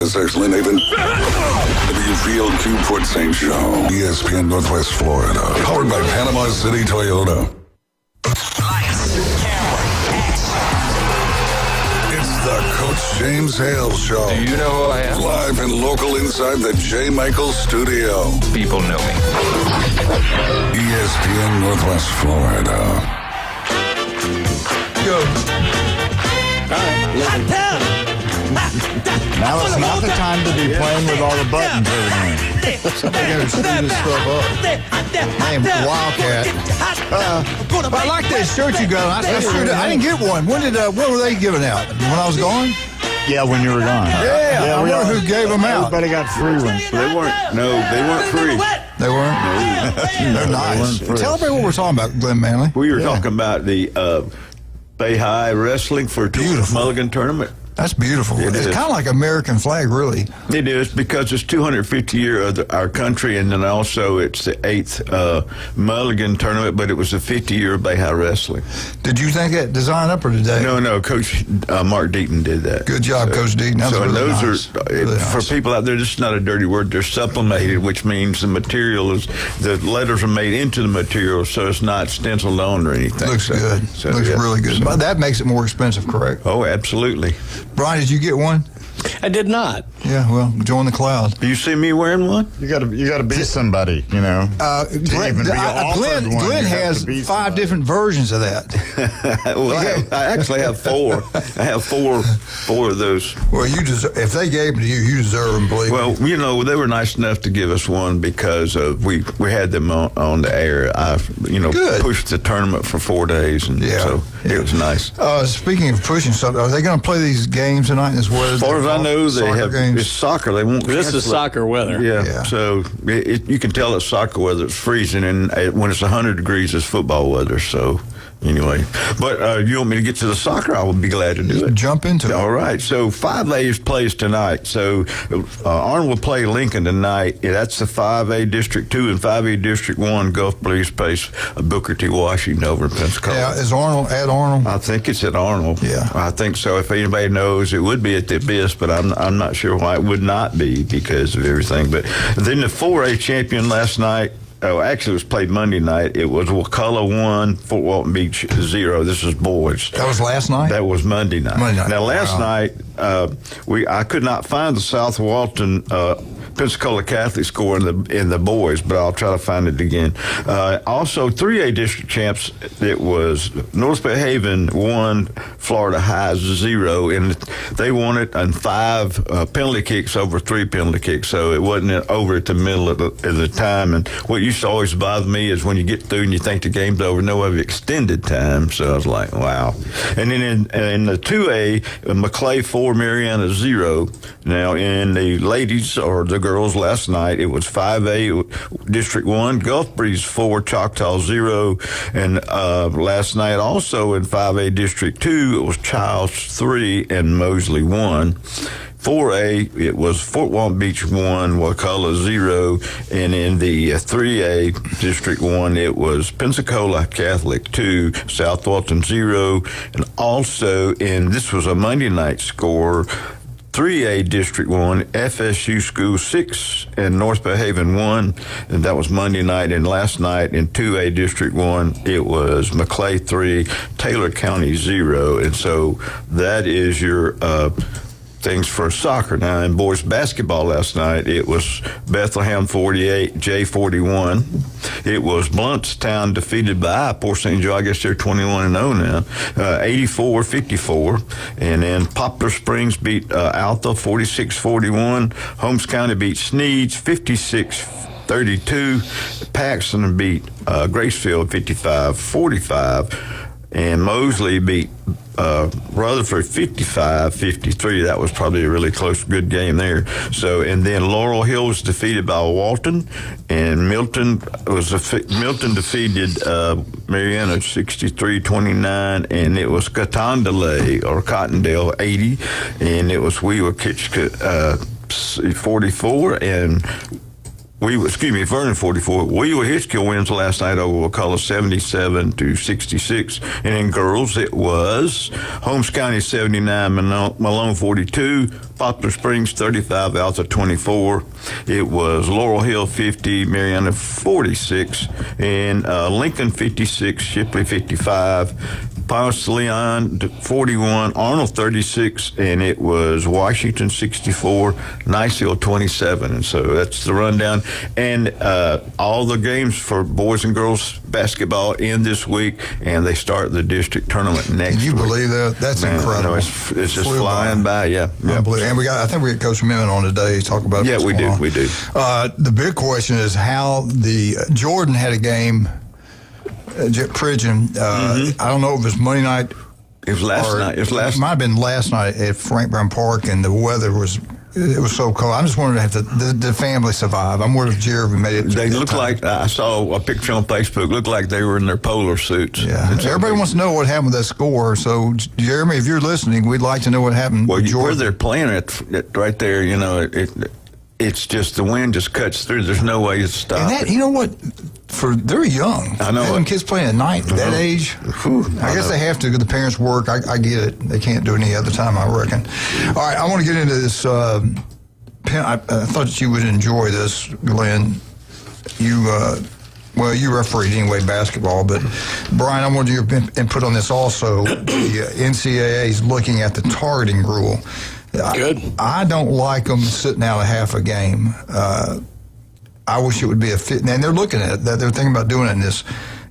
It's actually Nathan. WFIL Q St. Joe, ESPN Northwest Florida. Powered by Panama City Toyota. Lights, camera, action. It's the Coach James Hale Show. Do you know who I am? Live and local inside the J. Michael Studio. People know me. ESPN Northwest Florida. Go. All right. Now it's not the time to be playing with all the buttons everywhere. Somebody got to screw this stuff up. Name Wildcat. But I like that shirt you got. I didn't get one. When were they giving out? When I was gone? Yeah, when you were gone. Yeah, I wonder who gave them out. Everybody got free ones. They weren't free. They weren't? No. They're nice. Tell everybody what we're talking about, Glenn Manley. We were talking about the Bay High Wrestling for Beautiful. Mulligan Tournament. That's beautiful. It's kind of like American flag, really. It is, because it's 250 year of our country, and then also it's the 8th Mulligan Tournament, but it was the 50 year of Bay High Wrestling. Did you think that design up or today? No, Coach Mark Deaton did that. Good job, Coach Deaton. That was really nice. Really for nice. people out there, this is not a dirty word. They're sublimated, which means the material is, the letters are made into the material, so it's not stenciled on or anything. Looks good. Looks really good. But that makes it more expensive, correct? Oh, absolutely. Brian, did you get one? I did not. Yeah, well, join the cloud. Do you see me wearing one? You got to be somebody, you know. Glenn has 5 different versions of that. Well, I actually have 4. I have four of those. Well, you deserve. If they gave them to you, you deserve them. Believe Well, me. you know, they were nice enough to give us one because we had them on the air. I Good. pushed the tournament for 4 days, and so it was nice. Speaking of pushing something, are they going to play these games tonight in this weather? As far as I know, they have games? it's soccer. They won't. This is soccer weather. Yeah. So you can tell it's soccer weather. It's freezing, and when it's 100 degrees, it's football weather. So anyway, but you want me to get to the soccer? I would be glad to do it. Jump into it. All right. So 5A plays tonight. So Arnold will play Lincoln tonight. That's the 5A District 2 and 5A District 1. Gulf Breeze plays Booker T. Washington over in Pensacola. Yeah, is Arnold at Arnold? I think it's at Arnold. Yeah. I think so. If anybody knows, it would be at the Abyss, but I'm not sure why it would not be because of everything. But then the 4A champion last night, actually, it was played Monday night. It was Wakulla 1, Fort Walton Beach 0. This is boys. That was last night? That was Monday night. Now, last night, I could not find the South Walton Pensacola Catholic score in the boys, but I'll try to find it again. Also, 3A district champs, it was North Bay Haven 1, Florida High 0, and they won it on 5 penalty kicks over 3 penalty kicks, so it wasn't over at the middle of the time. And what used to always bother me is when you get through and you think the game's over, no other extended time, so I was like, wow. And then in the 2A, McClay 4, Mariana 0. Now, in the ladies, or the girls last night, it was 5A District 1, Gulf Breeze 4, Choctaw 0, and last night also in 5A District 2, it was Childs 3 and Mosley 1. 4A, it was Fort Walton Beach 1, Wakulla 0, and in the 3A District 1, it was Pensacola Catholic 2, South Walton 0, and also this was a Monday night score, 3A District 1, FSU School 6, and North Bay Haven 1, and that was Monday night. And last night in 2A District 1, it was McClay 3, Taylor County 0. And so that is your things for soccer. Now, in boys basketball last night, it was Bethlehem 48, J 41. It was Bluntstown defeated by Port St. Joe. I guess they're 21-0 now, 84-54. And then Poplar Springs beat Alta 46-41. Holmes County beat Sneads 56-32. Paxton beat Gracefield 55-45. And Mosley beat Rutherford 55-53. That was probably a really close, good game there. So, and then Laurel Hill was defeated by Walton, and Milton defeated Mariana 63-29, and it was Cottondale 80, and it was Weaver 44, and Vernon 44. Wheeler Hitchkill wins last night over McCullough 77-66. And in girls, it was Holmes County 79, Malone 42, Poplar Springs 35, Alta 24. It was Laurel Hill 50, Mariana 46, and Lincoln 56, Shipley 55. Ponce Leon 41, Arnold 36, and it was Washington 64, Niceville 27. And so that's the rundown. And all the games for boys and girls basketball end this week, and they start the district tournament next week. Can you believe that? That's incredible. It's just flying by, yeah. Unbelievable. And I think we got Coach Memmon on today to talk about it. Yeah, we do. The big question is how Jordan had a game. Pridgeon, I don't know if it was Monday night. It was last night. It might have been last night at Frank Brown Park, and the weather was so cold. I just wondered if the family survived. I'm wondering if Jeremy made it. They look like, I saw a picture on Facebook, looked like they were in their polar suits. Yeah. Everybody wants to know what happened with that score. So, Jeremy, if you're listening, we'd like to know what happened with Jordan. Where they're playing it right there, it's just the wind just cuts through. There's no way to stop. And that, you know what? They're young. I know. Having kids playing at night at that age, I guess they have to because the parents work. I get it. They can't do it any other time, I reckon. All right, I want to get into this. I thought you would enjoy this, Glenn. You refereed anyway basketball, but Brian, I wanted your input on this also. The NCAA is looking at the targeting rule. Good. I don't like them sitting out a half a game. I wish it would be a fit. And they're looking at it. They're thinking about doing it in this.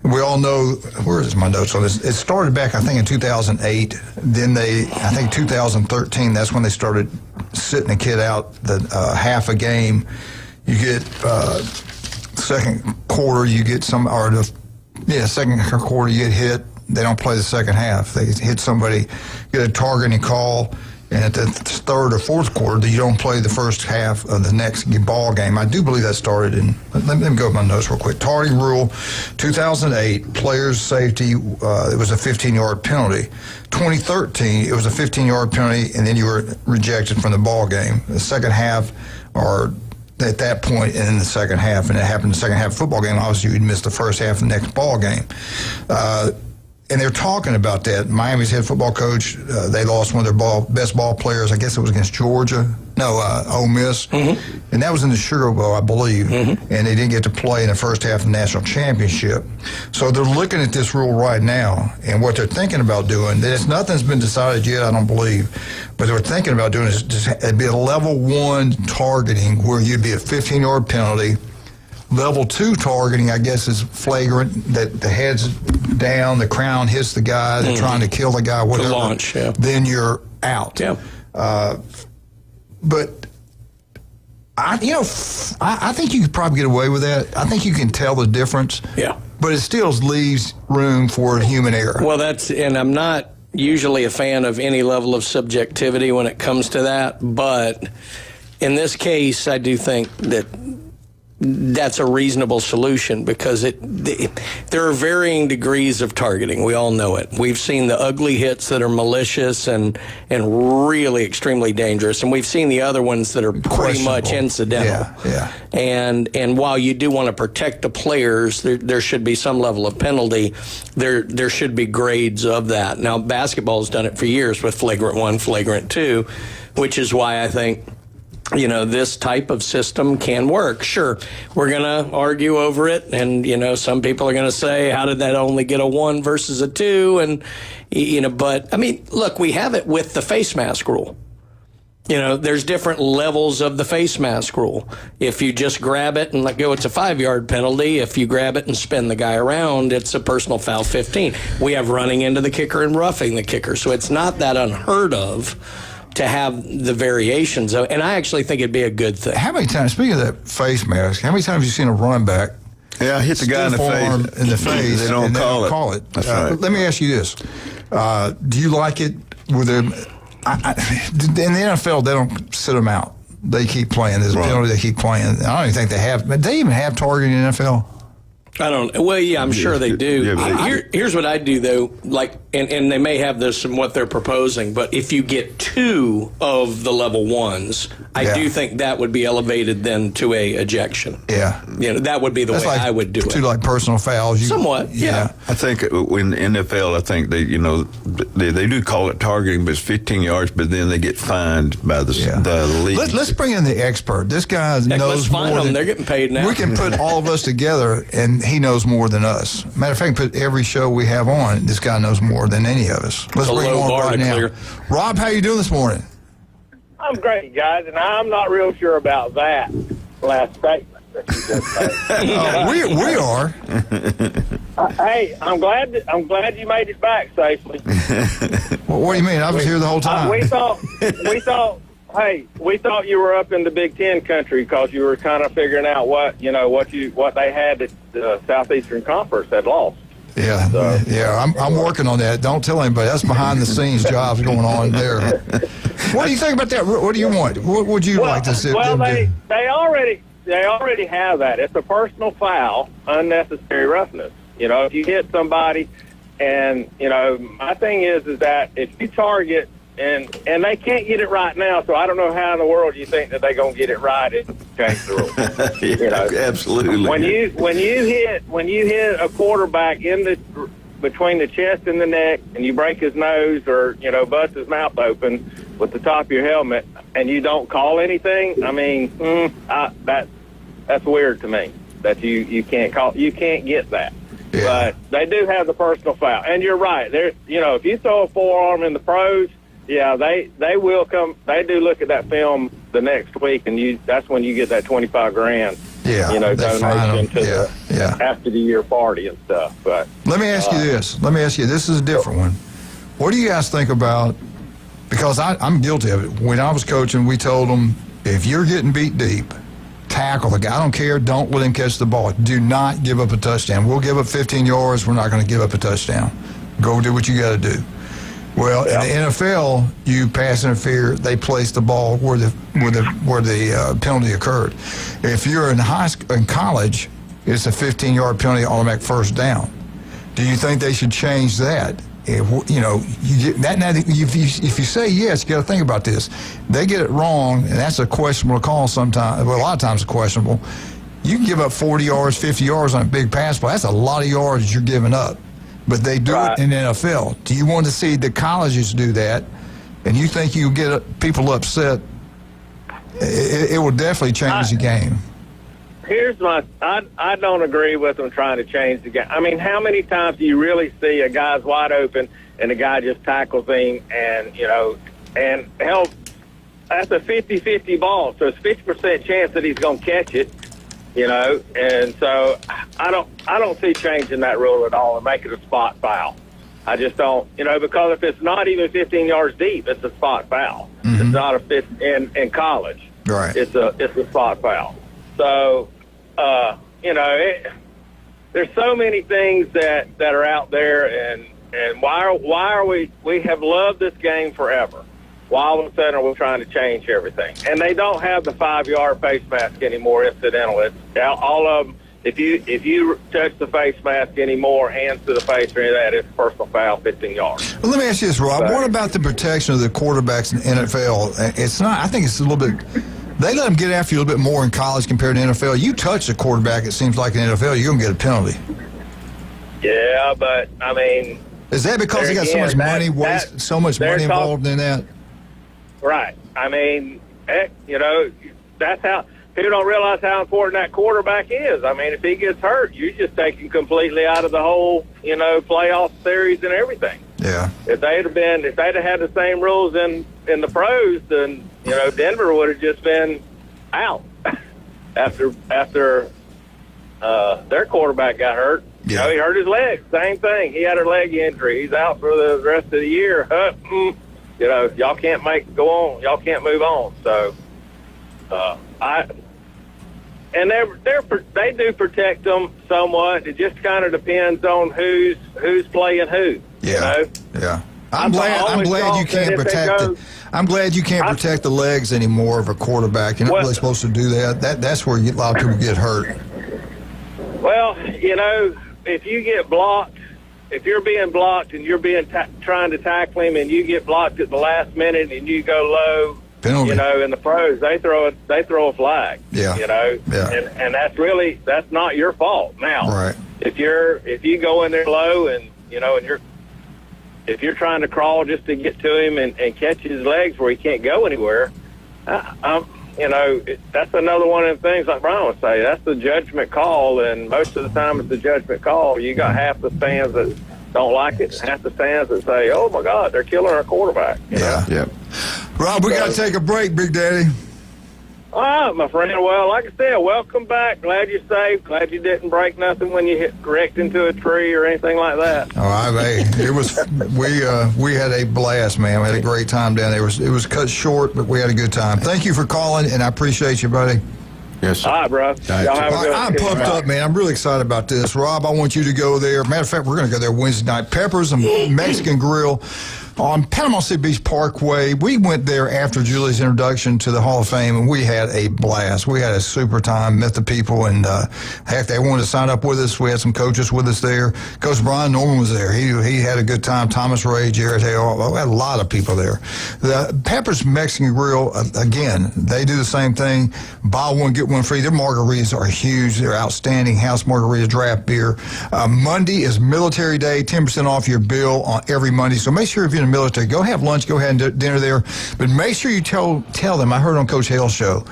We all know, where is my notes on this? It started back, I think, in 2008. Then I think 2013, that's when they started sitting a kid out the half a game. You get second quarter, you get second quarter, you get hit. They don't play the second half. They hit somebody, get a targeting call. And at the third or fourth quarter, you don't play the first half of the next ball game. I do believe that started in, let me go with my notes real quick. Targeting rule, 2008, players' safety, it was a 15-yard penalty. 2013, it was a 15-yard penalty, and then you were rejected from the ball game. The second half, or at that point, and in the second half, and it happened in the second half of the football game, obviously you'd miss the first half of the next ball game. And they're talking about that. Miami's head football coach, they lost one of their best ball players. I guess it was against Georgia. No, Ole Miss. Mm-hmm. And that was in the Sugar Bowl, I believe. Mm-hmm. And they didn't get to play in the first half of the national championship. So they're looking at this rule right now. And what they're thinking about doing, nothing's been decided yet, I don't believe. But they're thinking about doing is it'd be a level 1 targeting where you'd be a 15-yard penalty. Level 2 targeting, I guess, is flagrant, that the head's down, the crown hits the guy, they're trying to kill the guy, whatever. To launch, yeah. Then you're out. Yeah. But I think you could probably get away with that. I think you can tell the difference. Yeah. But it still leaves room for human error. Well, and I'm not usually a fan of any level of subjectivity when it comes to that, but in this case, I do think that's a reasonable solution because there are varying degrees of targeting. We all know it. We've seen the ugly hits that are malicious and really extremely dangerous, and we've seen the other ones that are pretty much incidental. Yeah. And while you do want to protect the players, there should be some level of penalty. There should be grades of that. Now, basketball's done it for years with flagrant 1, flagrant 2, which is why I think this type of system can work. Sure, we're going to argue over it, and, some people are going to say, how did that only get a 1 versus a 2? And, but, I mean, look, we have it with the face mask rule. There's different levels of the face mask rule. If you just grab it and let go, it's a 5-yard penalty. If you grab it and spin the guy around, it's a personal foul 15. We have running into the kicker and roughing the kicker. So it's not that unheard of to have the variations of, and I actually think it'd be a good thing. How many times, speaking of that face mask, how many times have you seen a running back hit the guy in the face? They don't call it. That's right. Let me ask you this. Do you like it with them? In the NFL, they don't sit them out. They keep playing. There's a penalty, they keep playing. I don't even think they have. But they even have targeting in the NFL? I don't. Well, yeah, I'm sure they do. Here's what I do though. Like, and they may have this in what they're proposing, but if you get 2 of the level 1s, I do think that would be elevated then to a ejection. Yeah. That would be the way like I would do it. 2 like personal fouls. Somewhat, yeah. I think in NFL, I think they do call it targeting, but it's 15 yards, but then they get fined by the league. Let's bring in the expert. This guy knows let's find more them. than, They're getting paid now. We can put all of us together, and he knows more than us. Matter of fact, put every show we have on, this guy knows more than any of us. Let's bring him on right now. Rob, how you doing this morning? I'm great, guys, and I'm not real sure about that last statement that you just made. We are. Hey, I'm glad you made it back safely. Well, what do you mean? I was here the whole time. We thought you were up in the Big Ten country because you were kind of figuring out what they had that the Southeastern Conference had lost. Yeah, I'm working on that. Don't tell anybody. That's behind the scenes jobs going on there. What do you think about that? What do you want? What would you like to see? Well, they already have that. It's a personal foul, unnecessary roughness. If you hit somebody, and my thing is that if you target and they can't get it right now, so I don't know how in the world you think that they're gonna get it right and change the rules. Absolutely. When you hit a quarterback between the chest and the neck, and you break his nose or bust his mouth open with the top of your helmet, and you don't call anything, I mean, that's weird to me that you can't get that. Yeah. But they do have the personal foul, and you're right. There, if you throw a forearm in the pros, they will come. They do look at that film the next week, and that's when you get that $25,000. Yeah, donation to the after the year party and stuff. But let me ask you this. This is a different one. What do you guys think about? Because I'm guilty of it. When I was coaching, we told them if you're getting beat deep, tackle the guy. I don't care. Don't let him catch the ball. Do not give up a touchdown. We'll give up 15 yards. We're not going to give up a touchdown. Go do what you got to do. Well, in the NFL, you pass interfere. They place the ball where the penalty occurred. If you're in college, it's a 15-yard penalty, automatic first down. Do you think they should change that? If you say yes, you got to think about this. They get it wrong, and that's a questionable call sometimes. Well, a lot of times it's questionable. You can give up 40 yards, 50 yards on a big pass play. That's a lot of yards you're giving up. But they do it in the NFL. Do you want to see the colleges do that? And you think you get people upset? It will definitely change the game. Here's I don't agree with them trying to change the game. I mean, how many times do you really see a guy's wide open and the guy just tackles him and help? That's a 50-50 ball, so it's 50% chance that he's going to catch it. And so I don't see changing that rule at all and make it a spot foul. I just don't, because if it's not even 15 yards deep, it's a spot foul. Mm-hmm. It's not a fit in college. Right. It's a spot foul. So, there's so many things that are out there, and why are we have loved this game forever? Why all of a sudden are we trying to change everything? And they don't have the 5-yard face mask anymore, incidental. It's all of them. If you touch the face mask anymore, hands to the face or any of that, it's personal foul, 15 yards. Well, let me ask you this, Rob. What about the protection of the quarterbacks in the NFL? It's not. I think it's a little bit. They let them get after you a little bit more in college compared to NFL. You touch the quarterback, it seems like in the NFL, you're going to get a penalty. Yeah, but I mean, is that because they got so much money, so much money involved in that? Right. I mean, that's how people don't realize how important that quarterback is. I mean, if he gets hurt, you just take him completely out of the whole, playoff series and everything. Yeah. If they'd have had the same rules in the pros, then Denver would have just been out after their quarterback got hurt. Yeah. He hurt his leg. Same thing. He had a leg injury. He's out for the rest of the year. Y'all can't go on. Y'all can't move on. So, they do protect them somewhat. It just kind of depends on who's playing who. Yeah. Yeah. I'm glad you can't protect I'm glad you can't protect the legs anymore of a quarterback. You're not really supposed to do that. That's where a lot of people get hurt. Well, if you get blocked if you're being blocked and you're being trying to tackle him and you get blocked at the last minute and you go low, penalty. You know, in the pros they throw a flag. Yeah. You know, yeah. and that's not your fault. Now, right. If you go in there low and you know and if you're trying to crawl just to get to him and catch his legs where he can't go anywhere, you know, that's another one of the things like Brian would say. That's the judgment call, and most of the time it's the judgment call. You got half the fans that don't like it, and half the fans that say, "Oh my God, they're killing our quarterback." Yeah. Rob, we got to take a break, Big Daddy. All right, my friend. Well, like I said, welcome back. Glad you're safe. Glad you didn't break nothing when you wrecked into a tree or anything like that. All right, hey, it was we had a blast, man. We had a great time down there. It was cut short, but we had a good time. Thank you for calling, and I appreciate you, buddy. Yes, sir. All right, bro. Y'all have a good I'm pumped up, man. I'm really excited about this. Rob, I want you to go there. Matter of fact, we're going to go there Wednesday night. Peppers and Mexican Grill on Panama City Beach Parkway. We went there after Julie's introduction to the Hall of Fame, and we had a blast. We had a super time, met the people, and heck, they wanted to sign up with us. We had some coaches with us there. Coach Brian Norman was there. He had a good time. Thomas Ray, Jared Hale, we had a lot of people there. The Peppers Mexican Grill, again, they do the same thing. Buy one, get one free. Their margaritas are huge. They're outstanding. House margarita, draft beer. Monday is Military Day, 10% off your bill on every Monday. So make sure if you're in the military, go have lunch, go ahead and dinner there. But make sure you tell them. I heard on Coach Hale's show.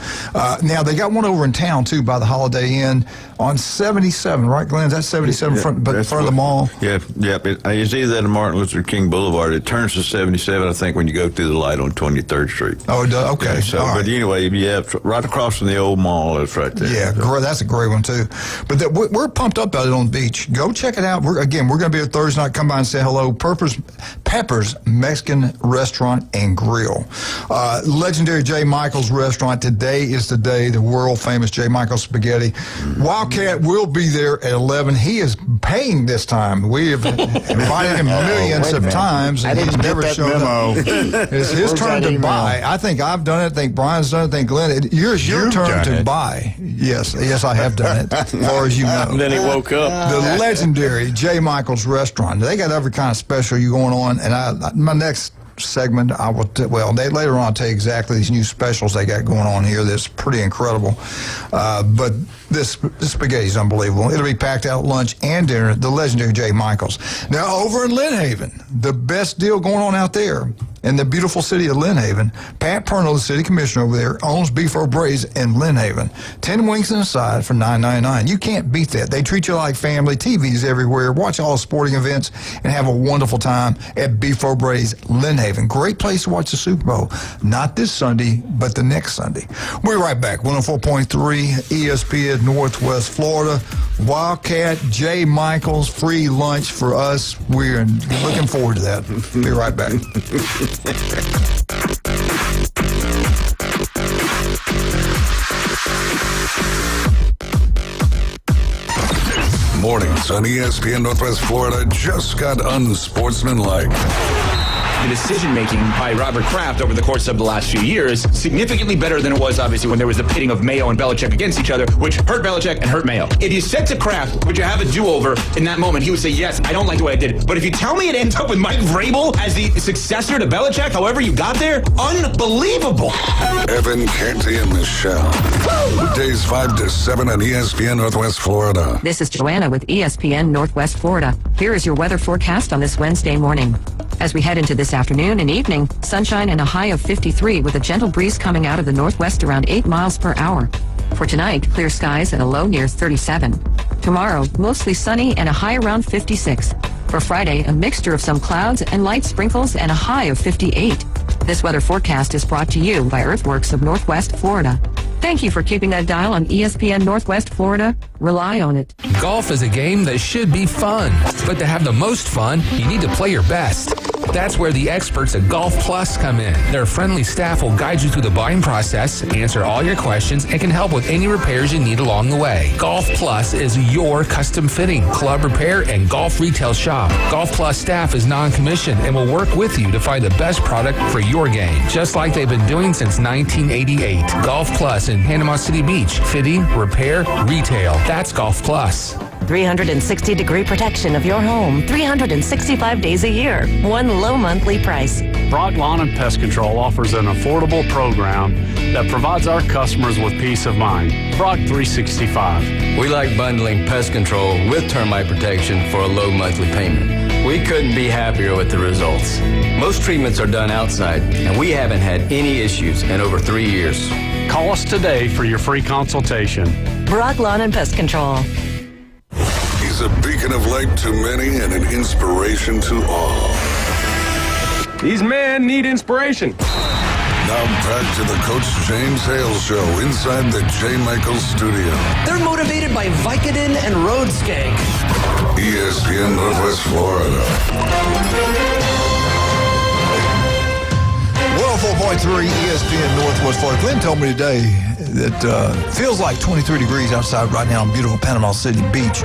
Now, they got one over in town, too, by the Holiday Inn on 77, right, Glenn? That's 77 front of the mall? Yeah. It's either at Martin Luther King Boulevard. It turns to 77, I think, when you go through the light on 23rd Street. Oh, it does? Okay. Yeah, so, all right. But anyway, yeah, right across from the old mall, it's right there. Yeah, that's a great one, too. But we're pumped up about it on the beach. Go check it out. We're going to be there Thursday night. Come by and say hello. Peppers Mexican Restaurant and Grill. Legendary J. Michael's Restaurant. Today is the day, the world-famous J. Michael's Spaghetti. Wildcat will be there at 11. He is paying this time. We have invited him millions of times, and he's never shown up. It's his turn to buy. I think I've done it. I think Brian's done it. I think Glenn, it's your turn to buy. Yes, I have done it, as far as you know. And then he woke up. The legendary J. Michael's Restaurant. They got every kind of special you going on, and my next segment, I will later on I'll tell you exactly these new specials they got going on here that's pretty incredible. But this spaghetti is unbelievable. It'll be packed out lunch and dinner, the legendary J. Michael's. Now, over in Lynn Haven, the best deal going on out there in the beautiful city of Lynn Haven. Pat Purnell, the city commissioner over there, owns Beef O'Brady's in Lynn Haven. 10 wings and a side for $9.99. You can't beat that. They treat you like family, TVs everywhere, watch all the sporting events, and have a wonderful time at Beef O'Brady's Lynn Haven. Great place to watch the Super Bowl. Not this Sunday, but the next Sunday. We'll be right back. 104.3 ESPN Northwest Florida. Wildcat, J. Michael's, free lunch for us. We're looking forward to that. Be right back. Mornings on ESPN Northwest Florida just got unsportsmanlike. The decision-making by Robert Kraft over the course of the last few years, significantly better than it was, obviously, when there was the pitting of Mayo and Belichick against each other, which hurt Belichick and hurt Mayo. If you said to Kraft, would you have a do-over in that moment, he would say, yes, I don't like the way I did it. But if you tell me it ends up with Mike Vrabel as the successor to Belichick, however you got there, unbelievable. Evan, Canty, and Michelle. Weekdays 5 to 7 on ESPN Northwest Florida. This is Joanna with ESPN Northwest Florida. Here is your weather forecast on this Wednesday morning. As we head into this afternoon and evening, sunshine and a high of 53 with a gentle breeze coming out of the northwest around 8 miles per hour. For tonight, clear skies and a low near 37. Tomorrow, mostly sunny and a high around 56. For Friday, a mixture of some clouds and light sprinkles and a high of 58. This weather forecast is brought to you by Earthworks of Northwest Florida. Thank you for keeping that dial on ESPN Northwest Florida. Rely on it. Golf is a game that should be fun, but to have the most fun, you need to play your best. That's where the experts at Golf Plus come in. Their friendly staff will guide you through the buying process, answer all your questions, and can help with any repairs you need along the way. Golf Plus is your custom fitting, club repair, and golf retail shop. Golf Plus staff is non-commissioned and will work with you to find the best product for your game, just like they've been doing since 1988. Golf Plus in Panama City Beach. Fitting, repair, retail. That's Golf Plus. 360-degree protection of your home, 365 days a year, one low monthly price. Brock Lawn and Pest Control offers an affordable program that provides our customers with peace of mind. Brock 365. We like bundling pest control with termite protection for a low monthly payment. We couldn't be happier with the results. Most treatments are done outside, and we haven't had any issues in over 3 years. Call us today for your free consultation. Brock Lawn and Pest Control. He's a beacon of light to many and an inspiration to all. These men need inspiration. Now back to the Coach James Hale Show inside the J. Michaels studio. They're motivated by Vicodin and road skank. ESPN Northwest Florida. 104.3 ESPN Northwest Florida. Glenn told me today that feels like 23 degrees outside right now on beautiful Panama City Beach.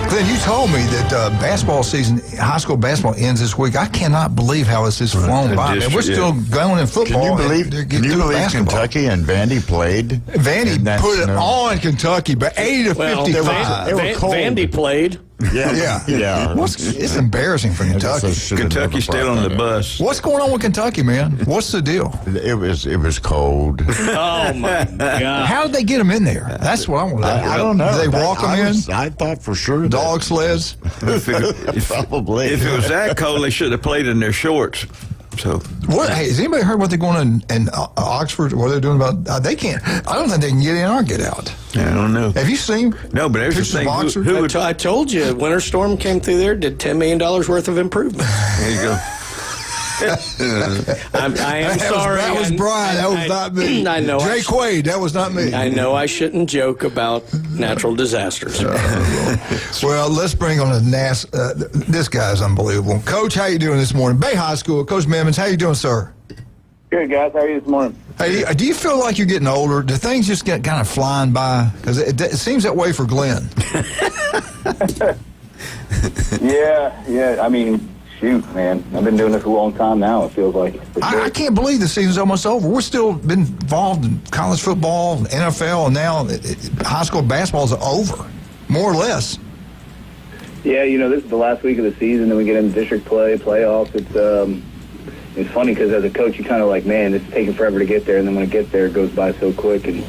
Glenn, you told me that basketball season, high school basketball ends this week. I cannot believe how it's just flown by. Man, we're still going in football. Can you believe Kentucky and Vandy played? Vandy put it on Kentucky, but 80-55. They were cold. Vandy played. Yeah. It's embarrassing for Kentucky. Kentucky's still on the bus. What's going on with Kentucky, man? What's the deal? It was cold. Oh my God! How did they get them in there? That's what I want to know. I don't know. Did they walk them in? I thought for sure. Dog sleds? Probably. If it was that cold, they should have played in their shorts. So, hey, has anybody heard what they're going on in Oxford? What they're doing about? They can't. I don't think they can get in or get out. Yeah, I don't know. Have you seen? No, but there's pictures the thing. of Oxford? I told you, Winter Storm came through there, did $10 million worth of improvement. There you go. I am sorry. That was Brian. That was not me. I know. Jay Quaid. That was not me. I know I shouldn't joke about natural disasters. Well, let's bring on this guy's unbelievable. Coach, how you doing this morning? Bay High School. Coach Mimmons, how you doing, sir? Good, guys. How are you this morning? Hey, do you feel like you're getting older? Do things just get kind of flying by? Because it seems that way for Glenn. Yeah. I mean, shoot, man. I've been doing this a long time now, it feels like. I can't believe the season's almost over. We're still been involved in college football, NFL, and now high school basketball is over, more or less. Yeah, this is the last week of the season, then we get into district playoffs. It's funny because as a coach, you kind of like, man, it's taking forever to get there, and then when it gets there, it goes by so quick, and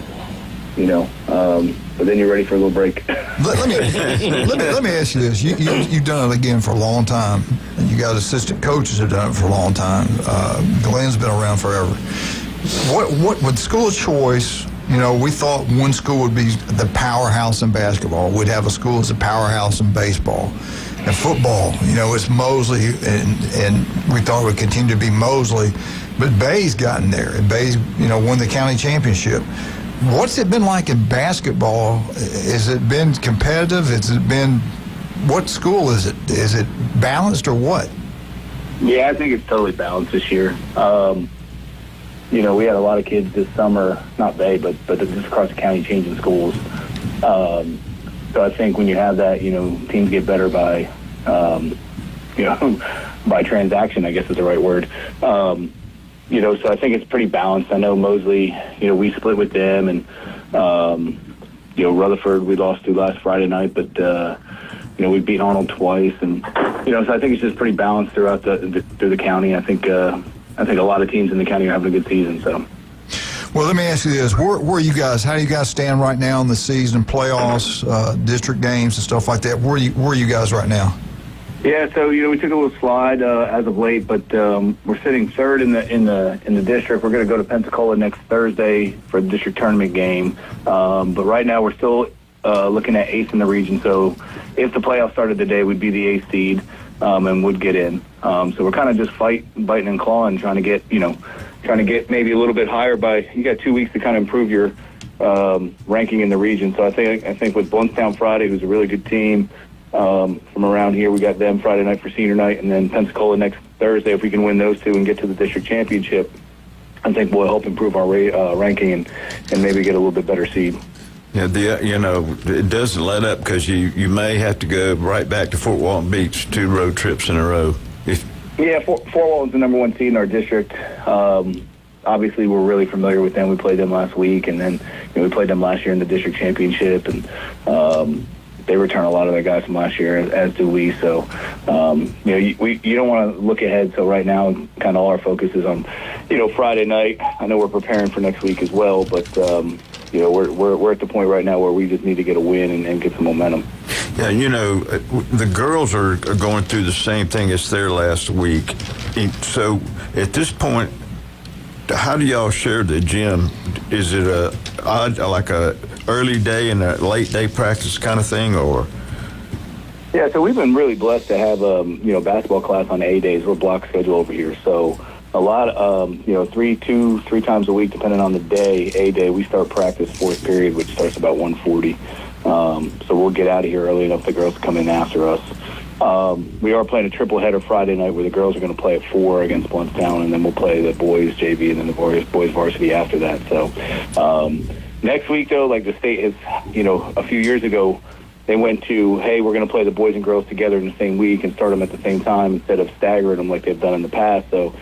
but then you're ready for a little break. Let me ask you this: you've done it again for a long time, and you got assistant coaches who've done it for a long time. Glenn's been around forever. What with school choice? We thought one school would be the powerhouse in basketball. We'd have a school as a powerhouse in baseball. And football, it's Mosley, and we thought it would continue to be Mosley. But Bay's gotten there, and Bay's, won the county championship. What's it been like in basketball? Has it been competitive? What school is it? Is it balanced or what? Yeah, I think it's totally balanced this year. We had a lot of kids this summer, not Bay, but just across the county changing schools. So I think when you have that, teams get better by, by transaction, I guess is the right word. So I think it's pretty balanced. I know Mosley, we split with them, and, Rutherford we lost to last Friday night, but, we beat Arnold twice. And, so I think it's just pretty balanced throughout through the county. I think a lot of teams in the county are having a good season, so. Well, let me ask you this. Where are you guys? How do you guys stand right now in the season, playoffs, district games and stuff like that? Where are you guys right now? Yeah, so we took a little slide as of late, but we're sitting third in the district. We're going to go to Pensacola next Thursday for the district tournament game. But right now we're still looking at eighth in the region. So if the playoffs started today, we'd be the eighth seed and would get in. So we're kind of just biting and clawing, trying to get maybe a little bit higher. You got 2 weeks to kind of improve your ranking in the region. So I think with Blountstown Friday, who's a really good team. From around here, we got them Friday night for senior night, and then Pensacola next Thursday. If we can win those two and get to the district championship, I think we'll help improve our ranking and maybe get a little bit better seed. Yeah, it doesn't let up because you may have to go right back to Fort Walton Beach 2 road trips in a row. Fort Walton's the number 1 seed in our district. Obviously, we're really familiar with them. We played them last week, and then we played them last year in the district championship, and they return a lot of their guys from last year, as do we. So, you don't want to look ahead. So right now, kind of all our focus is on, Friday night. I know we're preparing for next week as well, but we're at the point right now where we just need to get a win and get some momentum. Yeah, the girls are going through the same thing as their last week. So at this point, how do y'all share the gym? Is it like a early day and a late day practice kind of thing, or? Yeah, so we've been really blessed to have basketball class on A days. We're block schedule over here, so a lot three times a week, depending on the day. A day we start practice fourth period, which starts about 1:40. So we'll get out of here early enough the girls to come in after us. We are playing a triple header Friday night where the girls are going to play at 4 against Blountstown, and then we'll play the boys JV and then the boys varsity after that. So next week, though, like the state has, a few years ago, they went to, hey, we're going to play the boys and girls together in the same week and start them at the same time instead of staggering them like they've done in the past. So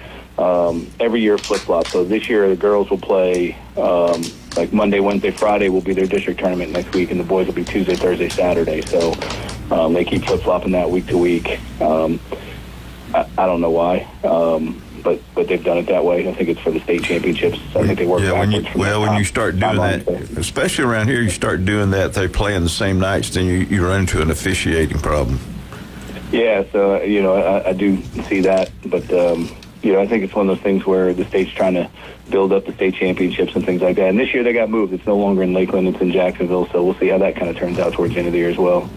every year flip-flop. So this year the girls will play like Monday, Wednesday, Friday will be their district tournament next week, and the boys will be Tuesday, Thursday, Saturday. So they keep flip-flopping that week to week. I don't know why, but they've done it that way. I think it's for the state championships. I think they work backwards. When you start doing that, especially around here, you start doing that, they play in the same nights, then you run into an officiating problem. Yeah, so, I do see that, but I think it's one of those things where the state's trying to build up the state championships and things like that. And this year they got moved. It's no longer in Lakeland. It's in Jacksonville. So we'll see how that kind of turns out towards the end of the year as well.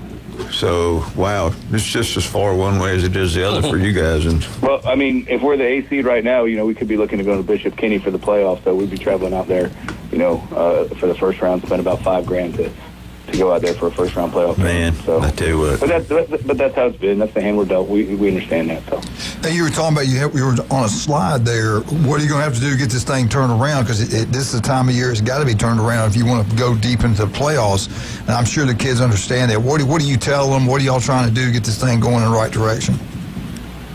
So, wow, it's just as far one way as it is the other for you guys. Well, I mean, if we're the A seed right now, we could be looking to go to Bishop Kenny for the playoffs. So we'd be traveling out there, for the first round, spend about $5,000 to go out there for a first round playoff. Man, so I tell you what. But that's how it's been. That's the hand we're dealt. We understand that. So. Hey, you were talking about you were on a slide there. What are you going to have to do to get this thing turned around? Because this is the time of year it's got to be turned around if you want to go deep into the playoffs. And I'm sure the kids understand that. What do you tell them? What are y'all trying to do to get this thing going in the right direction?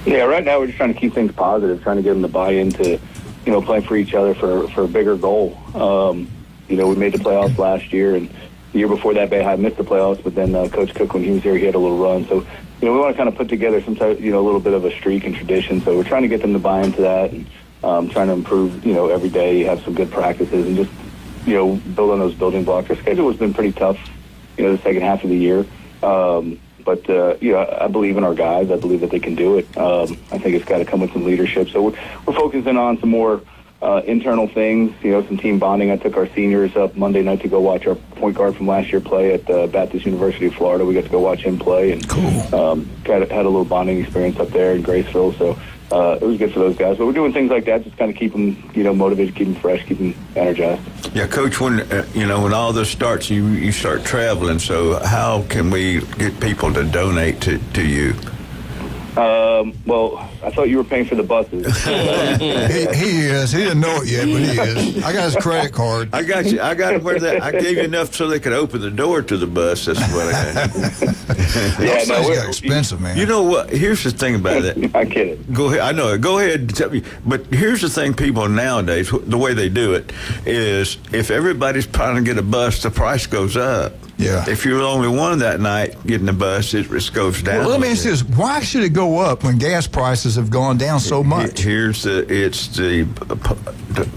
Yeah, right now we're just trying to keep things positive, trying to get them to buy into, playing for each other for a bigger goal. We made the playoffs last year, and the year before that, Bay High missed the playoffs, but then Coach Cook, when he was here, he had a little run. So, we want to kind of put together some type, a little bit of a streak and tradition. So we're trying to get them to buy into that and trying to improve, every day, have some good practices and just, build on those building blocks. Our schedule has been pretty tough, the second half of the year. But I believe in our guys. I believe that they can do it. I think it's got to come with some leadership. So we're focusing on some more internal things, some team bonding. I took our seniors up Monday night to go watch our point guard from last year play at Baptist University of Florida. We got to go watch him play, and had a little bonding experience up there in Graceville. So it was good for those guys. But we're doing things like that, just kind of keep them, motivated, keep them fresh, keep them energized. Yeah, Coach, when when all this starts, you start traveling. So how can we get people to donate to you? Well, I thought you were paying for the buses. he is. He didn't know it yet, but he is. I got his credit card. I got you. I got where that. I gave you enough so they could open the door to the bus. That's what I had. Those things got expensive, man. You know what? Here's the thing about it. I get it. Go ahead. I know it. Go ahead and tell me. But here's the thing: people nowadays, the way they do it is, if everybody's trying to get a bus, the price goes up. Yeah. If you're the only one that night getting the bus, it goes down. Well, let me ask you this: why should it go up when gas prices have gone down so much? It's the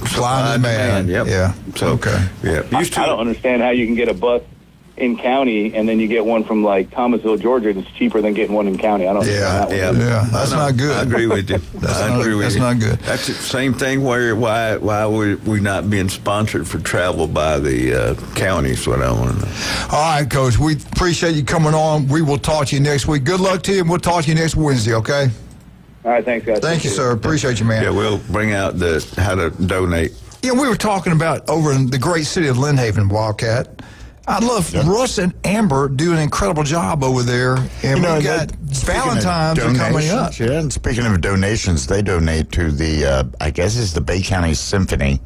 supply and demand. Yep. Yeah. So, okay. Yeah. I don't understand how you can get a bus in county and then you get one from like Thomasville, Georgia. That's cheaper than getting one in county. I don't understand that one. Yeah. That's not good. I agree with you. That's not good. That's the same thing. Why we not being sponsored for travel by the county is what I want to know. All right, Coach. We appreciate you coming on. We will talk to you next week. Good luck to you, and we'll talk to you next Wednesday. Okay. All right. Thanks, guys. Thank you, sir. Appreciate you, man. Yeah, we'll bring out how to donate. Yeah, we were talking about over in the great city of Lynn Haven, Wildcat. I love Russ and Amber do an incredible job over there. And we got Valentine's coming up. Yeah, and speaking of donations, they donate to the, I guess it's the Bay County Symphony.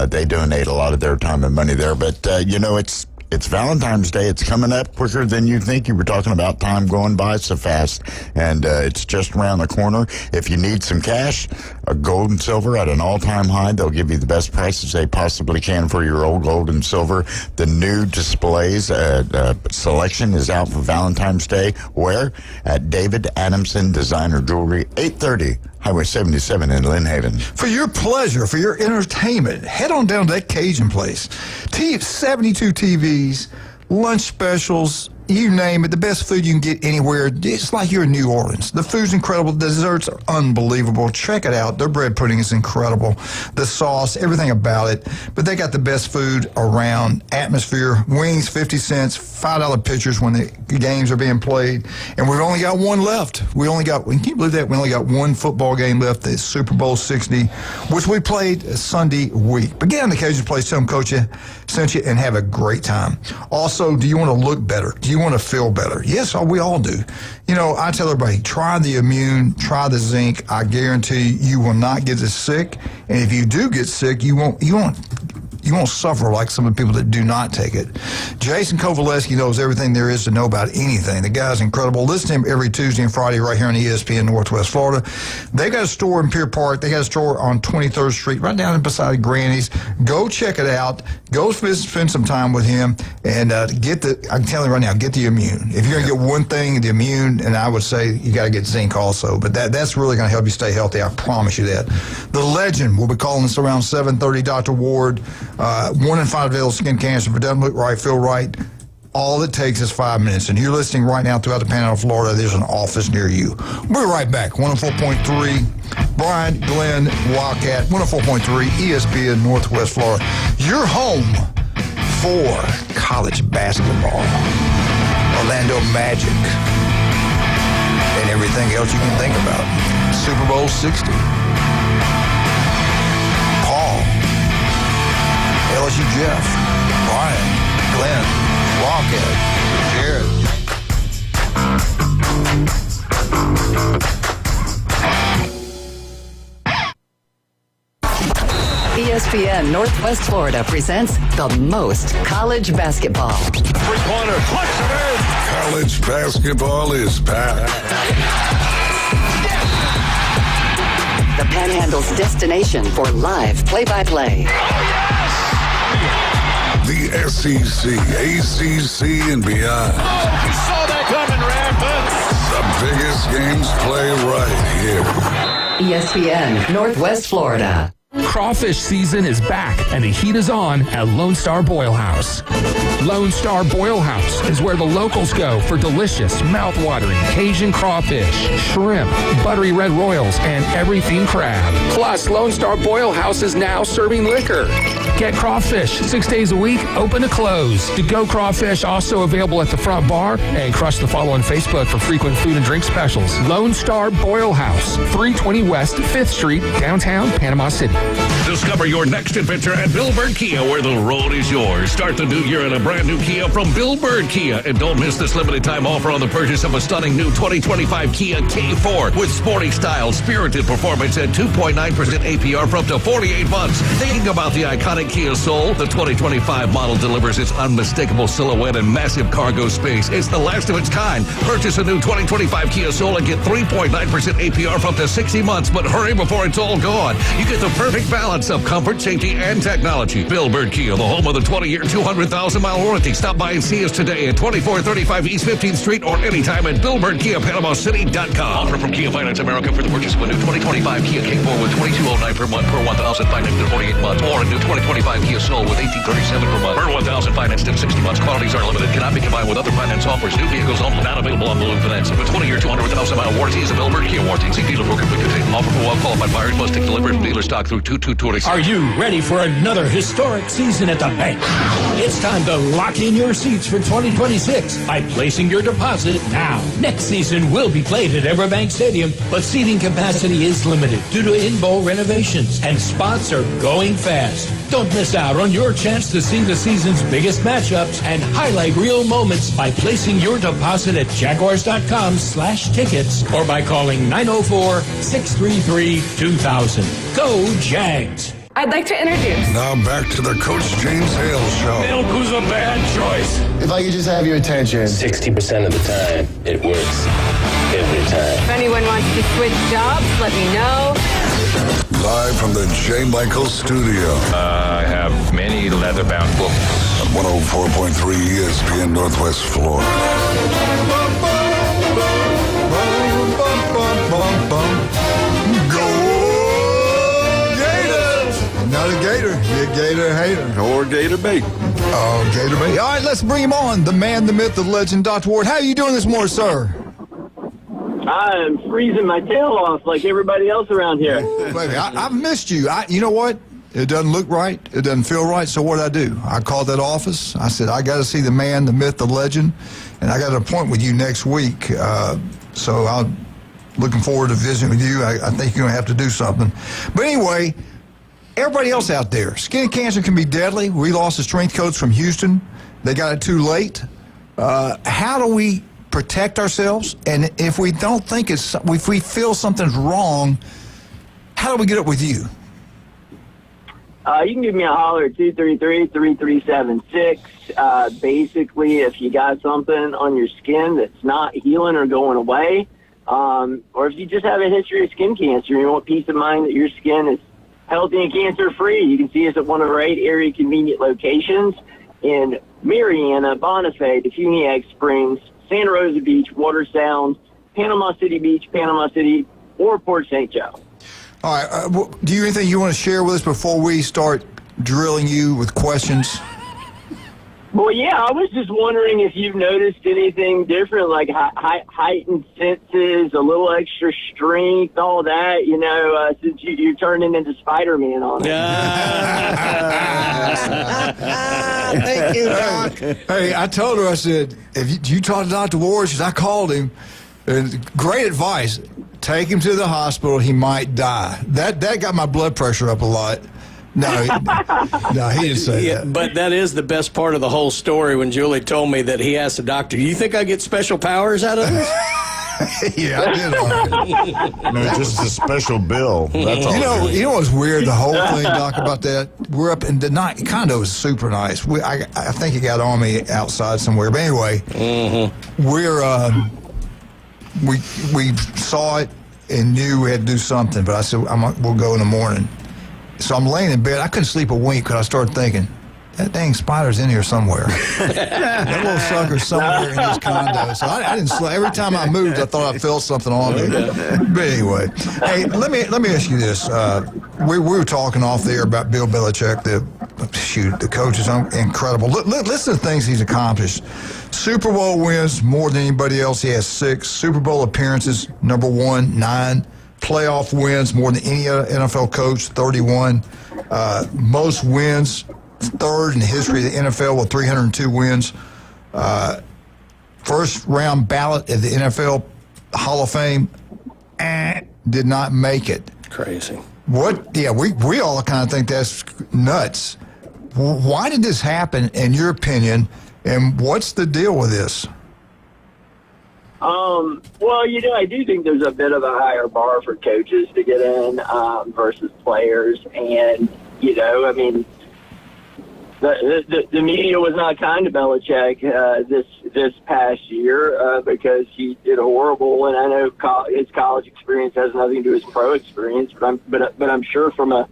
They donate a lot of their time and money there. But, It's Valentine's Day. It's coming up quicker than you think. You were talking about time going by so fast, and it's just around the corner. If you need some cash, gold and silver at an all-time high, they'll give you the best prices they possibly can for your old gold and silver. The new displays selection is out for Valentine's Day. Where? At David Adamson Designer Jewelry, 830 Highway 77 in Lynn Haven. For your pleasure, for your entertainment, head on down to that Cajun place. 72 TVs, lunch specials, you name it, the best food you can get anywhere. It's like you're in New Orleans. The food's incredible. The desserts are unbelievable. Check it out. Their bread pudding is incredible. The sauce, everything about it. But they got the best food around. Atmosphere, wings, 50 cents, $5 pitchers when the games are being played. And we've only got one left. Can you believe that? We only got one football game left. The Super Bowl 60, which we played Sunday week. But get on the Cajun place, tell them Coach sent you, and have a great time. Also, do you want to look better? Do you want to feel better? Yes, we all do. You know, I tell everybody, try the Immune, try the Zinc. I guarantee you will not get as sick. And if you do get sick, you won't suffer like some of the people that do not take it. Jason Kovaleski knows everything there is to know about anything. The guy's incredible. Listen to him every Tuesday and Friday right here on ESPN Northwest Florida. They got a store in Pier Park. They got a store on 23rd Street right down beside Granny's. Go check it out. Go spend some time with him and I'm telling you right now, get the Immune. If you're going to get one thing, the Immune, and I would say you got to get Zinc also. But that's really going to help you stay healthy. I promise you that. The Legend will be calling us around 7:30. Dr. Ward. 1 in 5 deals skin cancer. If it doesn't look right, feel right, all it takes is 5 minutes. And you're listening right now throughout the Panhandle of Florida. There's an office near you. We're right back. 104.3, Brian, Glenn, Wildcat, 104.3, ESPN Northwest Florida. Your home for college basketball. Orlando Magic. And everything else you can think about. Super Bowl 60. LSU Jeff, Brian, Glenn, Wildcat, Jared. ESPN Northwest Florida presents the most college basketball. Three-pointer, college basketball is back. The Panhandle's destination for live play-by-play. The SEC, ACC, and beyond. Oh, you saw that coming, Rampant. The biggest games play right here. ESPN Northwest Florida. Crawfish season is back, and the heat is on at Lone Star Boil House. Lone Star Boil House is where the locals go for delicious, mouth-watering Cajun crawfish, shrimp, buttery red royals, and everything crab. Plus, Lone Star Boil House is now serving liquor. Get crawfish 6 days a week, open to close. To-go crawfish also available at the front bar, and crush the follow on Facebook for frequent food and drink specials. Lone Star Boil House, 320 West 5th Street, downtown Panama City. Discover your next adventure at Bill Bird Kia, where the road is yours. Start the new year in a brand new Kia from Bill Bird Kia. And don't miss this limited time offer on the purchase of a stunning new 2025 Kia K4 with sporty style, spirited performance, and 2.9% APR for up to 48 months. Thinking about the iconic Kia Soul, the 2025 model delivers its unmistakable silhouette and massive cargo space. It's the last of its kind. Purchase a new 2025 Kia Soul and get 3.9% APR for up to 60 months. But hurry before it's all gone. You get the perfect balance of comfort, safety, and technology. Bill Bird Kia, the home of the 20-year, 200,000-mile warranty. Stop by and see us today at 2435 East 15th Street or anytime at BillBirdKiaPanamaCity.com. Offer from Kia Finance America for the purchase of a new 2025 Kia K4 with $2209 per month per 1,000 financed in 48 months, or a new 2025 Kia Soul with $1837 per month per 1,000 financed in 60 months. Quantities are limited. Cannot be combined with other finance offers. New vehicles only. Not available on balloon finance. With 20-year, 200,000-mile warranty is a Bill Bird Kia warranty. See dealer broker quick contain. Offer for well-qualified buyers must take delivery from dealer stock through 2226. Are you ready for another historic season at the bank? It's time to lock in your seats for 2026 by placing your deposit now. Next season will be played at Everbank Stadium, but seating capacity is limited due to in-bowl renovations, and spots are going fast. Don't miss out on your chance to see the season's biggest matchups and highlight real moments by placing your deposit at Jaguars.com/tickets or by calling 904-633-2000. Go Jags! I'd like to introduce. Now back to the Coach James Hale Show. Milk was a bad choice. If I could just have your attention. 60% of the time, it works. Every time. If anyone wants to switch jobs, let me know. Live from the J. Michael Studio. I have many leather-bound books. At 104.3 ESPN Northwest Florida. Not a Gator. You're a Gator hater. Or Gator bait. Oh, Gator bait. All right, let's bring him on. The man, the myth, the legend, Dr. Ward. How are you doing this morning, sir? I'm freezing my tail off like everybody else around here. Baby, I've missed you. You know what? It doesn't look right. It doesn't feel right. So what did I do? I called that office. I said, I got to see the man, the myth, the legend, and I got an appointment with you next week. So I'm looking forward to visiting with you. I think you're going to have to do something. But anyway, everybody else out there, skin cancer can be deadly. We lost a strength coach from Houston. They got it too late. How do we protect ourselves? And if we don't think if we feel something's wrong, how do we get up with you? You can give me a holler at 233-3376. Basically, if you got something on your skin that's not healing or going away, or if you just have a history of skin cancer and you want peace of mind that your skin is healthy and cancer-free, you can see us at one of our 8 area convenient locations in Mariana, Bonifay, Defuniak Springs, Santa Rosa Beach, Water Sound, Panama City Beach, Panama City, or Port St. Joe. All right. Do you have anything you want to share with us before we start drilling you with questions? Well, yeah, I was just wondering if you've noticed anything different, like heightened senses, a little extra strength, all that, since you're turning into Spider-Man on it. Thank you, Doc. Hey, I told her, I said, if you talk to Dr. Ward, I called him, and great advice. Take him to the hospital. He might die. That got my blood pressure up a lot. No, he didn't say that. But that is the best part of the whole story when Julie told me that he asked the doctor, "Do you think I get special powers out of this?" Yeah, I did. No, just a special bill. That's all. You know what's weird? The whole thing, Doc, about that. We're up in the night. Condo was super nice. I think he got on me outside somewhere. But anyway, we saw it and knew we had to do something. But I said, we'll go in the morning. So I'm laying in bed. I couldn't sleep a wink because I started thinking, that dang spider's in here somewhere. That little sucker's somewhere in this condo. So I didn't sleep. Every time I moved, I thought I felt something on me. But anyway, hey, let me ask you this. We were talking off the air about Bill Belichick. The coach is incredible. Listen to the things he's accomplished. Super Bowl wins more than anybody else. He has 6. Super Bowl appearances, number 1, 9. Playoff wins more than any other NFL coach, 31. Most wins, 3rd in the history of the NFL with 302 wins. First round ballot at the NFL Hall of Fame, did not make it. Crazy. What? Yeah, we all kind of think that's nuts. Why did this happen, in your opinion, and what's the deal with this? Well, I do think there's a bit of a higher bar for coaches to get in versus players. And, the media was not kind to Belichick this past year because he did horrible. And I know his college experience has nothing to do with his pro experience, but I'm sure from a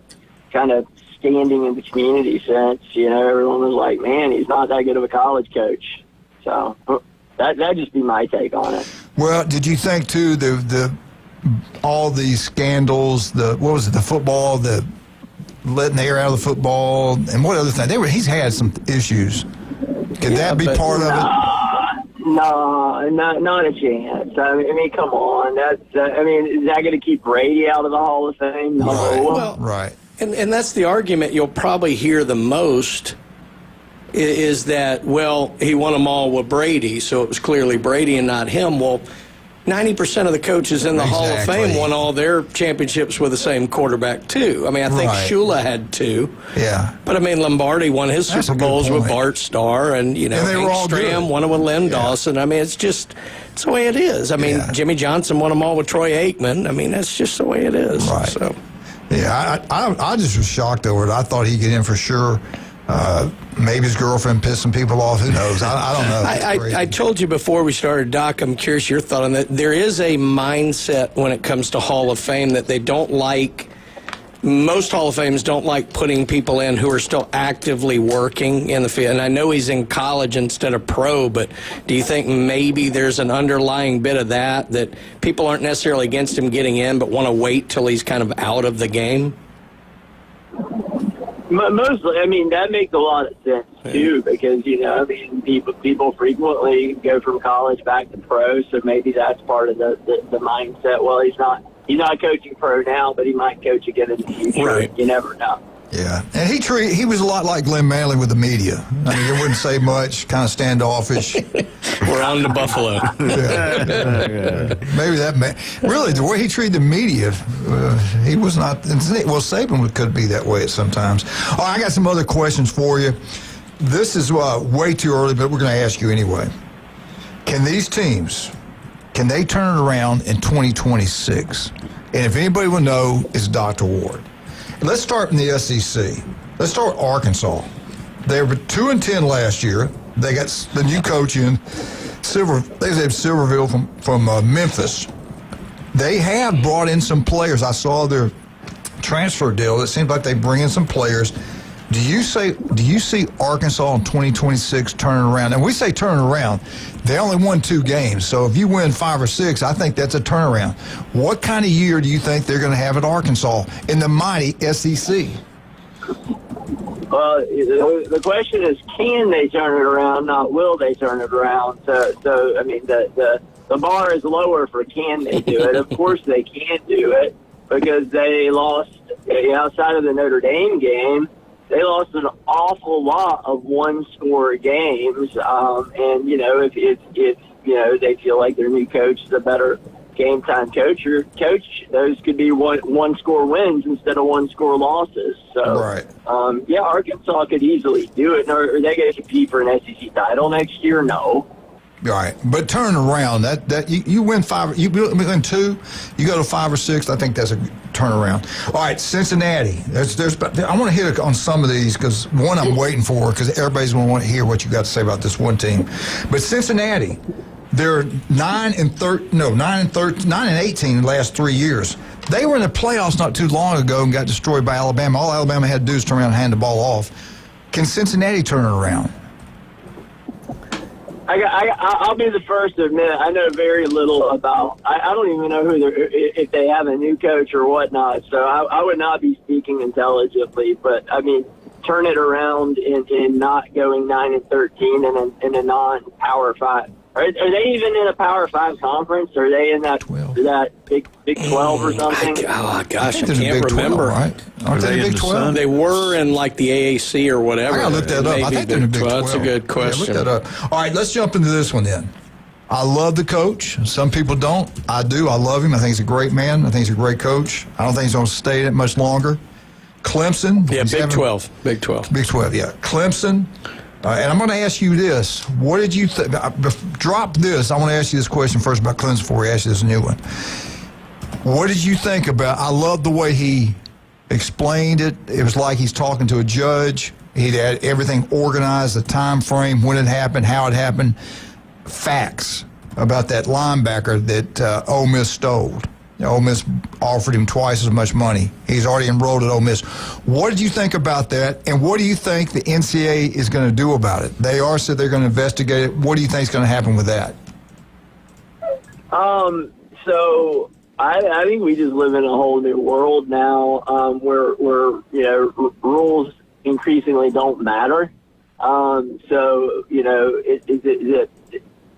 kind of standing in the community sense, everyone was like, man, he's not that good of a college coach. So that'd just be my take on it. Well, did you think too all these scandals, the football, the letting the air out of the football, and what other thing? He's had some issues. Could that be part of it? No, not a chance. I mean, come on. Is that going to keep Brady out of the Hall of Fame? No. Well, right. And that's the argument you'll probably hear the most is that, he won them all with Brady, so it was clearly Brady and not him. Well, 90% of the coaches in the Hall of Fame won all their championships with the same quarterback, too. I mean, I think Shula had 2. Yeah. But, Lombardi won his Super Bowls with Bart Starr, and, they were all Stram won it with Len Dawson. I mean, it's the way it is. Jimmy Johnson won them all with Troy Aikman. That's just the way it is. Right. So. Yeah, I just was shocked over it. I thought he'd get in for sure. Maybe his girlfriend pissed some people off. Who knows? I don't know. I told you before we started, Doc, I'm curious your thought on that. There is a mindset when it comes to Hall of Fame that they don't like. Most Hall of Fames don't like putting people in who are still actively working in the field. And I know he's in college instead of pro, but do you think maybe there's an underlying bit of that people aren't necessarily against him getting in but want to wait till he's kind of out of the game? Mostly, I mean, that makes a lot of sense, too, because, people frequently go from college back to pro, so maybe that's part of the mindset. Well, he's not coaching pro now, but he might coach again in the future. Right. You never know. Yeah, and he was a lot like Glenn Manley with the media. I mean, he wouldn't say much, kind of standoffish. We're on to Buffalo. Yeah. Maybe really, the way he treated the media, he was not. Well, Saban could be that way at sometimes. All right, I got some other questions for you. This is way too early, but we're going to ask you anyway. Can these teams, can they turn it around in 2026? And if anybody will know, it's Dr. Ward. Let's start in the SEC. Let's start with Arkansas. They were 2-10 last year. They got the new coach in They have Silverville from Memphis. They have brought in some players. I saw their transfer deal. It seems like they bring in some players. Do you see Arkansas in 2026 turning around? And we say turning around. They only won 2 games. So if you win 5 or 6, I think that's a turnaround. What kind of year do you think they're going to have at Arkansas in the mighty SEC? Well, the question is, can they turn it around, not will they turn it around? So I mean, the bar is lower for can they do it. Of course they can do it because they lost, outside of the Notre Dame game, they lost an awful lot of one-score games, and if they feel like their new coach is a better game-time coach, those could be one-score wins instead of one-score losses. So, right. Arkansas could easily do it. Are they going to compete for an SEC title next year? No. Right, but turn around. That you win 5, you win 2, you go to 5 or 6. I think that's a turnaround. All right, Cincinnati. I want to hit on some of these because one I'm waiting for because everybody's going to want to hear what you got to say about this one team. But Cincinnati, they're 9 and 18 in the last 3 years. They were in the playoffs not too long ago and got destroyed by Alabama. All Alabama had to do is turn around and hand the ball off. Can Cincinnati turn it around? I'll be the first to admit I know very little about. I don't even know if they have a new coach or whatnot. So I would not be speaking intelligently. But I mean, turn it around in not going 9-13 in a non-Power 5. Are they even in a Power 5 conference? Are they in that Big 12 or something? I can't remember. 12, right? Aren't they in Big 12? They were in like the AAC or whatever. I gotta look that up. I think they're in Big 12. That's a good question. Yeah, look that up. All right, let's jump into this one then. I love the coach. Some people don't. I do. I love him. I think he's a great man. I think he's a great coach. I don't think he's going to stay in it much longer. Clemson. Yeah, Big 12. Big 12. Big 12, yeah. Clemson. And I'm going to ask you this. What did you think? Drop this. I want to ask you this question first about Clemson before we ask you this new one. What did you think about? I love the way he explained it. It was like he's talking to a judge. He had everything organized, the time frame, when it happened, how it happened, facts about that linebacker that Ole Miss stole. Ole Miss offered him twice as much money. He's already enrolled at Ole Miss. What did you think about that, and what do you think the NCAA is going to do about it? They said they're going to investigate it. What do you think is going to happen with that? So I think we just live in a whole new world now where rules increasingly don't matter.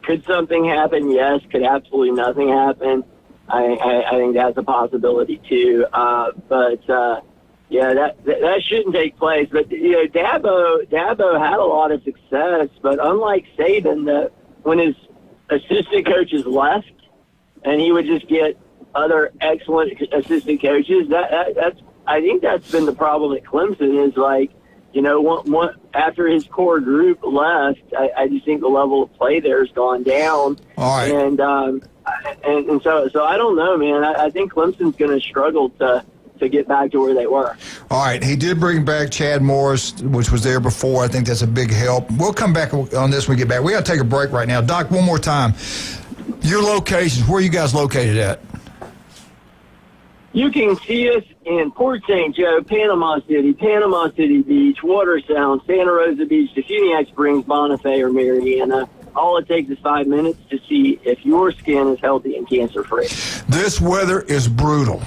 Could something happen? Yes. Could absolutely nothing happen? I think that's a possibility too. That shouldn't take place. But Dabo had a lot of success. But unlike Saban, when his assistant coaches left, and he would just get other excellent assistant coaches. I think that's been the problem at Clemson. Is like, after his core group left, I just think the level of play there has gone down. All right. And so I don't know, man. I think Clemson's going to struggle to to get back to where they were. All right, he did bring back Chad Morris, which was there before. I think that's a big help. We'll come back on this when we get back. We got to take a break right now. Doc, one more time. Your locations, where are you guys located at? You can see us in Port St. Joe, Panama City Beach, Water Sound, Santa Rosa Beach, Defuniak Springs, Bonifay, or Mariana. All it takes is 5 minutes to see if your skin is healthy and cancer-free. This weather is brutal.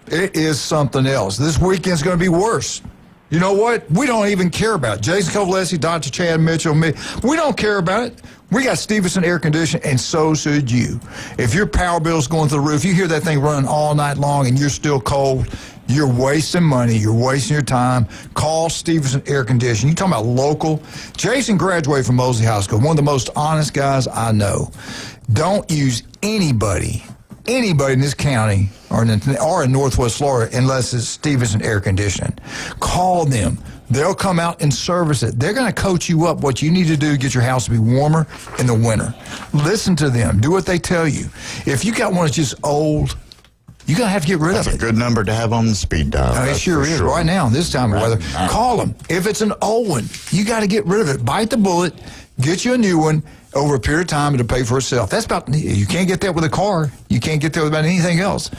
It is something else. This weekend's going to be worse. You know what? We don't even care about it. Jason Kovaleski, Dr. Chad Mitchell, me. We don't care about it. We got Stevenson air conditioning, and so should you. If your power bill's going through the roof, you hear that thing running all night long and you're still cold, you're wasting money. You're wasting your time. Call Stevenson Air Conditioning. You talking about local? Jason graduated from Mosley High School, one of the most honest guys I know. Don't use anybody in this county or in Northwest Florida unless it's Stevenson Air Conditioning. Call them. They'll come out and service it. They're going to coach you up what you need to do to get your house to be warmer in the winter. Listen to them. Do what they tell you. If you got one that's just old, you're going to have to get rid of it. That's a good number to have on the speed dial. It sure is. Right now, this time of weather. Call them. If it's an old one, you got to get rid of it. Bite the bullet. Get you a new one. Over a period of time, it'll pay for itself. That's about, you can't get that with a car. You can't get that with about anything else.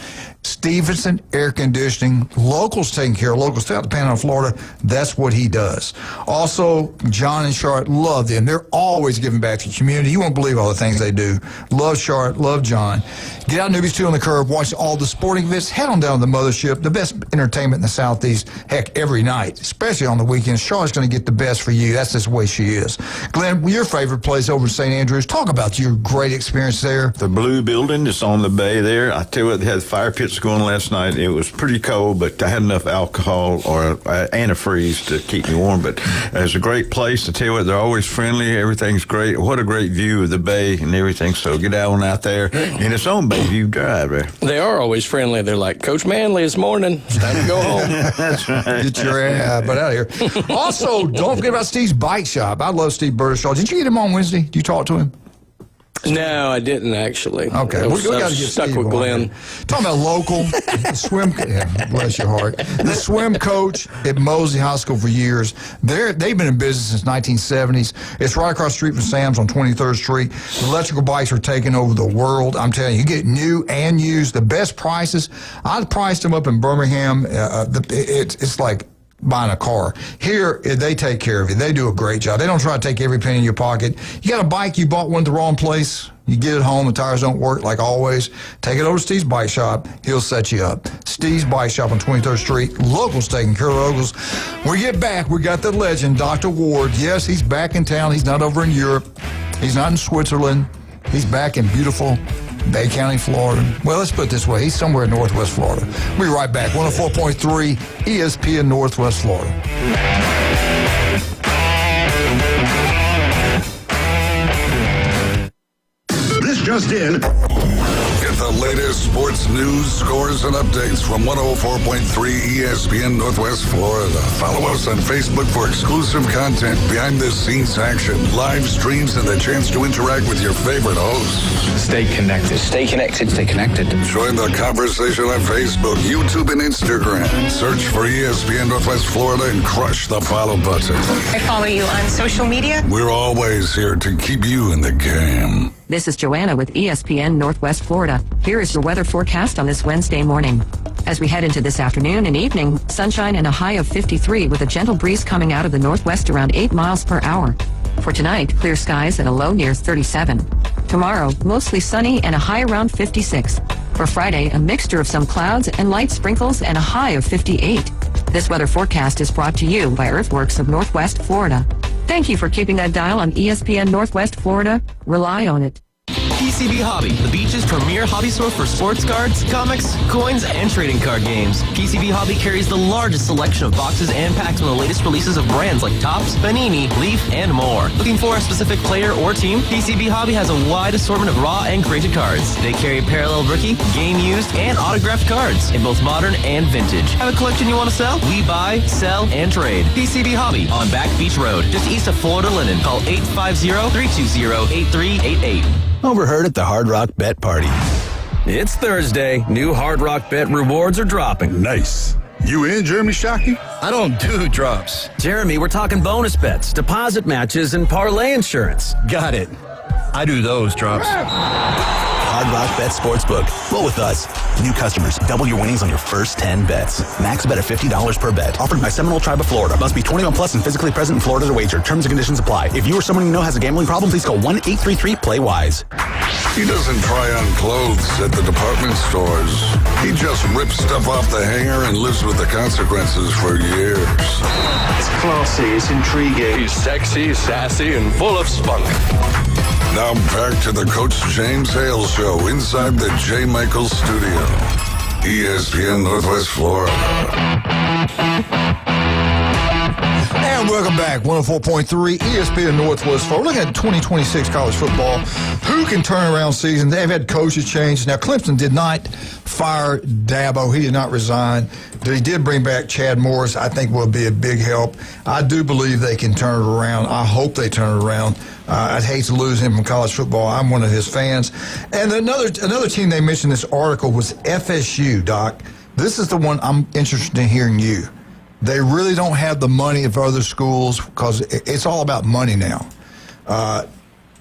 Stevenson Air Conditioning, locals taking care of locals throughout the Panhandle of Florida. That's what he does. Also, John and Charlotte love them. They're always giving back to the community. You won't believe all the things they do. Love Charlotte, love John. Get out Newbies 2 on the Curve, watch all the sporting events. Head on down to the Mothership, the best entertainment in the Southeast, heck, every night, especially on the weekends. Charlotte's going to get the best for you. That's just the way she is. Glenn, your favorite place over in St. Andrews, talk about your great experience there. The Blue Building is on the bay there. I tell you what, they had fire pits going last night. It was pretty cold, but I had enough alcohol or antifreeze to keep me warm. But it's a great place. I tell you what, they're always friendly. Everything's great. What a great view of the bay and everything. So get out there. And it's on Bayview Drive there. They are always friendly. They're like, Coach Manley, it's morning. It's time to go home. That's right. Get your butt out of here. Also, don't forget about Steve's Bike Shop. I love Steve Burtishaw. Did you get him on Wednesday? Did you talk to him? No, I didn't actually. Okay, we got to get stuck Steve with Glenn. Here. Talking about local swim. Yeah, bless your heart. The swim coach at Mosley High School for years. They've been in business since 1970s. It's right across the street from Sam's on 23rd Street. The electrical bikes are taking over the world. I'm telling you, you get new and used, the best prices. I priced them up in Birmingham. It's like buying a car. Here, they take care of you. They do a great job. They don't try to take every penny in your pocket. You got a bike, you bought one at the wrong place, you get it home, the tires don't work like always, take it over to Steve's Bike Shop. He'll set you up. Steve's Bike Shop on 23rd Street. Locals taking care of locals. When we get back, we got the legend, Dr. Ward. Yes, he's back in town. He's not over in Europe. He's not in Switzerland. He's back in beautiful Bay County, Florida. Well, let's put it this way. He's somewhere in Northwest Florida. We'll be right back. 104.3 ESPN Northwest Florida. This just in. Get the latest sports news, scores, and updates from 104.3 ESPN Northwest Florida. Follow us on Facebook for exclusive content, behind-the-scenes action, live streams, and the chance to interact with your favorite hosts. Stay connected. Stay connected. Stay connected. Join the conversation on Facebook, YouTube, and Instagram. Search for ESPN Northwest Florida and crush the follow button. I follow you on social media. We're always here to keep you in the game. This is Joanna with ESPN Northwest Florida. Here is your weather forecast on this Wednesday morning. As we head into this afternoon and evening, sunshine and a high of 53 with a gentle breeze coming out of the northwest around 8 miles per hour. For tonight, clear skies and a low near 37. Tomorrow, mostly sunny and a high around 56. For Friday, a mixture of some clouds and light sprinkles and a high of 58. This weather forecast is brought to you by Earthworks of Northwest Florida. Thank you for keeping that dial on ESPN Northwest Florida. Rely on it. PCB Hobby, the beach's premier hobby store for sports cards, comics, coins, and trading card games. PCB Hobby carries the largest selection of boxes and packs from the latest releases of brands like Topps, Panini, Leaf, and more. Looking for a specific player or team? PCB Hobby has a wide assortment of raw and graded cards. They carry parallel rookie, game used, and autographed cards in both modern and vintage. Have a collection you want to sell? We buy, sell, and trade. PCB Hobby on Back Beach Road, just east of Florida Linen. Call 850-320-8388. Overheard at the Hard Rock Bet Party. It's Thursday. New Hard Rock Bet rewards are dropping. Nice. You in, Jeremy Shockey? I don't do drops. Jeremy, we're talking bonus bets, deposit matches, and parlay insurance. Got it. I do those drops. Hard Rock Bet Sportsbook. Roll with us. New customers, double your winnings on your first 10 bets. Max bet of $50 per bet. Offered by Seminole Tribe of Florida. Must be 21 plus and physically present in Florida to wager. Terms and conditions apply. If you or someone you know has a gambling problem, please call 1-833-PLAY-WISE. He doesn't try on clothes at the department stores. He just rips stuff off the hanger and lives with the consequences for years. It's classy, it's intriguing. He's sexy, sassy, and full of spunk. Now back to the Coach James Hale Show inside the J. Michaels Studio. ESPN Northwest Florida. And welcome back, 104.3 ESPN Northwest Florida. We're looking at 2026 college football. Who can turn around seasons? They've had coaches change. Now, Clemson did not fire Dabo. He did not resign. He did bring back Chad Morris. I think will be a big help. I do believe they can turn it around. I hope they turn it around. I'd hate to lose him from college football. I'm one of his fans. And another team they mentioned in this article was FSU, Doc. This is the one I'm interested in hearing you. They really don't have the money of other schools because it's all about money now.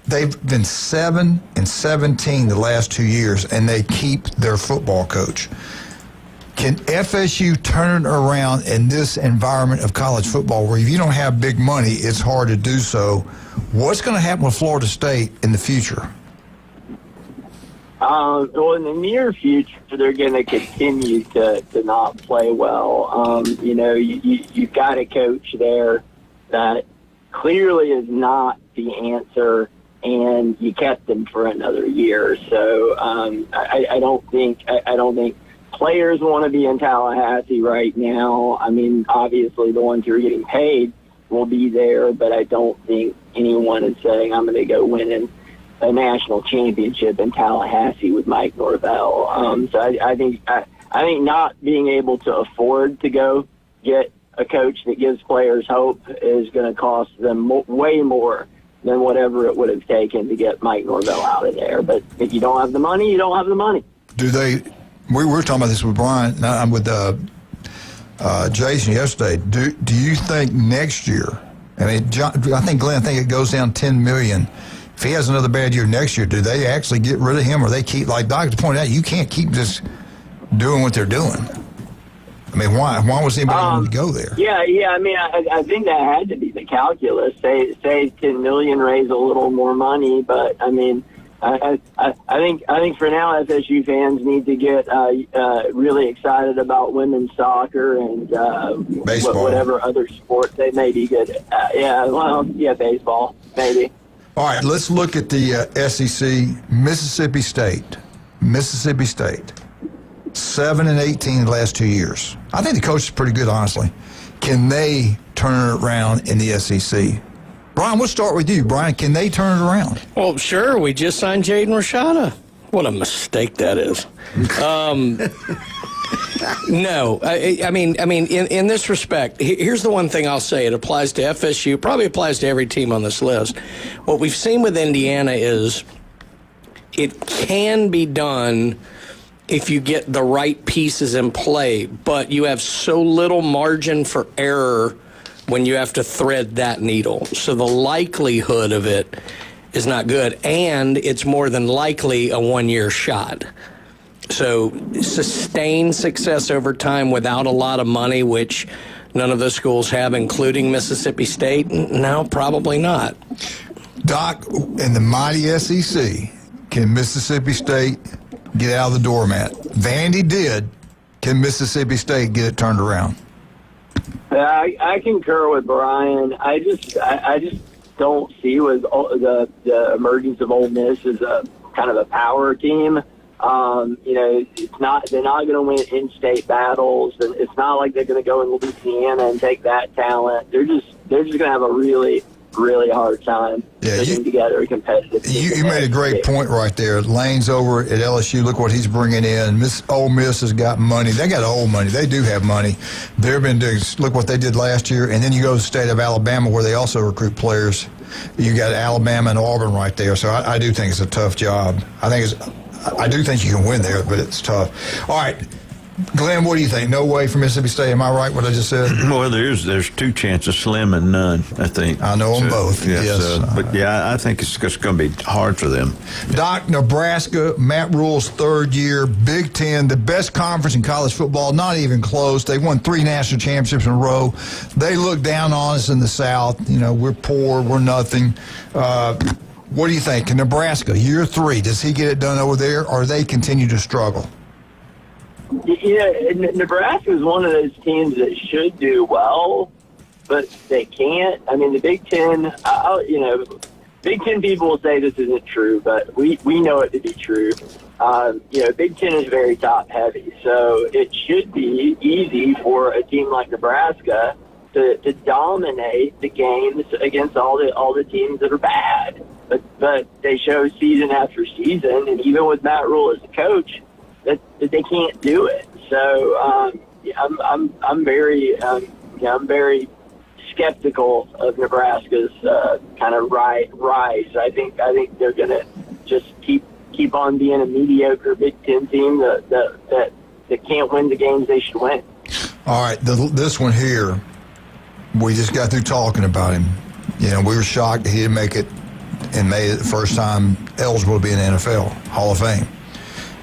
They've been 7-17 the last 2 years, and they keep their football coach. Can FSU turn it around in this environment of college football where if you don't have big money, it's hard to do so? What's going to happen with Florida State in the future? Well, in the near future, they're going to continue to not play well. You've got a coach there that clearly is not the answer, and you kept him for another year. So I don't think players want to be in Tallahassee right now. I mean, obviously the ones who are getting paid will be there, but I don't think anyone is saying I'm going to go winning a national championship in Tallahassee with Mike Norvell. So I think not being able to afford to go get a coach that gives players hope is going to cost them way more than whatever it would have taken to get Mike Norvell out of there. But if you don't have the money, you don't have the money. Do they? We were talking about this with Brian. I'm with Jason yesterday. Do you think next year? I mean, I think it goes down $10 million. If he has another bad year next year, do they actually get rid of him, or they keep, like Doctor pointed out, you can't keep just doing what they're doing? I mean, why was anybody going to go there? Yeah. I mean, I think that had to be the calculus. Say $10 million, raise a little more money, but I mean, I think for now, FSU fans need to get really excited about women's soccer and baseball, whatever other sport they may be good at. Baseball maybe. All right, let's look at the SEC. Mississippi State, 7-18 the last 2 years. I think the coach is pretty good, honestly. Can they turn it around in the SEC? Brian, we'll start with you. Brian, can they turn it around? Well, sure. We just signed Jaden Rashada. What a mistake that is. No, I mean, in this respect, here's the one thing I'll say. It applies to FSU, probably applies to every team on this list. What we've seen with Indiana is it can be done if you get the right pieces in play, but you have so little margin for error when you have to thread that needle. So the likelihood of it is not good, and it's more than likely a one-year shot. So sustained success over time without a lot of money, which none of the schools have, including Mississippi State, no, probably not. Doc, in the mighty SEC, can Mississippi State get out of the doormat? Vandy did. Can Mississippi State get it turned around? I concur with Brian. I just don't see with the emergence of Ole Miss as a kind of a power team. They're not going to win in-state battles, and it's not like they're going to go in Louisiana and take that talent. They're just going to have a really, really hard time putting together a competitive team. You made a great point right there. Lane's over at LSU. Look what he's bringing in. Ole Miss has got money. They got old money. They do have money. They've been doing. Look what they did last year. And then you go to the state of Alabama, where they also recruit players. You got Alabama and Auburn right there. So I do think it's a tough job. I I do think you can win there, but it's tough. All right. Glenn, what do you think? No way for Mississippi State. Am I right what I just said? Well, there's two chances, slim and none, I think. I know them both. Yes. But, I think it's just going to be hard for them. Doc, Nebraska, Matt Rule's third year, Big Ten, the best conference in college football, not even close. They won 3 national championships in a row. They look down on us in the South. We're poor, we're nothing. What do you think? Nebraska, year 3, does he get it done over there, or they continue to struggle? Yeah, Nebraska is one of those teams that should do well, but they can't. I mean, the Big Ten, Big Ten people will say this isn't true, but we know it to be true. Big Ten is very top heavy, so it should be easy for a team like Nebraska to dominate the games against all the teams that are bad. But they show season after season, and even with Matt Rule as the coach, that they can't do it. So I'm very skeptical of Nebraska's kind of rise. I think they're going to just keep on being a mediocre Big Ten team that can't win the games they should win. All right, this one here, we just got through talking about him. We were shocked that he didn't make it and made it the first time eligible to be in the NFL Hall of Fame.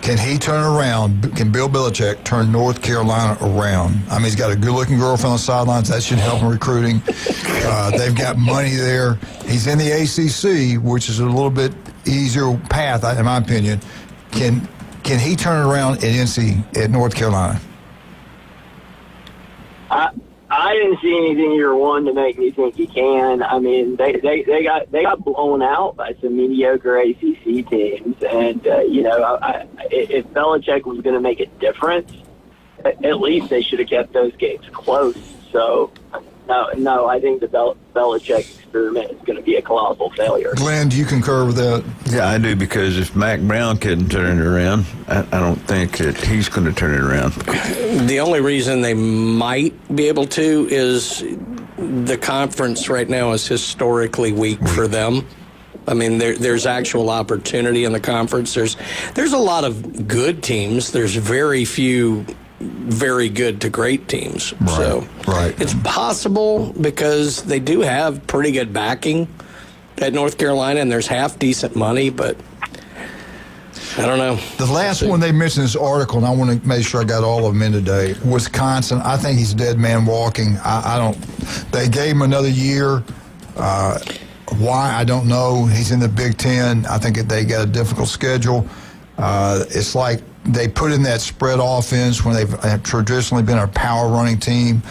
Can he turn around? Can Bill Belichick turn North Carolina around? I mean, he's got a good-looking girlfriend on the sidelines. That should help him recruiting. They've got money there. He's in the ACC, which is a little bit easier path, in my opinion. Can he turn it around at North Carolina? I didn't see anything year one to make me think he can. I mean, they got blown out by some mediocre ACC teams, and if Belichick was going to make a difference, at least they should have kept those games close. So, no, I think the Belichick experiment is going to be a colossal failure. Glenn, do you concur with that? Yeah, I do, because if Mac Brown couldn't turn it around, I don't think that he's going to turn it around. The only reason they might be able to is the conference right now is historically weak for them. I mean, there's actual opportunity in the conference. There's a lot of good teams. There's very few very good to great teams. Right. It's possible because they do have pretty good backing at North Carolina, and there's half decent money, but I don't know. The last one they mentioned in this article, and I want to make sure I got all of them in today, Wisconsin. I think he's a dead man walking. I don't. They gave him another year. Why, I don't know. He's in the Big Ten. I think they got a difficult schedule. It's like they put in that spread offense when they've traditionally been a power running team.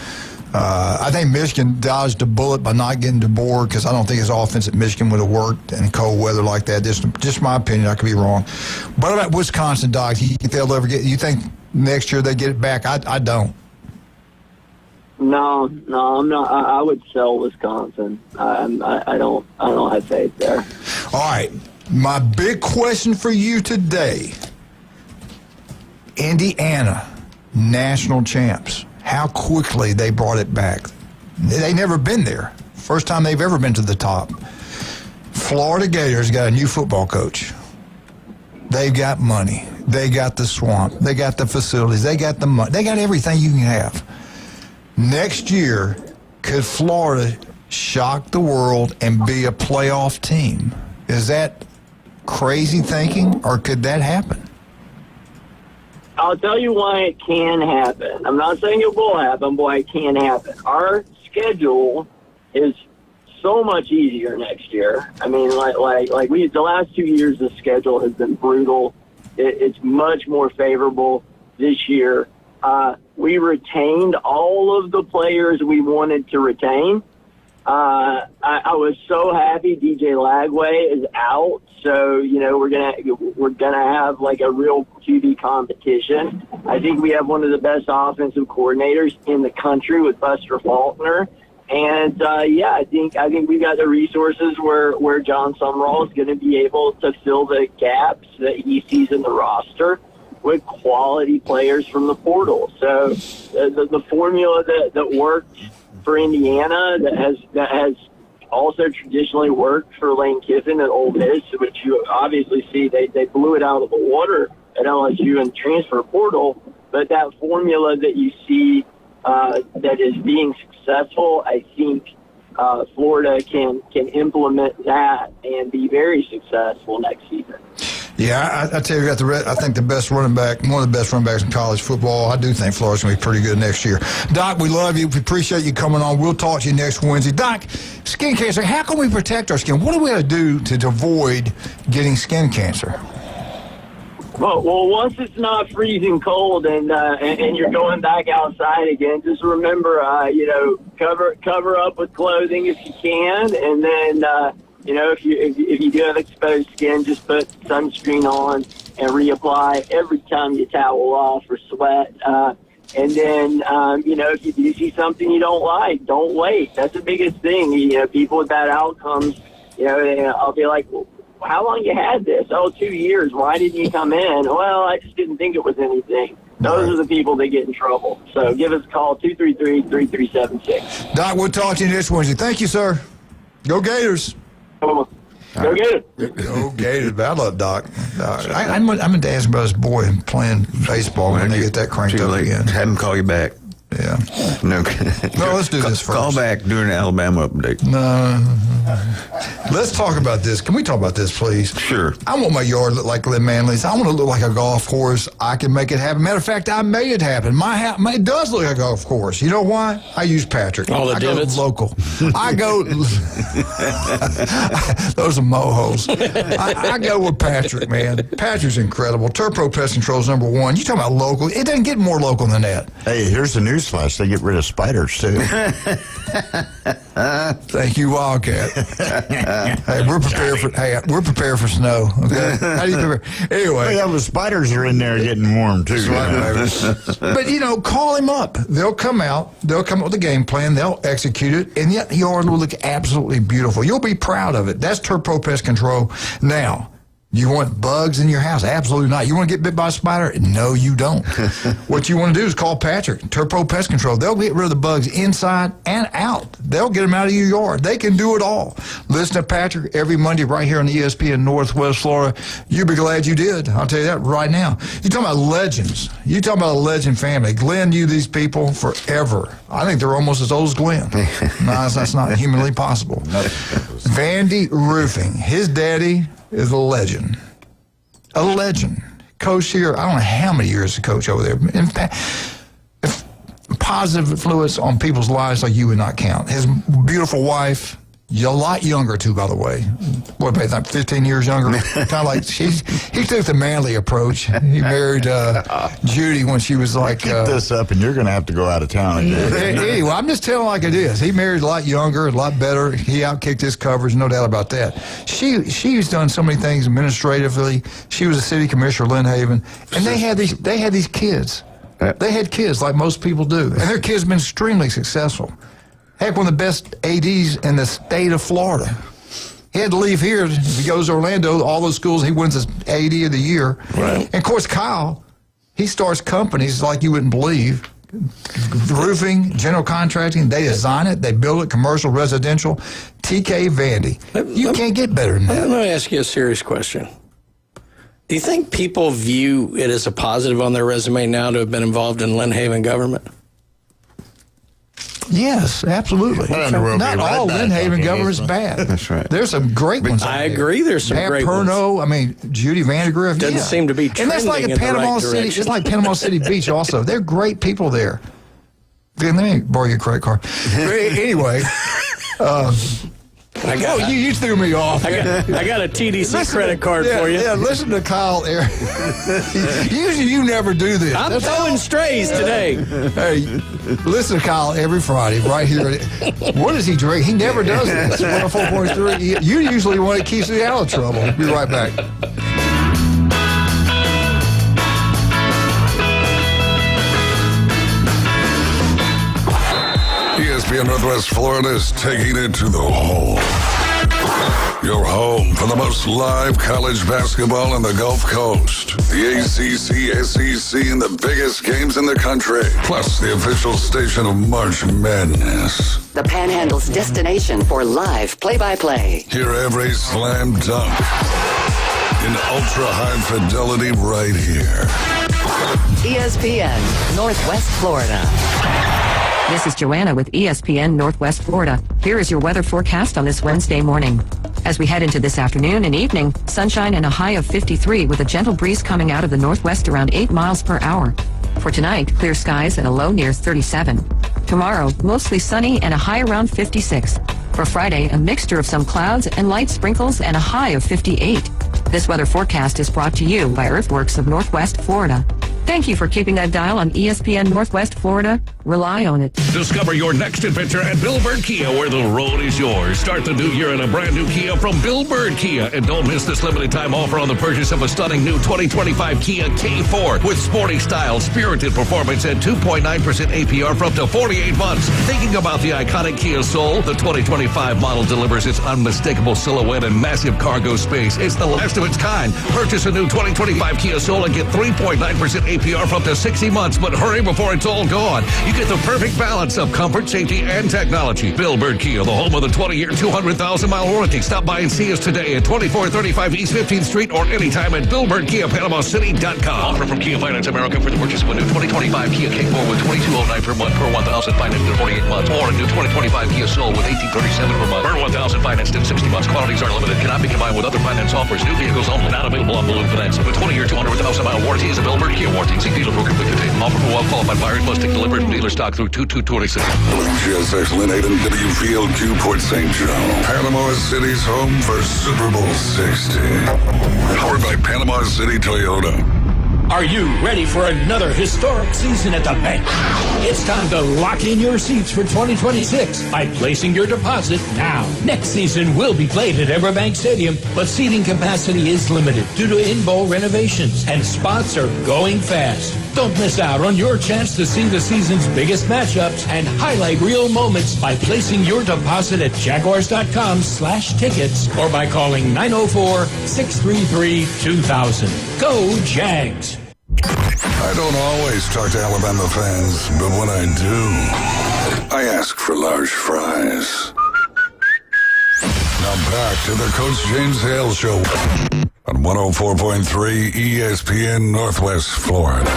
I think Michigan dodged a bullet by not getting DeBoer, because I don't think his offense at Michigan would have worked in cold weather like that. Just my opinion. I could be wrong. What about Wisconsin, Doc? You think they'll ever get? You think next year they get it back? I don't. No, I'm not. I would sell Wisconsin. I don't have faith there. All right. My big question for you today: Indiana, national champs. How quickly they brought it back. They never been there. First time they've ever been to the top. Florida Gators got a new football coach. They've got money. They got the swamp. They got the facilities. They got the money. They got everything you can have. Next year, could Florida shock the world and be a playoff team? Is that crazy thinking, or could that happen? I'll tell you why it can happen. I'm not saying it will happen, but why it can happen. Our schedule is so much easier next year. I mean, the last 2 years, the schedule has been brutal. It's much more favorable this year. We retained all of the players we wanted to retain. I was so happy DJ Lagway is out, so we're gonna have like a real QB competition. I think we have one of the best offensive coordinators in the country with Buster Faulkner, and I think we got the resources where John Sumrall is going to be able to fill the gaps that he sees in the roster with quality players from the portal. So the formula that worked for Indiana that has also traditionally worked for Lane Kiffin at Ole Miss, which you obviously see they blew it out of the water at LSU in the transfer portal. But that formula that you see that is being successful, I think Florida can implement that and be very successful next season. Yeah, I tell you, I think the best running back, one of the best running backs in college football. I do think Florida's going to be pretty good next year. Doc, we love you. We appreciate you coming on. We'll talk to you next Wednesday. Doc, skin cancer, how can we protect our skin? What do we have to do to avoid getting skin cancer? Well, once it's not freezing cold and you're going back outside again, just remember, cover up with clothing if you can, and then, if you do have exposed skin, just put sunscreen on and reapply every time you towel off or sweat. And then, if you do see something you don't like, don't wait. That's the biggest thing. People with bad outcomes, I'll be like, well, how long you had this? Oh, 2 years. Why didn't you come in? Well, I just didn't think it was anything. Those are the people that get in trouble. So give us a call, 233-3376. Doc, we'll talk to you next Wednesday. Thank you, sir. Go Gators. Go Gators. Go Gators. I love Doc. I'm going to ask about his boy playing baseball when they get that cranked up again. Have him call you back. Yeah. No, let's do this first. Call back during the Alabama update. No. Let's talk about this. Can we talk about this, please? Sure. I want my yard to look like Lynn Manley's. I want to look like a golf course. I can make it happen. Matter of fact, I made it happen. My house, it does look like a golf course. You know why? I use Patrick. All the divots? Go local. I go. Those are mohos. I go with Patrick, man. Patrick's incredible. Turpro Pest Control is number one. You talking about local? It doesn't get more local than that. Hey, here's the newsflash. They get rid of spiders, too. Thank you, Wildcat. Hey, we're prepared for snow. Okay, how do you prepare? Anyway, the spiders are in there getting warm too. But call him up. They'll come out. They'll come up with a game plan. They'll execute it, and yet the yard will look absolutely beautiful. You'll be proud of it. That's Turpro Pest Control. Now, you want bugs in your house? Absolutely not. You want to get bit by a spider? No, you don't. What you want to do is call Patrick, Turpro Pest Control. They'll get rid of the bugs inside and out. They'll get them out of your yard. They can do it all. Listen to Patrick every Monday right here on ESPN Northwest Florida. You'll be glad you did. I'll tell you that right now. You're talking about legends. You're talking about a legend family. Glenn knew these people forever. I think they're almost as old as Glenn. No, that's not humanly possible. Vandy Roofing. His daddy is a legend. A legend. Coach here, I don't know how many years to coach over there. Positive influence on people's lives like you would not count. His beautiful wife, a lot younger too, by the way. What, about 15 years younger? Kind of like, he took the manly approach. He married Judy when she was like... Keep this up and you're going to have to go out of town again. Anyway, I'm just telling like it is. He married a lot younger, a lot better. He outkicked his coverage, no doubt about that. She's done so many things administratively. She was a city commissioner, Lynn Haven, and they had these kids. They had kids like most people do, and their kids have been extremely successful. Heck, one of the best ADs in the state of Florida. He had to leave here. If he goes to Orlando, all those schools, he wins his AD of the year. Right. And, of course, Kyle, he starts companies like you wouldn't believe. Roofing, general contracting, they design it, they build it, commercial, residential. TK Vandy. You can't get better than that. Let me ask you a serious question. Do you think people view it as a positive on their resume now to have been involved in Lynn Haven government? Yes, absolutely. Not all Lynn Haven government is bad. That's right. There's some great ones. I agree. There's some great Perno, ones. Judy Vandergriff. Doesn't seem to be trending. And that's like in Panama the right City. direction. It's like Panama City Beach also. They're great people there. Let me borrow your credit card. Anyway. You threw me off. I got a TDC credit card for you. Yeah, listen to Kyle there. Usually you never do this. I'm throwing strays today. Hey, listen to Kyle every Friday right here. What does he drink? He never does this. 104.3. You usually one that keeps me out of trouble. Be right back. ESPN Northwest Florida is taking it to the home. Your home for the most live college basketball on the Gulf Coast. The ACC, SEC, and the biggest games in the country. Plus the official station of March Madness. the Panhandle's destination for live play-by-play. Hear every slam dunk in ultra-high fidelity right here. ESPN, Northwest Florida. This is Joanna with ESPN Northwest Florida. Here is your weather forecast on this Wednesday morning. As we head into this afternoon and evening, sunshine and a high of 53 with a gentle breeze coming out of the northwest around 8 miles per hour. For tonight, clear skies and a low near 37. Tomorrow, mostly sunny and a high around 56. For Friday, a mixture of some clouds and light sprinkles and a high of 58. This weather forecast is brought to you by Earthworks of Northwest Florida. Thank you for keeping that dial on ESPN Northwest Florida. Rely on it. Discover your next adventure at Bill Bird Kia, where the road is yours. Start the new year in a brand new Kia from Bill Bird Kia. And don't miss this limited time offer on the purchase of a stunning new 2025 Kia K4 with sporty style, spirited performance, and 2.9% APR for up to 48 months. Thinking about the iconic Kia Soul, the 2025 model delivers its unmistakable silhouette and massive cargo space. It's the last of its kind. Purchase a new 2025 Kia Soul and get 3.9% APR for up to 60 months, but hurry before it's all gone. You get the perfect balance of comfort, safety, and technology. Bill Bird Kia, the home of the 20-year, 200,000-mile warranty. Stop by and see us today at 2435 East 15th Street or anytime at BillBirdKiaPanamaCity.com. Offer from Kia Finance America for the purchase of a new 2025 Kia K4 with $22.09 per month per 1,000 financed in 48 months, or a new 2025 Kia Soul with $18.37 per month per 1,000 financed in 60 months. Quantities are limited. Cannot be combined with other finance offers. New vehicles only. Not available on balloon finance. The 20-year, 200,000-mile warranty is a Bill Bird Kia warranty. See dealer for complete detail. Offer for well-qualified buyers must take delivered from dealer stock through 2226. WGSX Lynn and WFLQ Port St. Joe. Panama City's home for Super Bowl 60. Powered by Panama City Toyota. Are you ready for another historic season at the bank? It's time to lock in your seats for 2026 by placing your deposit now. Next season will be played at Everbank Stadium, but seating capacity is limited due to in-bowl renovations, and spots are going fast. Don't miss out on your chance to see the season's biggest matchups and highlight real moments by placing your deposit at Jaguars.com/tickets or by calling 904-633-2000. Go Jags! I don't always talk to Alabama fans, but when I do, I ask for large fries. Now back to the Coach James Hale Show on 104.3 ESPN Northwest Florida.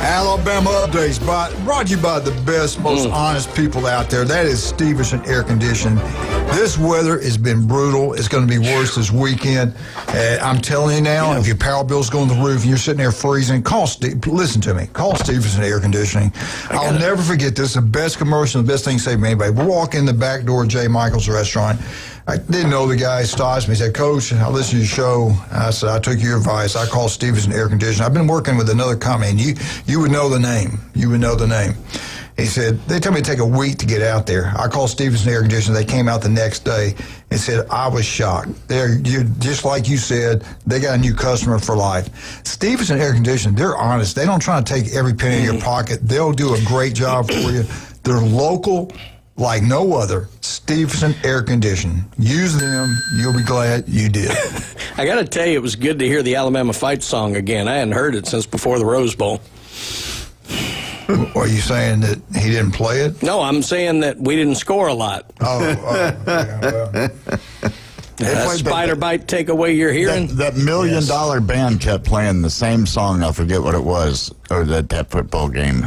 Alabama updates brought to you by the best, most honest people out there. That is Stevenson Air Conditioning. This weather has been brutal. It's going to be worse this weekend. I'm telling you now, if your power bill's going to the roof and you're sitting there freezing, listen to me. Call Stevenson Air Conditioning. I'll never forget this. The best commercial, the best thing saved me anybody. We walk in the back door of J. Michael's restaurant. I didn't know the guy. Stops me. He said, "Coach, I listened to your show." I said, "I took your advice. I called Stevenson Air Conditioning. I've been working with another company, and you would know the name. You would know the name." He said, "They told me to take a week to get out there." I called Stevenson Air Conditioning. They came out the next day and said, "I was shocked. You're just like you said, they got a new customer for life." Stevenson Air Conditioning, they're honest. They don't try to take every penny in your pocket. They'll do a great job for you. They're local like no other. Stevenson Air Conditioning. Use them. You'll be glad you did. I got to tell you, it was good to hear the Alabama Fight song again. I hadn't heard it since before the Rose Bowl. Are you saying that he didn't play it? No, I'm saying that we didn't score a lot. Spider Bite take away your hearing? That $1 million band kept playing the same song. I forget what it was. Or that football game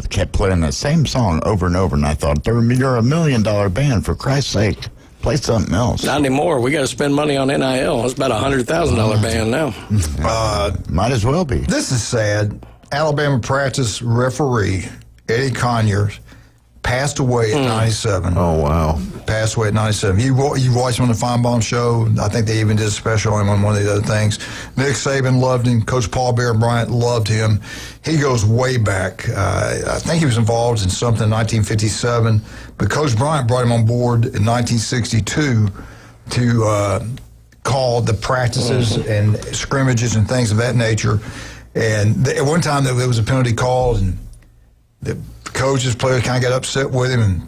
kept playing the same song over and over. And I thought, you're $1 million band, for Christ's sake. Play something else. Not anymore. We got to spend money on NIL. It's about a $100,000 band now. Might as well be. This is sad. Alabama practice referee Eddie Conyers passed away at 97. Oh, wow. Passed away at 97. You watched him on the Feinbaum show. I think they even did a special on him on one of the other things. Nick Saban loved him. Coach Paul Bear Bryant loved him. He goes way back. I think he was involved in something in 1957, but Coach Bryant brought him on board in 1962 to call the practices and scrimmages and things of that nature. And at one time there was a penalty called, and the coaches, players kind of got upset with him, and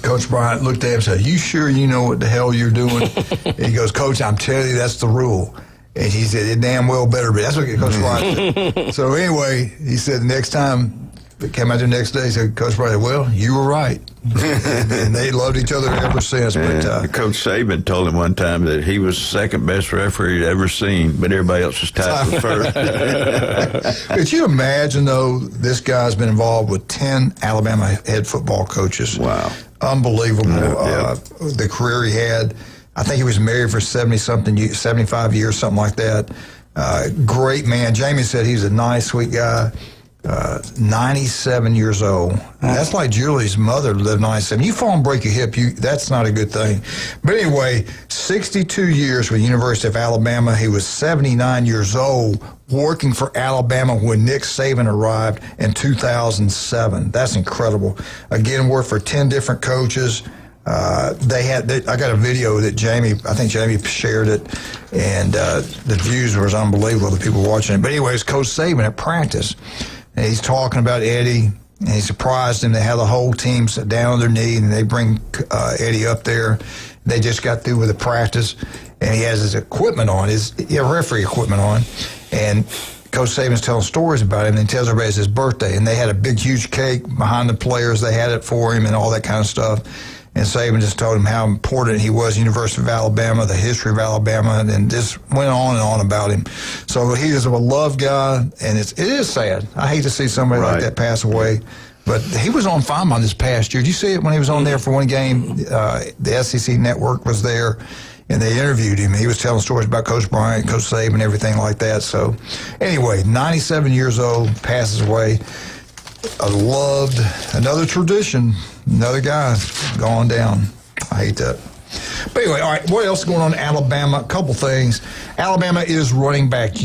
Coach Bryant looked at him and said, "You sure you know what the hell you're doing?" And he goes, "Coach, I'm telling you, that's the rule." And he said, it damn well better be. That's what Coach Bryant said. So anyway, he said the next time, it came out the next day, he said, Coach Bryant, well, you were right. And they loved each other ever since. But Coach Saban told him one time that he was the second best referee he'd ever seen, but everybody else was tied for first. Could you imagine, though, this guy's been involved with 10 Alabama head football coaches. Wow. Unbelievable. The career he had. I think he was married for 75 years, something like that. Great man. Jamie said he's a nice, sweet guy. 97 years old. That's like Julie's mother lived 97. You fall and break your hip, that's not a good thing. But anyway, 62 years with the University of Alabama. He was 79 years old working for Alabama when Nick Saban arrived in 2007. That's incredible. Again, worked for 10 different coaches. I got a video that I think Jamie shared it, and the views was unbelievable, the people watching it. But anyways, Coach Saban at practice, and he's talking about Eddie, and he surprised him. They have the whole team sit down on their knee, and they bring Eddie up there. They just got through with the practice, and he has his equipment on, his referee equipment on, and Coach Saban's telling stories about him, and he tells everybody it's his birthday, and they had a big, huge cake behind the players. They had it for him and all that kind of stuff. And Saban just told him how important he was, University of Alabama, the history of Alabama, and just went on and on about him. So he is a beloved guy, and it is sad. I hate to see somebody like that pass away. But he was on Feinbaum this past year. Did you see it when he was on there for one game? The SEC Network was there, and they interviewed him. He was telling stories about Coach Bryant, Coach Saban, everything like that. So anyway, 97 years old, passes away. Loved, another tradition, another guy gone down. I hate that. But anyway, all right, what else is going on in Alabama? A couple things. Alabama is running back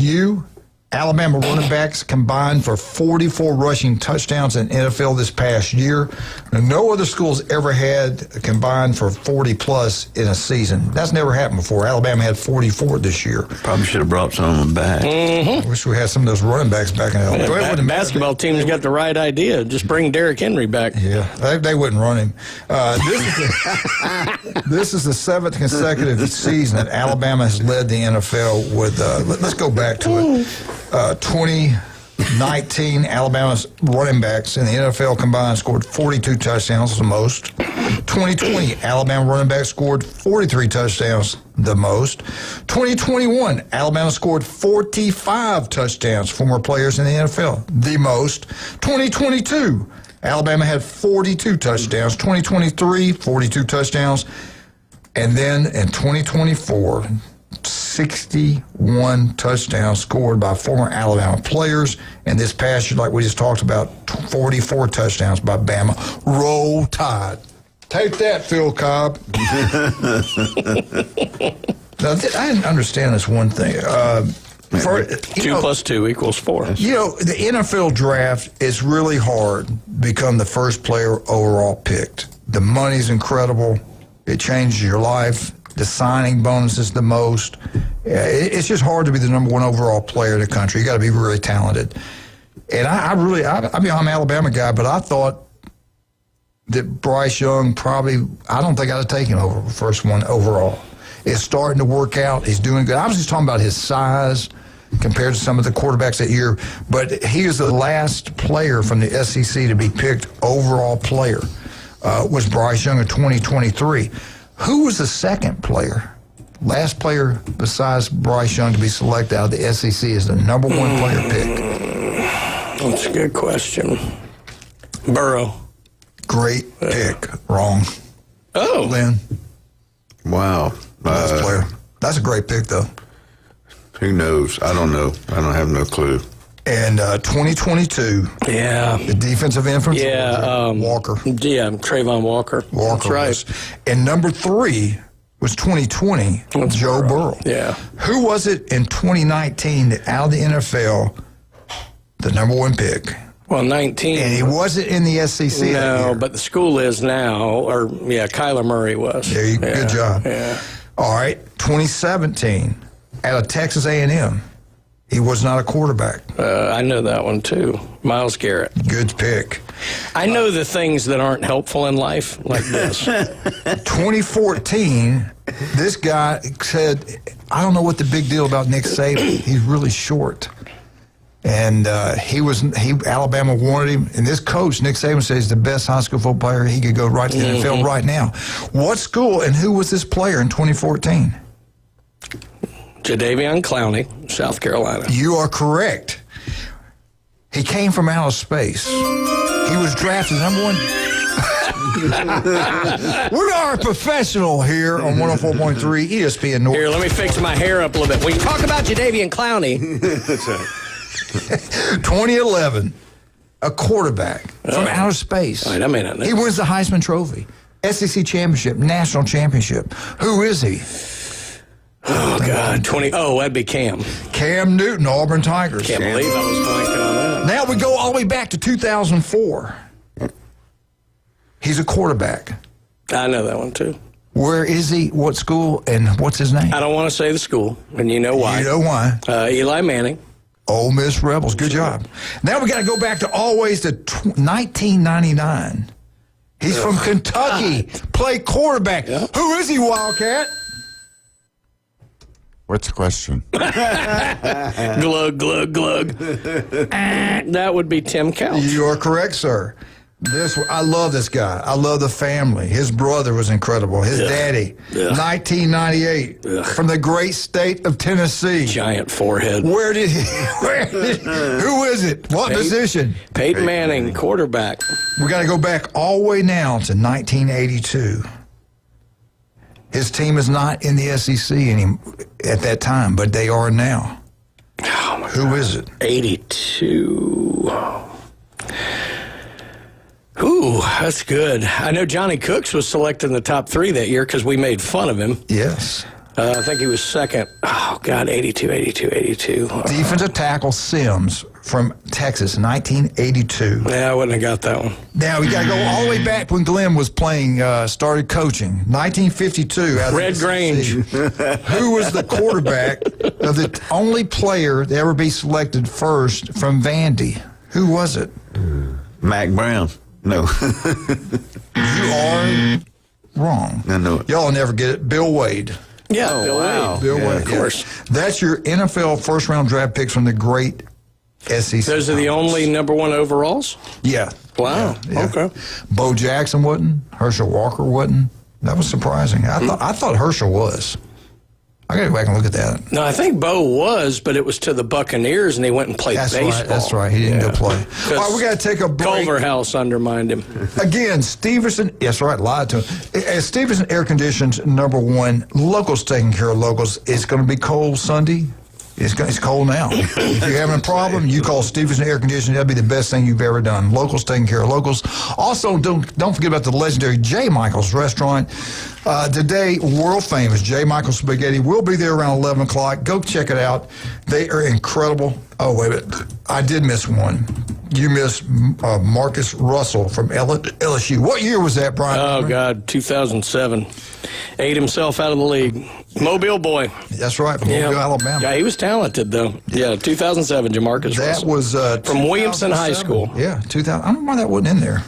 Alabama running backs combined for 44 rushing touchdowns in NFL this past year. No other school's ever had combined for 40-plus in a season. That's never happened before. Alabama had 44 this year. Probably should have brought some of them back. I wish we had some of those running backs back in Alabama. The basketball team's got the right idea. Just bring Derrick Henry back. Yeah, they wouldn't run him. This is the 7th consecutive season that Alabama has led the NFL with, let's go back to it. 2019, Alabama's running backs in the NFL combined scored 42 touchdowns, the most. 2020, Alabama running backs scored 43 touchdowns, the most. 2021, Alabama scored 45 touchdowns, former players in the NFL, the most. 2022, Alabama had 42 touchdowns. 2023, 42 touchdowns. And then in 2024, 61 touchdowns scored by former Alabama players. And this past year, like we just talked about, 44 touchdowns by Bama. Roll Tide. Take that, Phil Cobb. Now, I didn't understand this one thing. 2 plus 2 equals 4. You know, the NFL draft is really hard to become the first player overall picked. The money's incredible. It changes your life. The signing bonus is the most. It's just hard to be the number 1 overall player in the country. You got to be really talented. And I'm an Alabama guy, but I thought that Bryce Young I don't think I'd have taken over the first 1 overall. It's starting to work out. He's doing good. I was just talking about his size compared to some of the quarterbacks that year, but he is the last player from the SEC to be picked overall player, was Bryce Young in 2023. Who was the second player? Last player besides Bryce Young to be selected out of the SEC is the number 1 player pick. That's a good question. Burrow. Great pick. Wrong. Oh. Lynn. Wow. Last player. That's a great pick, though. Who knows? I don't know. I don't have no clue. And 2022. Yeah. The defensive end from Walker. Yeah, Trayvon Walker. That's right. Was. And number 3 was 2020, Joe Burrow. Yeah. Who was it in 2019 that out of the NFL, the number 1 pick? Well, 19. And he wasn't in the SEC. No, but the school is now. Kyler Murray was. Good job. Yeah. All right, 2017, out of Texas A&M. He was not a quarterback. I know that one, too. Myles Garrett. Good pick. I know the things that aren't helpful in life, like this. 2014, this guy said I don't know what the big deal about Nick Saban. He's really short. And Alabama wanted him. And this coach, Nick Saban, says he's the best high school football player. He could go right to the NFL right now. What school and who was this player in 2014? Jadeveon Clowney, South Carolina. You are correct. He came from outer space. He was drafted number 1. We are a professional here on 104.3 ESPN North. Here, let me fix my hair up a little bit. We can talk about Jadeveon Clowney. That's right. 2011, a quarterback from outer space. All right, I may not know. He wins the Heisman Trophy, SEC Championship, National Championship. Who is he? Oh, God. That'd be Cam. Cam Newton, Auburn Tigers. Can't believe I was blanking on that. Now we go all the way back to 2004. He's a quarterback. I know that one, too. Where is he? What school? And what's his name? I don't want to say the school, and you know why. You know why. Eli Manning. Ole Miss Rebels. Good job. Now we got to go back to always to 1999. He's from Kentucky. Played quarterback. Yeah. Who is he, Wildcat? What's the question? Glug, glug, glug. That would be Tim Couch. You are correct, sir. I love this guy. I love the family. His brother was incredible. His daddy, 1998, from the great state of Tennessee. Giant forehead. Who is it? What position? Peyton Manning, quarterback. We got to go back all the way now to 1982. His team is not in the SEC at that time, but they are now. Oh my Who God. is it? 82. Ooh, that's good. I know Johnny Cooks was selected in the top 3 that year because we made fun of him. Yes. I think he was second. Oh, God, 82. Defensive tackle Sims from Texas, 1982. Yeah, I wouldn't have got that one. Now, we got to go all the way back when Glenn was playing, started coaching, 1952. Red Grange. Who was the quarterback of the only player to ever be selected first from Vandy? Who was it? Mac Brown. No. You are wrong. I know it. Y'all never get it. Bill Wade. Yeah, Bill Wade. Bill Wade, of course. That's your NFL first-round draft picks from the great SEC. Those are the only number 1 overalls? Yeah. Wow. Yeah. Okay. Bo Jackson wasn't. Herschel Walker wasn't. That was surprising. I thought Herschel was. I got to go back and look at that. No, I think Bo was, but it was to the Buccaneers, and he went and played baseball. That's right. He didn't go play. All right, we got to take a break. Culverhouse undermined him. Again, Stevenson. That's right. Lied to him. Stevenson Air Conditions, number 1. Locals taking care of locals. It's going to be cold Sunday. It's cold now. If you're having a problem, you call Stevenson Air Conditioning. That'd be the best thing you've ever done. Locals taking care of locals. Also, don't forget about the legendary J. Michael's restaurant. Today, world famous J. Michael's Spaghetti will be there around 11 o'clock. Go check it out. They are incredible. Oh, wait a minute. I did miss one. You missed Marcus Russell from LSU. What year was that, Brian? Oh, God, 2007. Ate himself out of the league. Mobile boy. That's right, from Mobile, Alabama. Yeah, he was talented, though. Yeah, 2007, Jamarcus Russell. That was from Williamson High School. Yeah, 2000. I don't know why that wasn't in there.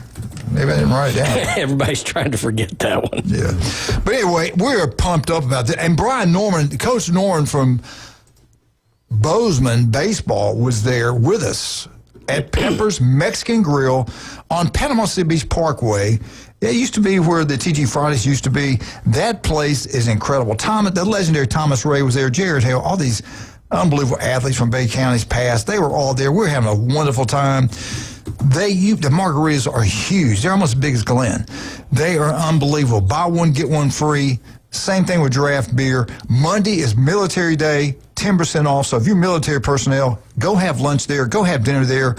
Maybe I didn't write it down. Everybody's trying to forget that one. Yeah. But anyway, we're pumped up about that. And Brian Norman, Coach Norman from Bozeman Baseball was there with us at Pepper's Mexican Grill on Panama City Beach Parkway. It used to be where the TG Fridays used to be. That place is incredible. The legendary Thomas Ray was there, Jared Hale, all these unbelievable athletes from Bay County's past. They were all there. We're having a wonderful time. The margaritas are huge. They're almost as big as Glen. They are unbelievable. Buy one, get one free. Same thing with draft beer. Monday is Military Day, 10% off. So if you're military personnel, go have lunch there. Go have dinner there.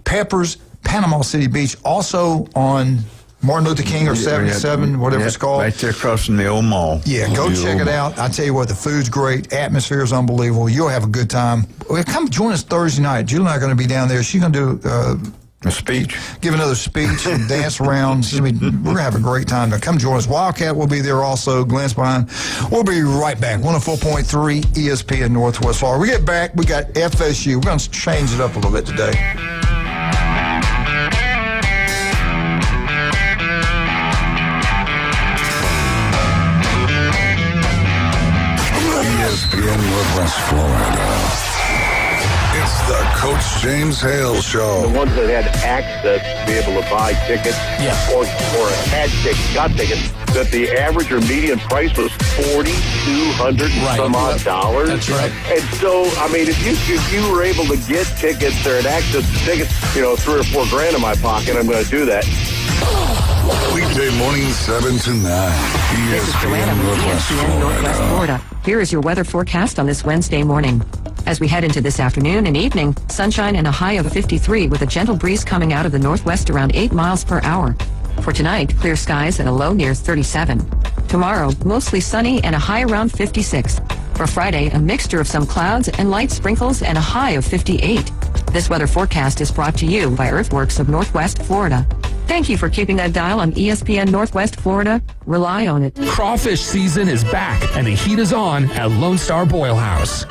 Peppers, Panama City Beach, also on Martin Luther King or 77, whatever it's called. Right there across from the old mall. Yeah, go check it out. I tell you what, the food's great. Atmosphere is unbelievable. You'll have a good time. Well, come join us Thursday night. Julie and I are going to be down there. She's going to do a speech. Give another speech and dance around. We're going to have a great time. Now, come join us. Wildcat will be there also. Glenn's behind. We'll be right back. 104.3 ESPN Northwest Florida. We get back. We got FSU. We're going to change it up a little bit today. ESPN James Hale Show. The ones that had access to be able to buy tickets or had tickets, got tickets, that the average or median price was $4,200 some odd dollars. That's right. And so, I mean, if you were able to get tickets or had access to tickets, $3 or $4 grand in my pocket, I'm going to do that. Weekday morning 7 to 9. This is Joanna with ESPN Northwest Florida. Here is your weather forecast on this Wednesday morning. As we head into this afternoon and evening, sunshine and a high of 53 with a gentle breeze coming out of the northwest around 8 miles per hour. For tonight, clear skies and a low near 37. Tomorrow, mostly sunny and a high around 56. For Friday, a mixture of some clouds and light sprinkles and a high of 58. This weather forecast is brought to you by Earthworks of Northwest Florida. Thank you for keeping that dial on ESPN Northwest Florida. Rely on it. Crawfish season is back, and the heat is on at Lone Star Boil House.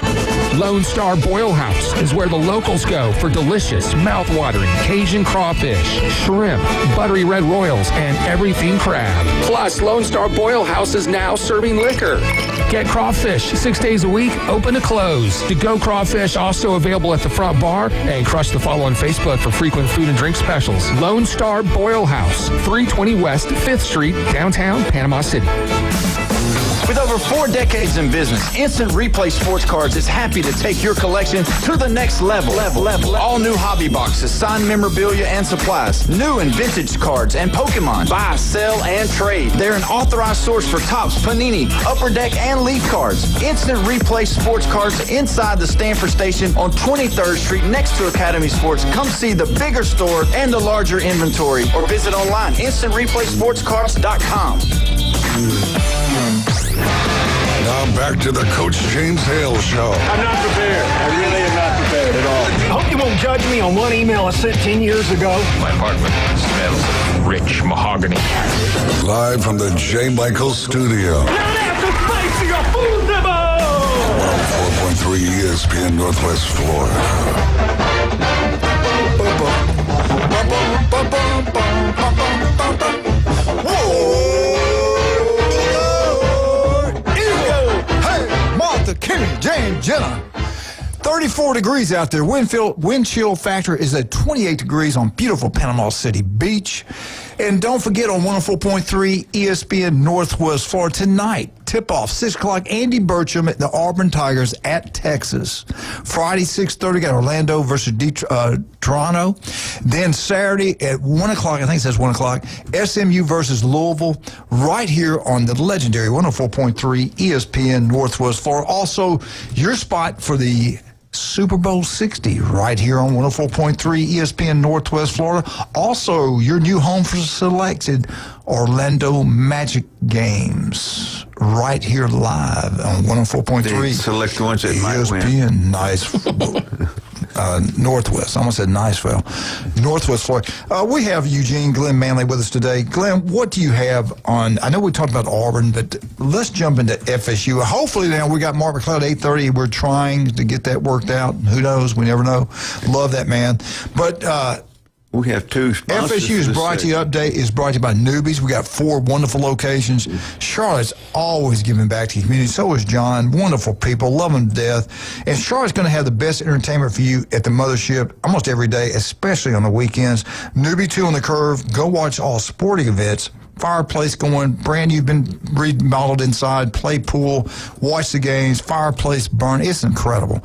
Lone Star Boil House is where the locals go for delicious, mouth-watering Cajun crawfish, shrimp, buttery red royals, and everything crab. Plus, Lone Star Boil House is now serving liquor. Get crawfish 6 days a week, open to close. To-go crawfish also available at the front bar, and crush the follow on Facebook for frequent food and drink specials. Lone Star Boil House, 320 West 5th Street, downtown Panama City. With over 4 decades in business, Instant Replay Sports Cards is happy to take your collection to the next level. All new hobby boxes, signed memorabilia, and supplies. New and vintage cards and Pokemon. Buy, sell, and trade. They're an authorized source for Topps, Panini, Upper Deck, and Leaf cards. Instant Replay Sports Cards inside the Stanford Station on 23rd Street next to Academy Sports. Come see the bigger store and the larger inventory, or visit online, instantReplaySportsCards.com. Now back to the Coach James Hale Show. I'm not prepared. I really am not prepared at all. I hope you won't judge me on one email I sent 10 years ago. My apartment smells of rich mahogany. Live from the J. Michael Studio. 104.3 ESPN Northwest Florida. Martha, Kenny, Jane, Jenna. 34 degrees out there. Wind chill factor is at 28 degrees on beautiful Panama City Beach. And don't forget on 104.3 ESPN Northwest Florida tonight, tip-off, 6 o'clock, Andy Burcham at the Auburn Tigers at Texas. Friday, 6:30, got Orlando versus Toronto. Then Saturday at 1 o'clock, I think it says 1 o'clock, SMU versus Louisville, right here on the legendary 104.3 ESPN Northwest Florida. Also, your spot for the Super Bowl 60 right here on 104.3 ESPN Northwest Florida. Also, your new home for selected Orlando Magic games right here live on 104.3. Select ones that might win. ESPN, nice. Northwest. I almost said Niceville. Northwest Florida. We have Eugene Glenn Manley with us today. Glenn, what do you have on? I know we talked about Auburn, but let's jump into FSU. Hopefully now we got Mark McLeod 8:30. We're trying to get that worked out. Who knows? We never know. Love that man. But we have two sponsors. FSU's brought to you update is brought to you by Newbies. We got 4 wonderful locations. Charlotte's always giving back to the community. So is John. Wonderful people. Love them to death. And Charlotte's going to have the best entertainment for you at the mothership almost every day, especially on the weekends. Newbie 2 on the Curve. Go watch all sporting events. Fireplace going, brand new, been remodeled inside, play pool, watch the games, fireplace burn. It's incredible.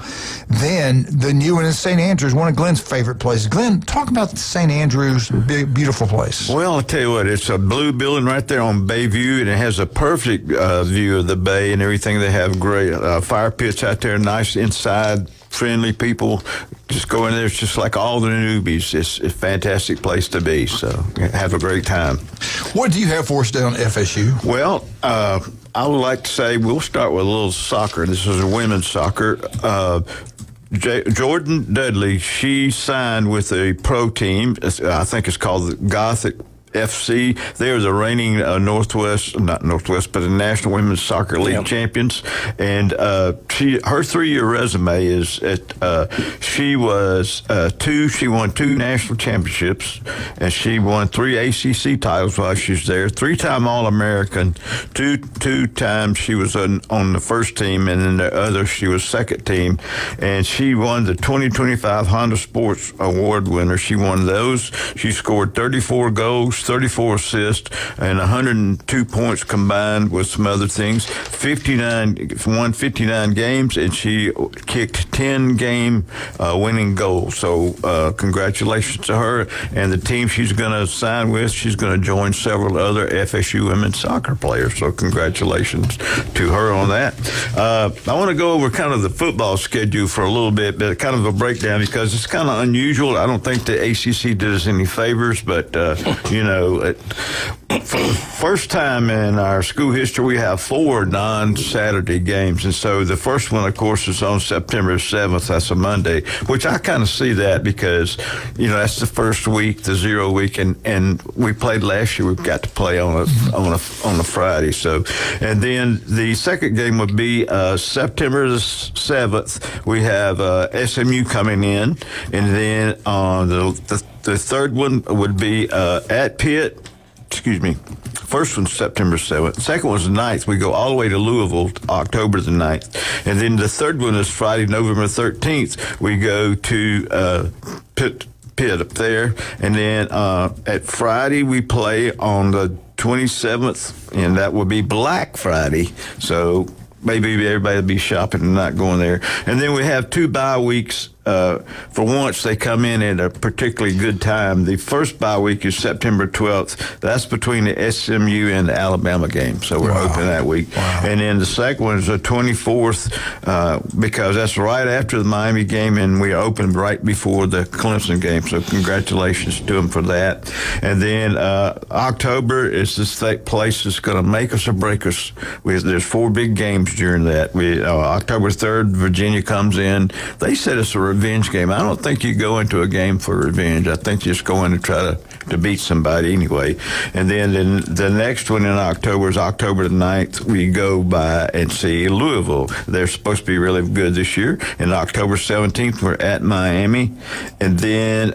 Then the new one in St. Andrews, one of Glenn's favorite places. Glenn, talk about St. Andrews, big, beautiful place. Well, I'll tell you what, it's a blue building right there on Bayview, and it has a perfect view of the bay and everything. They have great fire pits out there, nice inside, friendly people. Just go in there. It's just like all the newbies. It's a fantastic place to be. So have a great time. What do you have for us down at FSU? Well, I would like to say we'll start with a little soccer. This is a women's soccer. Jordan Dudley, she signed with a pro team. I think it's called the Gothic FC. They are the reigning not Northwest, but the National Women's Soccer League champions. And her 3-year resume is she won 2 national championships, and she won 3 ACC titles while she was there. 3-time All-American. Two times she was on the first team, and then the other she was second team. And she won the 2025 Honda Sports Award winner. She won those. She scored 34 goals, 34 assists, and 102 points combined with some other things. 59 games, and she kicked 10 game winning goals. So congratulations to her and the team she's going to sign with. She's going to join several other FSU women's soccer players. So congratulations to her on that. I want to go over kind of the football schedule for a little bit, but kind of a breakdown because it's kind of unusual. I don't think the ACC did us any favors, but for the first time in our school history, we have 4 non-Saturday games. And so the first one, of course, is on September 7th. That's a Monday, which I kind of see that because, that's the first week, the 0 week, and we played last year. We got to play on a Friday. So, and then the second game would be September the 7th. We have SMU coming in, and then the third one would be at Pitt. Excuse me. First one's September 7th. Second one's the 9th. We go all the way to Louisville, October the 9th. And then the third one is Friday, November 13th. We go to Pitt up there. And then at Friday, we play on the 27th, and that will be Black Friday. So maybe everybody will be shopping and not going there. And then we have 2 bye weeks. For once, they come in at a particularly good time. The first bye week is September 12th. That's between the SMU and the Alabama game. So we're open that week. Wow. And then the second one is the 24th because that's right after the Miami game, and we open right before the Clemson game. So congratulations to them for that. And then October is this place that's going to make us or break us. There's 4 big games during that. October 3rd, Virginia comes in. They said it's a revenge game. I don't think you go into a game for revenge. I think you just go in to try to beat somebody anyway. And then the next one in October is October the 9th. We go by and see Louisville. They're supposed to be really good this year. And October 17th, we're at Miami. And then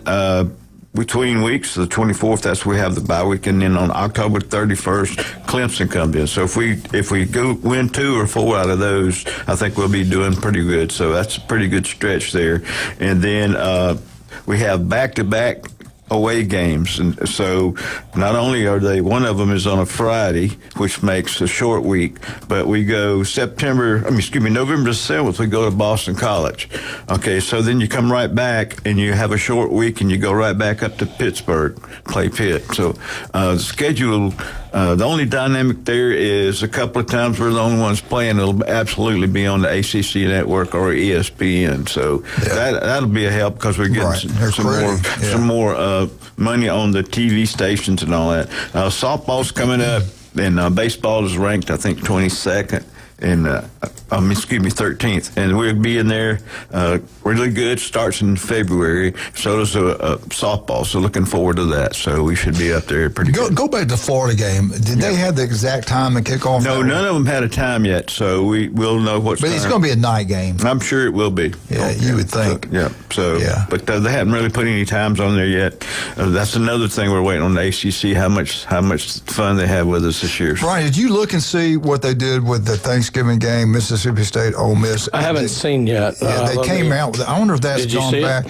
between weeks, the 24th, that's where we have the bye week, and then on October 31st, Clemson comes in. So if we go win 2 or 4 out of those, I think we'll be doing pretty good. So that's a pretty good stretch there. And then we have back-to-back away games, and so not only are they, one of them is on a Friday, which makes a short week, but we go November the 7th, we go to Boston College. Okay, so then you come right back and you have a short week and you go right back up to Pittsburgh, play Pitt. So the schedule, the only dynamic there is a couple of times we're the only ones playing. It'll absolutely be on the ACC network or ESPN. So that'll be a help because we're getting some more money on the TV stations and all that. Softball's coming up, and baseball is ranked, I think, 22nd. And 13th, and we'll be in there really good. Starts in February. So does softball. So looking forward to that. So we should be up there pretty good. Go back to the Florida game. Did they have the exact time and kickoff? No, none of them had a time yet. So we'll know what's. But it's going to be a night game. I'm sure it will be. Yeah, you would think. But they haven't really put any times on there yet. That's another thing we're waiting on the ACC. How much fun they have with us this year. Brian, did you look and see what they did with the Thanksgiving game, Mississippi State, Ole Miss? I haven't seen yet. Yeah, they came out. I wonder if that's gone back.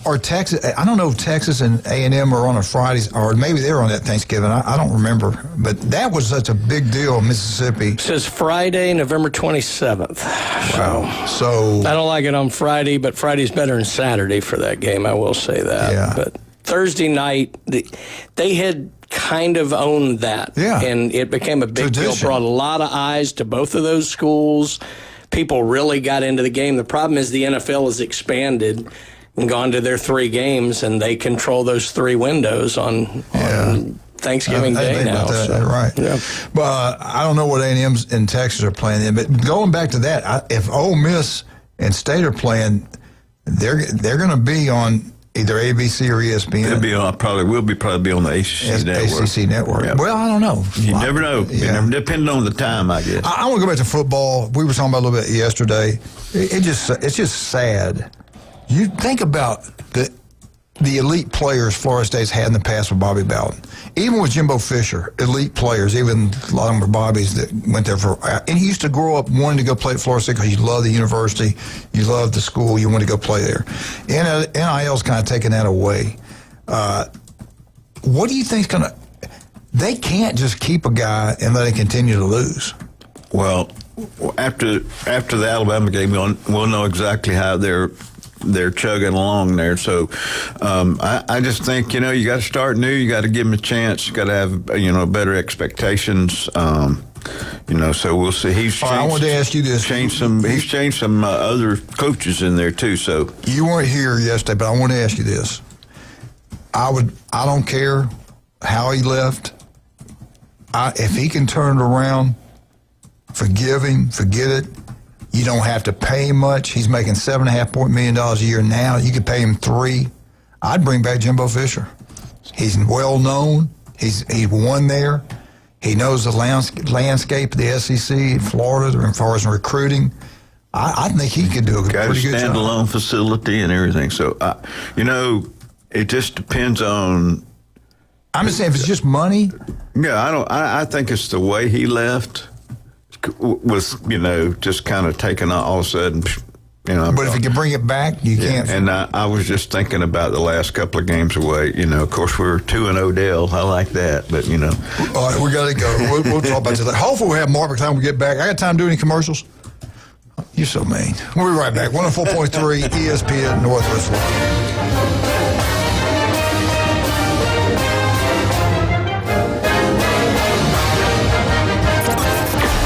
Or Texas. I don't know if Texas and A&M are on a Friday, or maybe they're on that Thanksgiving. I don't remember. But that was such a big deal in Mississippi. It says Friday, November 27th. Wow. So I don't like it on Friday, but Friday's better than Saturday for that game. I will say that. Yeah. But Thursday night, they had kind of owned that. Yeah. And it became a big deal, brought a lot of eyes to both of those schools. People really got into the game. The problem is the NFL has expanded and gone to their 3 games, and they control those 3 windows on Thanksgiving Day now. Right. Yeah. But I don't know what A&M's in Texas are playing in. But going back to that, if Ole Miss and State are playing, they're going to be on either ABC or ESPN. It'll be on, probably be on the ACC network. ACC network. Yeah. Well, I don't know. You never know. Depending on the time, I guess. I want to go back to football. We were talking about a little bit yesterday. It's just sad. You think about the elite players Florida State's had in the past with Bobby Bowden. Even with Jimbo Fisher, elite players, even a lot of them were Bobbies that went there for. And he used to grow up wanting to go play at Florida State because you love the university, you love the school, you want to go play there. NIL's kind of taking that away. What do you think's going to? They can't just keep a guy and let him continue to lose. Well, after the Alabama game, we'll know exactly how they're chugging along there. So I just think, you got to start new. You got to give them a chance. You got to have, better expectations. So we'll see. I wanted to ask you this. He's changed some other coaches in there too. So you weren't here yesterday, but I want to ask you this. I don't care how he left. If he can turn it around, forgive him, forget it. You don't have to pay him much. He's making $7.5 million a year now. You could pay him $3 million. I'd bring back Jimbo Fisher. He's well known. He's won there. He knows the landscape of the SEC, Florida, as far as recruiting. I think he could do a pretty good job. Standalone facility and everything. So, it just depends on. I'm just saying, if it's just money. Yeah, I think it's the way he left. Was just kind of taken all of a sudden, But if you can bring it back, you can't. And I was just thinking about the last couple of games away. Of course, we're 2-0 Odell. I like that, but All right, we got to go. We'll talk about that. Hopefully, we'll have more by the time we get back. I got time to do any commercials. You're so mean. We'll be right back. 104.3 ESPN Northwest Florida.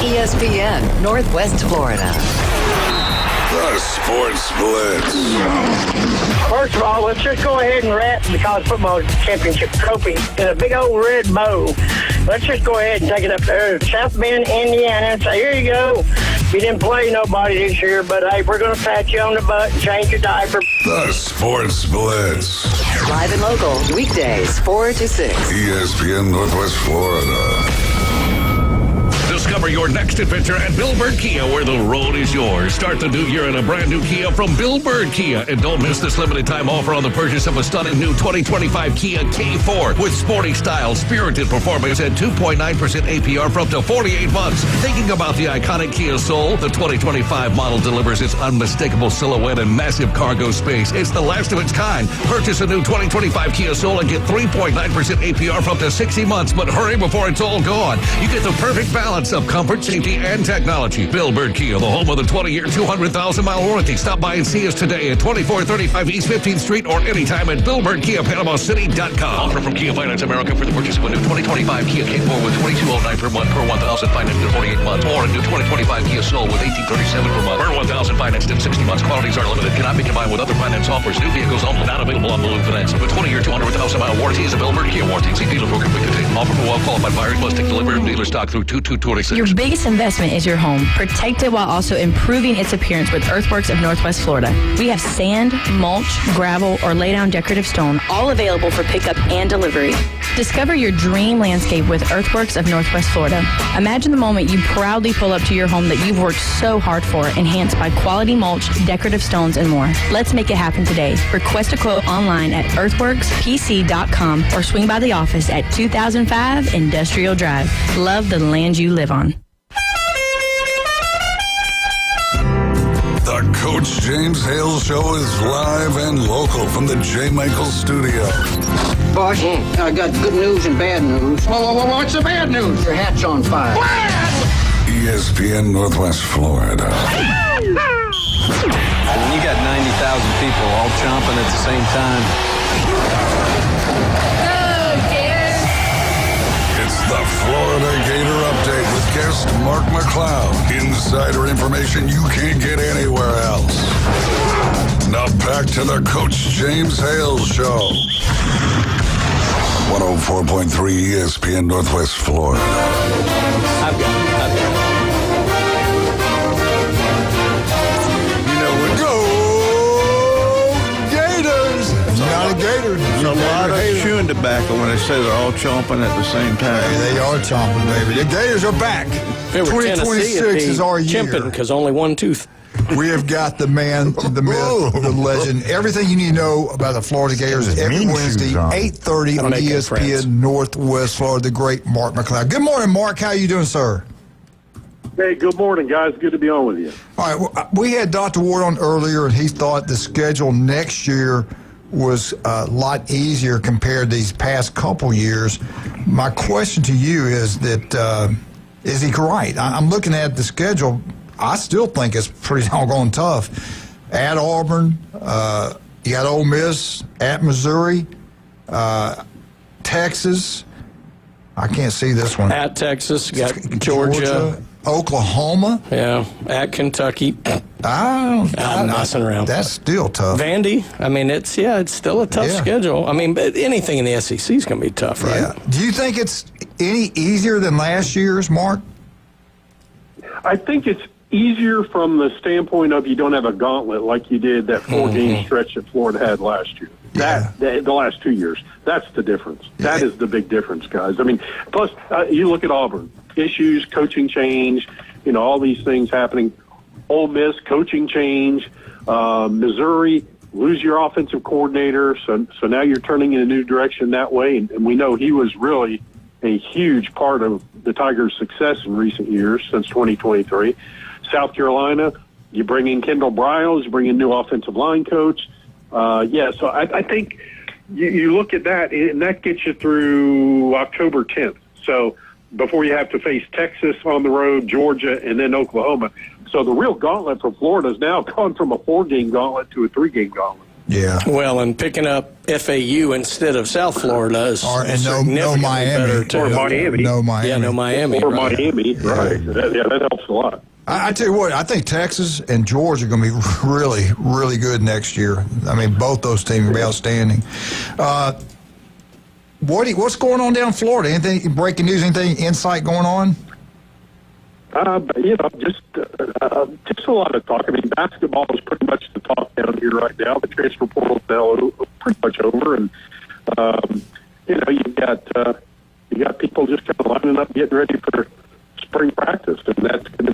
ESPN Northwest Florida. The Sports Blitz. First of all, let's just go ahead and wrap the college football championship trophy in a big old red bow. Let's just go ahead and take it up there to South Bend, Indiana, and say, here you go. You didn't play nobody this year, but hey, we're going to pat you on the butt and change your diaper. The Sports Blitz. Live and local, weekdays, 4 to 6. ESPN Northwest Florida. Discover your next adventure at Bill Bird Kia, where the road is yours. Start the new year in a brand new Kia from Bill Bird Kia. And don't miss this limited time offer on the purchase of a stunning new 2025 Kia K4 with sporty style, spirited performance, and 2.9% APR for up to 48 months. Thinking about the iconic Kia Soul, the 2025 model delivers its unmistakable silhouette and massive cargo space. It's the last of its kind. Purchase a new 2025 Kia Soul and get 3.9% APR for up to 60 months. But hurry before it's all gone. You get the perfect balance of comfort, safety, and technology. Bill Bird Kia, the home of the 20-year, 200,000-mile warranty. Stop by and see us today at 2435 East 15th Street or anytime at BillBirdKiaPanamaCity.com. Offer from Kia Finance America for the purchase of a new 2025 Kia K4 with $22.09 per month per 1,000 financed in 48 months, or a new 2025 Kia Soul with $18.37 per month per 1,000 financed in 60 months. Quantities are limited. Cannot be combined with other finance offers. New vehicles only. Not available on balloon finance. The 20-year, 200,000-mile warranty is a Bill Bird Kia warranty. See dealer program we contain. Offer for well-qualified buyers must take delivery of dealer stock through 2226. Your biggest investment is your home. Protect it while also improving its appearance with Earthworks of Northwest Florida. We have sand, mulch, gravel, or lay down decorative stone, all available for pickup and delivery. Discover your dream landscape with Earthworks of Northwest Florida. Imagine the moment you proudly pull up to your home that you've worked so hard for, enhanced by quality mulch, decorative stones, and more. Let's make it happen today. Request a quote online at earthworkspc.com or swing by the office at 2005 Industrial Drive. Love the land you live on. The Coach James Hale Show is live and local from the J. Michael Studio. Boss, I got good news and bad news. What's the bad news? Your hat's on fire. ESPN Northwest Florida. When you got 90,000 people all chomping at the same time. It's the Florida Gator Update with guest Mark McLeod. Insider information you can't get anywhere else. Now back to the Coach James Hale Show. 104.3 ESPN Northwest Florida. I've got it. You know, go Gators! Hater. It's a lot of chewing tobacco when they say they're all chomping at the same time. Hey, they are chomping, baby. The Gators are back. 2026 is our year. Chimping because only one tooth. We have got the man, the myth, the legend. Everything you need to know about the Florida Gators every Wednesday, 8:30 on ESPN Northwest Florida. The great Mark McLeod. Good morning, Mark. How you doing, sir? Hey, good morning, guys. Good to be on with you. All right. Well, we had Dr. Ward on earlier, and he thought the schedule next year was a lot easier compared to these past couple years. My question to you is that is he right? I'm looking at the schedule. I still think it's pretty doggone tough. At Auburn, you got Ole Miss, at Missouri, Texas. I can't see this one. At Texas, you got Georgia. Oklahoma. Yeah, at Kentucky. I'm messing around. That's still tough. Vandy. I mean, it's still a tough schedule. I mean, but anything in the SEC is going to be tough, right? Yeah. Do you think it's any easier than last year's, Mark? I think it's easier from the standpoint of you don't have a gauntlet like you did that 4-game stretch that Florida had last year. The last 2 years. That's the difference. That is the big difference, guys. I mean, plus you look at Auburn. Issues, coaching change, all these things happening. Ole Miss, coaching change. Missouri, lose your offensive coordinator. So now you're turning in a new direction that way. And we know he was really a huge part of the Tigers' success in recent years since 2023. South Carolina, you bring in Kendall Briles, you bring in new offensive line coach. So I think you look at that, and that gets you through October 10th. So before you have to face Texas on the road, Georgia, and then Oklahoma. So the real gauntlet for Florida has now gone from a 4-game gauntlet to a 3-game gauntlet. Yeah. Well, and picking up FAU instead of South Florida is significantly better, too. Or Miami. No Miami. Yeah, no Miami. Or right. Miami, right. That helps a lot. I tell you what, I think Texas and Georgia are going to be really, really good next year. I mean, both those teams will be outstanding. What's going on down in Florida? Anything breaking news? Anything insight going on? Just a lot of talk. I mean, basketball is pretty much the talk down here right now. The transfer portal is now pretty much over, and you got people just kind of lining up, getting ready for spring practice, and that's going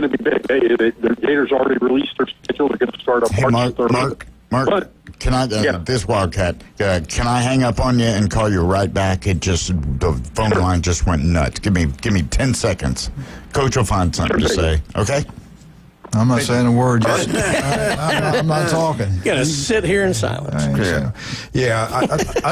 to be big. The Gators already released their schedule. They're going to start on March 3rd. Mark, can I, this Wildcat, can I hang up on you and call you right back? The phone line just went nuts. Give me 10 seconds. Coach will find something to say, okay? I'm not saying a word. I'm not talking. You're going to sit here in silence. I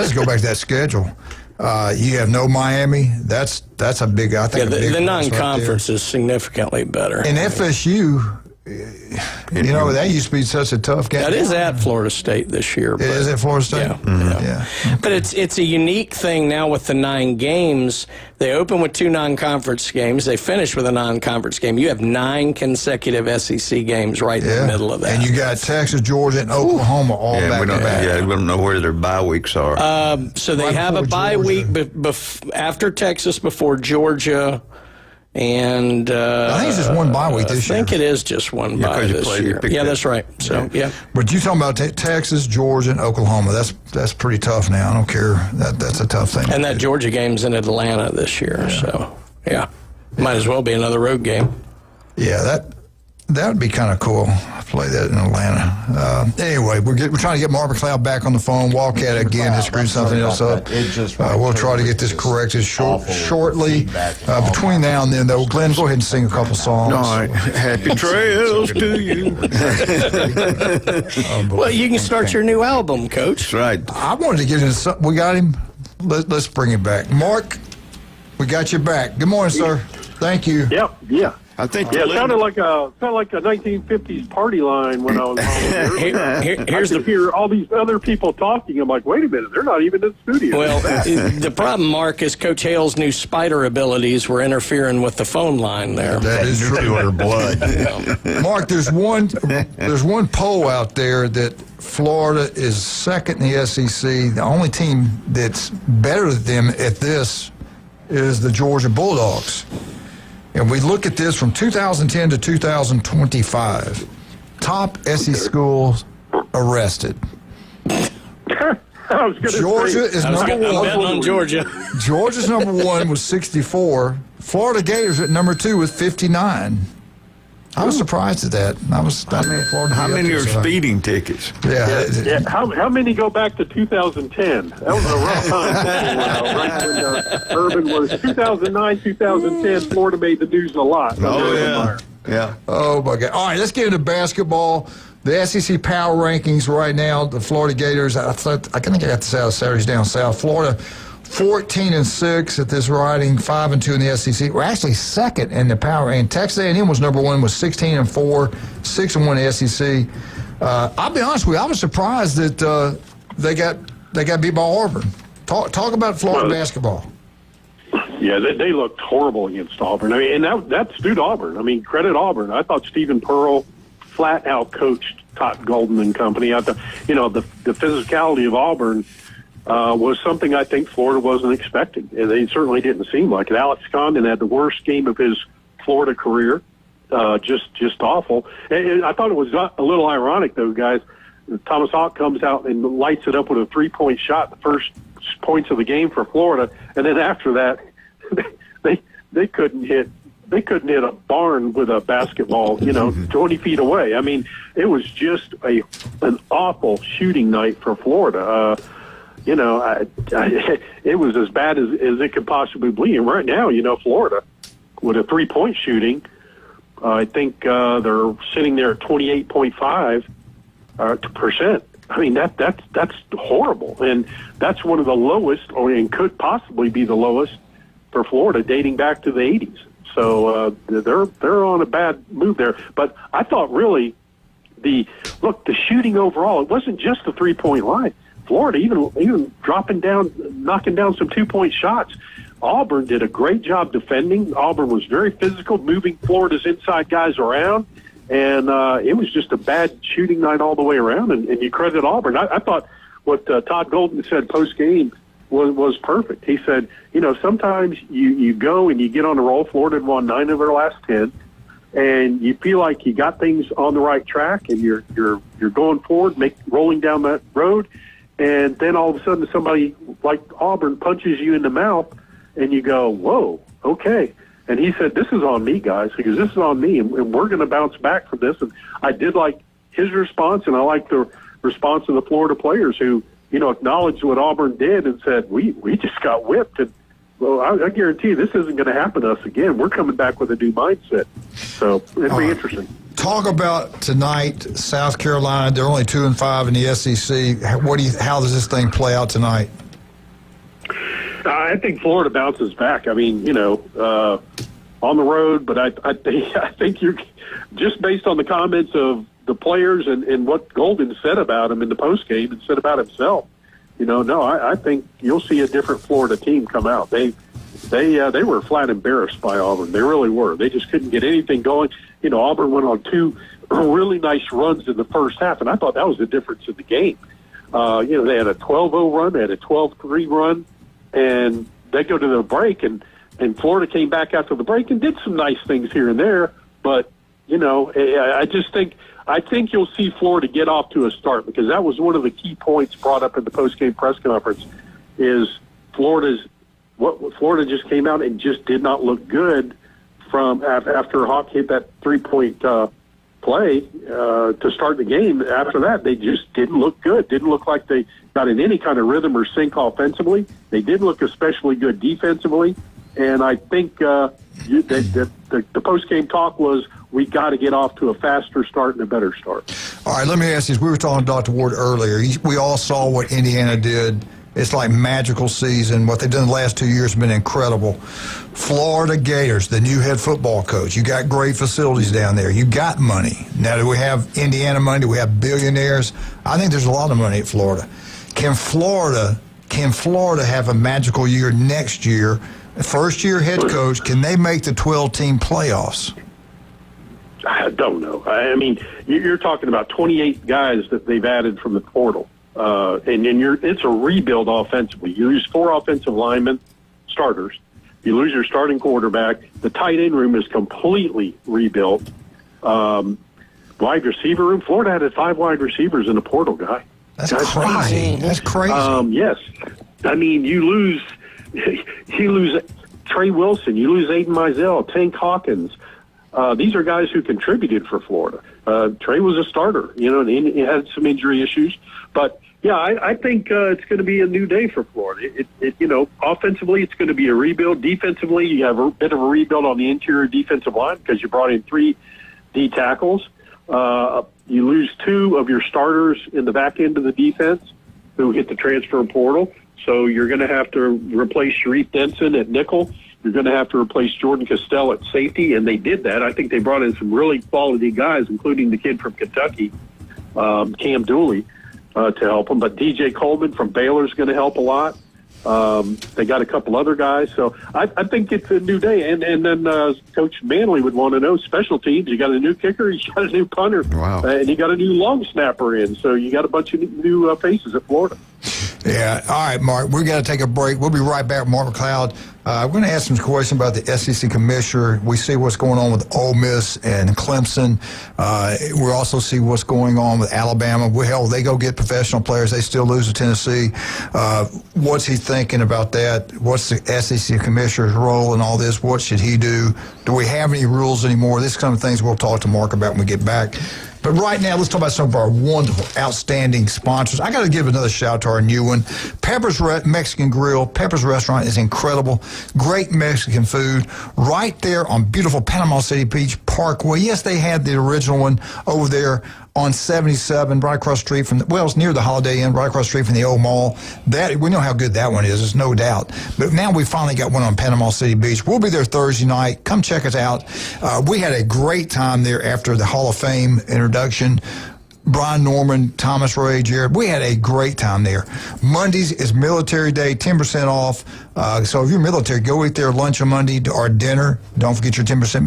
just go back to that schedule. You have no Miami. That's a big, I think. The non-conference is significantly better. And FSU, that used to be such a tough game. That is at Florida State this year. It is at Florida State? Yeah. But it's a unique thing now with the 9 games. They open with 2 non-conference games. They finish with a non-conference game. You have 9 consecutive SEC games right in the middle of that. And you got Texas, Georgia, and Oklahoma all back to back. Yeah, we don't know where their bye weeks are. So they have a bye week after Texas, before Georgia. And I think it's just one bye week this year. I think it is just one bye this year. Yeah, that's right. So, But you're talking about Texas, Georgia, and Oklahoma. That's pretty tough now. I don't care. That's a tough thing. And that Georgia game's in Atlanta this year. So, might as well be another road game. Yeah, that would be kind of cool. Play that in Atlanta. Anyway, we're trying to get Mark McLeod back on the phone. Wildcat again has screwed something else up. We'll try to get this corrected shortly. Between now and then, though, Glenn, go ahead and sing a couple songs. All right. Happy trails to you. Well, you can start your new album, Coach. That's right. I wanted to get into something. We got him. Let's bring it back. Mark, we got you back. Good morning, sir. Thank you. Yeah. I think it sounded like a 1950s party line when I was here's I could hear all these other people talking. I'm like, wait a minute, they're not even in the studio. Well, the problem, Mark, is Coach Hale's new spider abilities were interfering with the phone line there. That is true. blood. Mark, there's one poll out there that Florida is second in the SEC. The only team that's better than them at this is the Georgia Bulldogs. And we look at this from 2010 to 2025. Top SEC schools arrested. I was Georgia is number one. I'm betting on Georgia. Georgia's number one with 64. Florida Gators at number 2 with 59. I was surprised at that. How many are speeding tickets? Yeah. How many go back to 2010? That was a rough time. Right when Urban was 2009, 2010. Florida made the news a lot. Yeah. Oh my God! All right, let's get into basketball. The SEC power rankings right now. The Florida Gators. I think I got this out of Saturdays down south. Florida, 14-6 at this writing, 5-2 in the SEC. We're actually second in the power. And Texas A&M was number 1 with 16-4, 6-1 in the SEC. I'll be honest with you. I was surprised that they got beat by Auburn. Talk about Florida basketball. Yeah, they looked horrible against Auburn. I mean, and that's due to Auburn. I mean, credit Auburn. I thought Stephen Pearl flat out coached Todd Golden and company. The physicality of Auburn was something I think Florida wasn't expecting. And they certainly didn't seem like it. Alex Condon had the worst game of his Florida career. Just awful. And I thought it was a little ironic, though, guys. Thomas Hawk comes out and lights it up with a 3-point shot, the first points of the game for Florida, and then after that, they couldn't hit a barn with a basketball, 20 feet away. I mean, it was just an awful shooting night for Florida. It was as bad as it could possibly be. And right now, Florida with a 3-point shooting, I think they're sitting there at 28.5%. I mean, that's horrible, and that's one of the lowest, and could possibly be the lowest for Florida dating back to the 80s. So they're on a bad move there. But I thought really the shooting overall, it wasn't just the 3-point line. Florida even knocking down some 2-point shots. Auburn did a great job defending. Auburn was very physical, moving Florida's inside guys around. And it was just a bad shooting night all the way around, and you credit Auburn. I thought what Todd Golden said post-game was perfect. He said, sometimes you go and you get on a roll. Florida had won 9 of their last 10, and you feel like you got things on the right track, and you're going forward, rolling down that road, and then all of a sudden somebody like Auburn punches you in the mouth, and you go, whoa, okay. And he said, this is on me, guys, because this is on me, and we're going to bounce back from this. And I did like his response, and I like the response of the Florida players who, acknowledged what Auburn did and said, we just got whipped. And, well, I guarantee you this isn't going to happen to us again. We're coming back with a new mindset. So it'll be interesting. Talk about tonight, South Carolina. They're only 2-5 in the SEC. How does this thing play out tonight? I think Florida bounces back. I mean, on the road, but I think you're just based on the comments of the players and what Golden said about him in the postgame and said about himself. I think you'll see a different Florida team come out. They were flat embarrassed by Auburn. They really were. They just couldn't get anything going. Auburn went on 2 really nice runs in the first half, and I thought that was the difference in the game. They had a 12-0 run, they had a 12-3 run. And they go to the break, and Florida came back after the break and did some nice things here and there. But, I think you'll see Florida get off to a start, because that was one of the key points brought up in the post-game press conference is Florida just came out and just did not look good from after Hawk hit that 3-point play to start the game. After that, they just didn't look good. Didn't look like they got in any kind of rhythm or sync offensively. They didn't look especially good defensively. And I think the post-game talk was we got to get off to a faster start and a better start. All right, let me ask you this. We were talking to Dr. Ward earlier. We all saw what Indiana did. It's like magical season. What they've done the last 2 years has been incredible. Florida Gators, the new head football coach. You got great facilities down there. You got money. Now, do we have Indiana money? Do we have billionaires? I think there's a lot of money at Florida. Can Florida have a magical year next year? First-year head coach, can they make the 12-team playoffs? I don't know. I mean, you're talking about 28 guys that they've added from the portal. And it's a rebuild offensively. You lose 4 offensive linemen, starters. You lose your starting quarterback. The tight end room is completely rebuilt. Wide receiver room. Florida had 5 wide receivers in the portal, guy. That's crazy. That's crazy. Yes. I mean, you lose Trey Wilson, you lose Aiden Mizell, Tank Hawkins. These are guys who contributed for Florida. Trey was a starter, and he had some injury issues. But, yeah, I think it's going to be a new day for Florida. Offensively, it's going to be a rebuild. Defensively, you have a bit of a rebuild on the interior defensive line because you brought in 3 D tackles. You lose 2 of your starters in the back end of the defense who hit the transfer portal. So you're going to have to replace Sharif Denson at nickel. You're going to have to replace Jordan Castell at safety, and they did that. I think they brought in some really quality guys, including the kid from Kentucky, Cam Dooley, to help them. But DJ Coleman from Baylor is going to help a lot. They got a couple other guys. So I think it's a new day. And then Coach Manley would want to know special teams. You got a new kicker, you got a new punter, and you got a new long snapper in. So you got a bunch of new faces at Florida. Yeah. All right, Mark, we're going to take a break. We'll be right back with Mark McLeod. We're going to ask some questions about the SEC commissioner. We see what's going on with Ole Miss and Clemson. We also see what's going on with Alabama. Hell, they go get professional players. They still lose to Tennessee. What's he thinking about that? What's the SEC commissioner's role in all this? What should he do? Do we have any rules anymore? This kind of things we'll talk to Mark about when we get back. But right now, let's talk about some of our wonderful, outstanding sponsors. I got to give another shout out to our new one, Pepper's Mexican Grill. Pepper's Restaurant is incredible. Great Mexican food right there on beautiful Panama City Beach Parkway. Yes, they had the original one over there on 77, right across the street from it's near the Holiday Inn, right across the street from the old mall. That we know how good that one is, there's no doubt. But now we finally got one on Panama City Beach. We'll be there Thursday night. Come check us out. We had a great time there after the Hall of Fame introduction. Brian Norman, Thomas Ray, Jared. We had a great time there. Mondays is Military Day, 10% off. So if you're military, go eat their lunch on Monday or dinner. Don't forget your 10%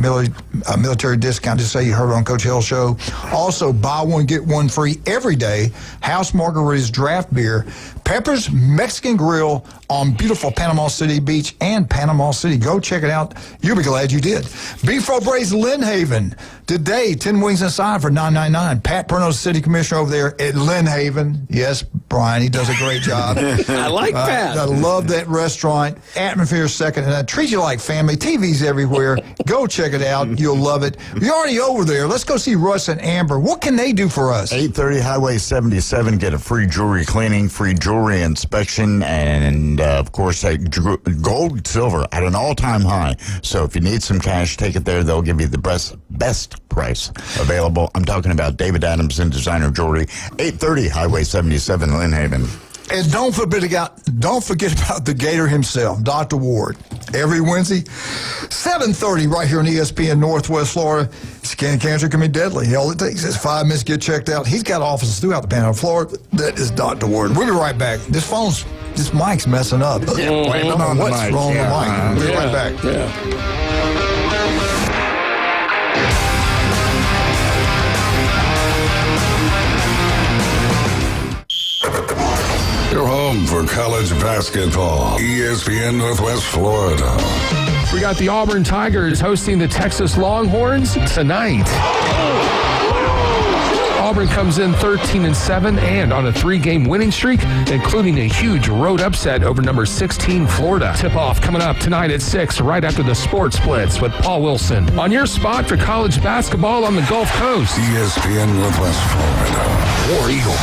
military discount. Just say you heard it on Coach Hale Show. Also, buy one, get one free every day. House Margaritas Draft Beer. Pepper's Mexican Grill on beautiful Panama City Beach and Panama City. Go check it out. You'll be glad you did. Beef Braised Lynn Haven. Today, 10 wings inside for $9.99. Pat Perno's city commissioner over there at Lynn Haven. Yes, Brian, he does a great job. I like Pat. I love that restaurant. Atmosphere second, and I treat you like family. TV's everywhere. Go check it out. You'll love it. You're already over there. Let's go see Russ and Amber. What can they do for us? 830 Highway 77. Get a free jewelry cleaning, free jewelry inspection, and, of course, gold, silver at an all-time high. So if you need some cash, take it there. They'll give you the best price available. I'm talking about David Adams and Designer Jewelry, 830 Highway 77, Lynn Haven. And don't forget about the Gator himself, Dr. Ward. Every Wednesday, 7:30 right here on ESPN Northwest Florida. Skin cancer can be deadly. All it takes is 5 minutes to get checked out. He's got offices throughout the Panhandle of Florida. That is Dr. Ward. We'll be right back. This mic's messing up. Yeah, what's wrong with the mic? We'll be right back. Yeah. Your home for college basketball. ESPN Northwest Florida. We got the Auburn Tigers hosting the Texas Longhorns tonight. Auburn comes in 13-7 and on a 3-game winning streak, including a huge road upset over number 16 Florida. Tip-off coming up tonight at 6, right after the Sports Blitz with Paul Wilson. On your spot for college basketball on the Gulf Coast. ESPN Northwest Florida. War Eagle.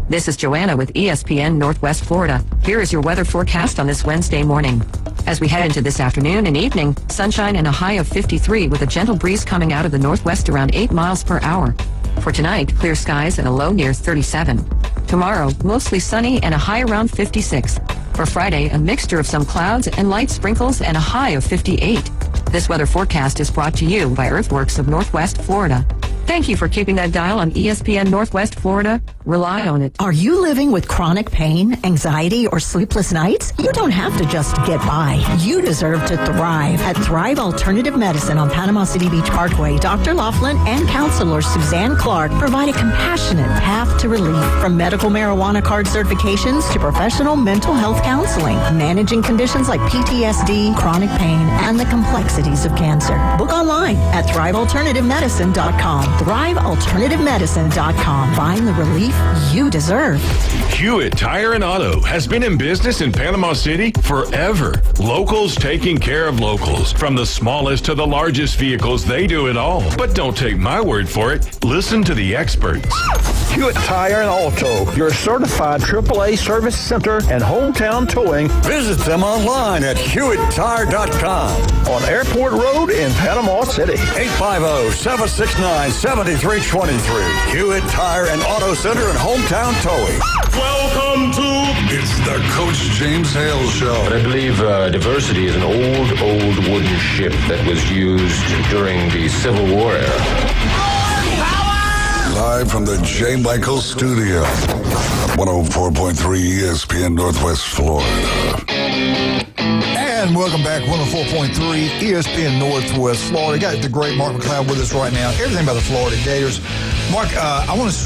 This is Joanna with ESPN Northwest Florida. Here is your weather forecast on this Wednesday morning. As we head into this afternoon and evening, sunshine and a high of 53 with a gentle breeze coming out of the northwest around 8 miles per hour. For tonight, clear skies and a low near 37. Tomorrow, mostly sunny and a high around 56. For Friday, a mixture of some clouds and light sprinkles and a high of 58. This weather forecast is brought to you by Earthworks of Northwest Florida. Thank you for keeping that dial on ESPN Northwest Florida. Rely on it. Are you living with chronic pain, anxiety, or sleepless nights? You don't have to just get by. You deserve to thrive. At Thrive Alternative Medicine on Panama City Beach Parkway, Dr. Laughlin and counselor Suzanne Clark provide a compassionate path to relief. From medical marijuana card certifications to professional mental health counseling, managing conditions like PTSD, chronic pain, and the complexities of cancer. Book online at thrivealternativemedicine.com. ThriveAlternativeMedicine.com. Find the relief you deserve. Hewitt Tire and Auto has been in business in Panama City forever. Locals taking care of locals. From the smallest to the largest vehicles, they do it all. But don't take my word for it. Listen to the experts. Hewitt Tire and Auto, your certified AAA service center and hometown towing. Visit them online at HewittTire.com. On Airport Road in Panama City. 850-769-7323. Hewitt Tire and Auto Center and hometown towing. Welcome to It's the Coach James Hale Show. I believe diversity is an old wooden ship that was used during the Civil War era. Live from the J. Michael Studio, 104.3 ESPN Northwest Florida. And welcome back, 104.3 ESPN Northwest Florida. Got the great Mark McLeod with us right now. Everything about the Florida Gators. Mark, I want to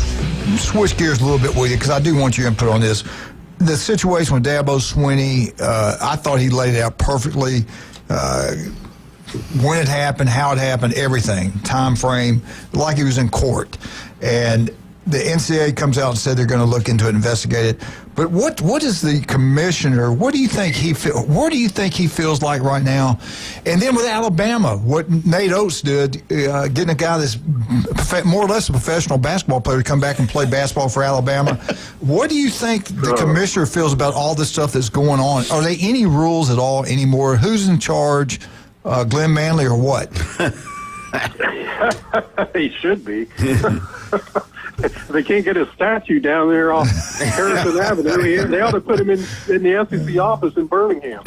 switch gears a little bit with you because I do want your input on this. The situation with Dabo Swinney, I thought he laid it out perfectly. When it happened, how it happened, everything, time frame, like he was in court. And the NCAA comes out and said they're going to look into it, investigate it. But what is the commissioner? What do you think he Where do you think he feels like right now? And then with Alabama, what Nate Oates did, getting a guy that's more or less a professional basketball player to come back and play basketball for Alabama. What do you think the commissioner feels about all this stuff that's going on? Are there any rules at all anymore? Who's in charge? Glenn Manley or what? He should be. They can't get a statue down there off Harrison Avenue. They ought to put him in the SEC office in Birmingham.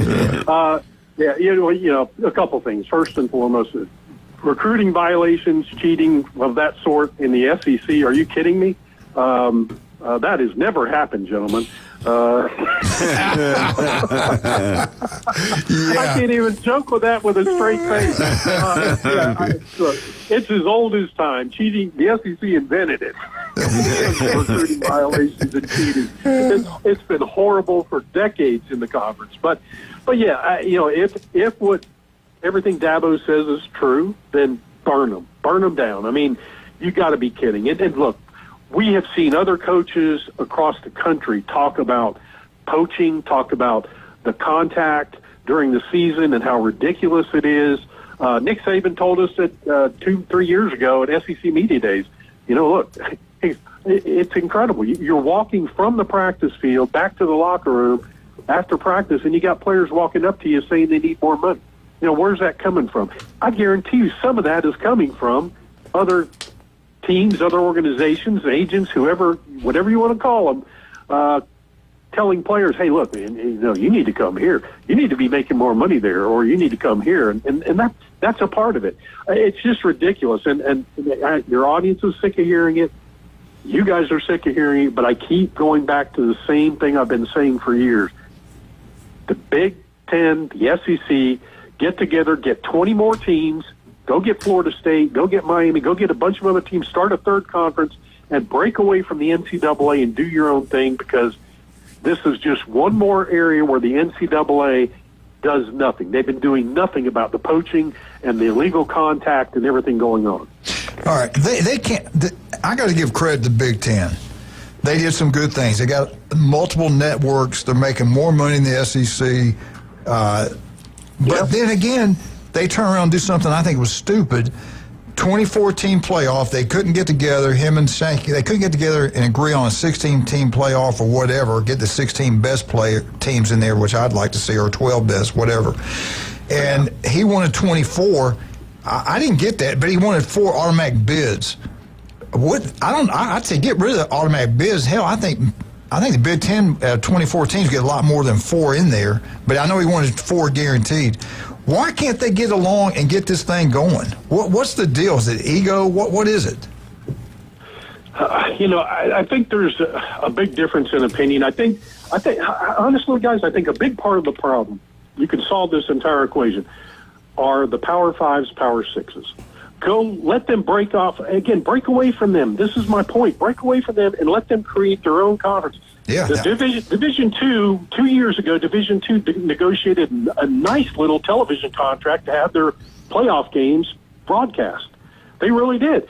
Yeah, you know, a couple things. First and foremost, recruiting violations, cheating of that sort in the SEC. Are you kidding me? That has never happened, gentlemen. I can't even joke with that with a straight face. Look, it's as old as time. Cheating, the SEC invented it. Recruiting violations and cheating. It's been horrible for decades in the conference. But yeah, you know, if what everything Dabo says is true, then burn them down. I mean, you got to be kidding. And look, we have seen other coaches across the country talk about poaching, talk about the contact during the season and how ridiculous it is. Nick Saban told us that 2-3 years ago at SEC Media Days, you know, look, it's incredible. You're walking from the practice field back to the locker room after practice, and you got players walking up to you saying they need more money. You know, where's that coming from? I guarantee you some of that is coming from other teams, other organizations, agents, whoever, whatever you want to call them, telling players, hey, look, man, you know, you need to come here. You need to be making more money there, or you need to come here. And that's a part of it. It's just ridiculous. And your audience is sick of hearing it. You guys are sick of hearing it, but I keep going back to the same thing I've been saying for years. The Big Ten, the SEC, get together, get 20 more teams, go get Florida State, go get Miami, go get a bunch of other teams, start a third conference, and break away from the NCAA and do your own thing, because this is just one more area where the NCAA does nothing. They've been doing nothing about the poaching and the illegal contact and everything going on. All right. They can't. I got to give credit to the Big Ten. They did some good things. They got multiple networks. They're making more money in the SEC. But then again, they turn around and do something I think was stupid. 2014 playoff, they couldn't get together, him and Sankey, they couldn't get together and agree on a 16-team playoff or whatever, get the 16 best teams in there, which I'd like to see, or 12 best, whatever. And he wanted 24. I didn't get that, but he wanted 4 automatic bids. I'd say get rid of the automatic bids. Hell, I think the Big Ten 24 teams get a lot more than 4 in there, but I know he wanted 4 guaranteed. Why can't they get along and get this thing going? What's the deal? Is it ego? What is it? You know, I think there's a big difference in opinion. I think honestly, guys, I think a big part of the problem, you can solve this entire equation, are the Power 5s, Power 6s. Go, let them break off. Again, break away from them. This is my point. Break away from them and let them create their own conference. Yeah. The Division II, 2 years ago, Division II negotiated a nice little television contract to have their playoff games broadcast. They really did.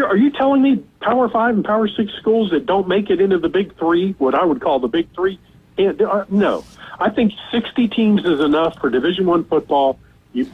Are you telling me Power 5 and Power 6 schools that don't make it into the Big Three, what I would call the Big Three? No. I think 60 teams is enough for Division I football. You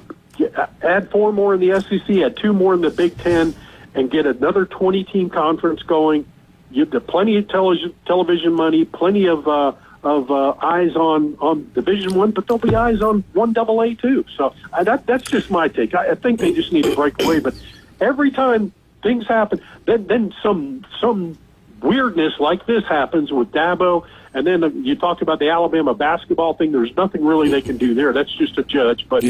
add 4 more in the SEC, add 2 more in the Big Ten, and get another 20-team conference going. You have plenty of television money, plenty of eyes on Division I, but there'll be eyes on 1AA too. So that's just my take. I think they just need to break away. But every time things happen, then some weirdness like this happens with Dabo, and then you talk about the Alabama basketball thing. There's nothing really they can do there. That's just a judge. But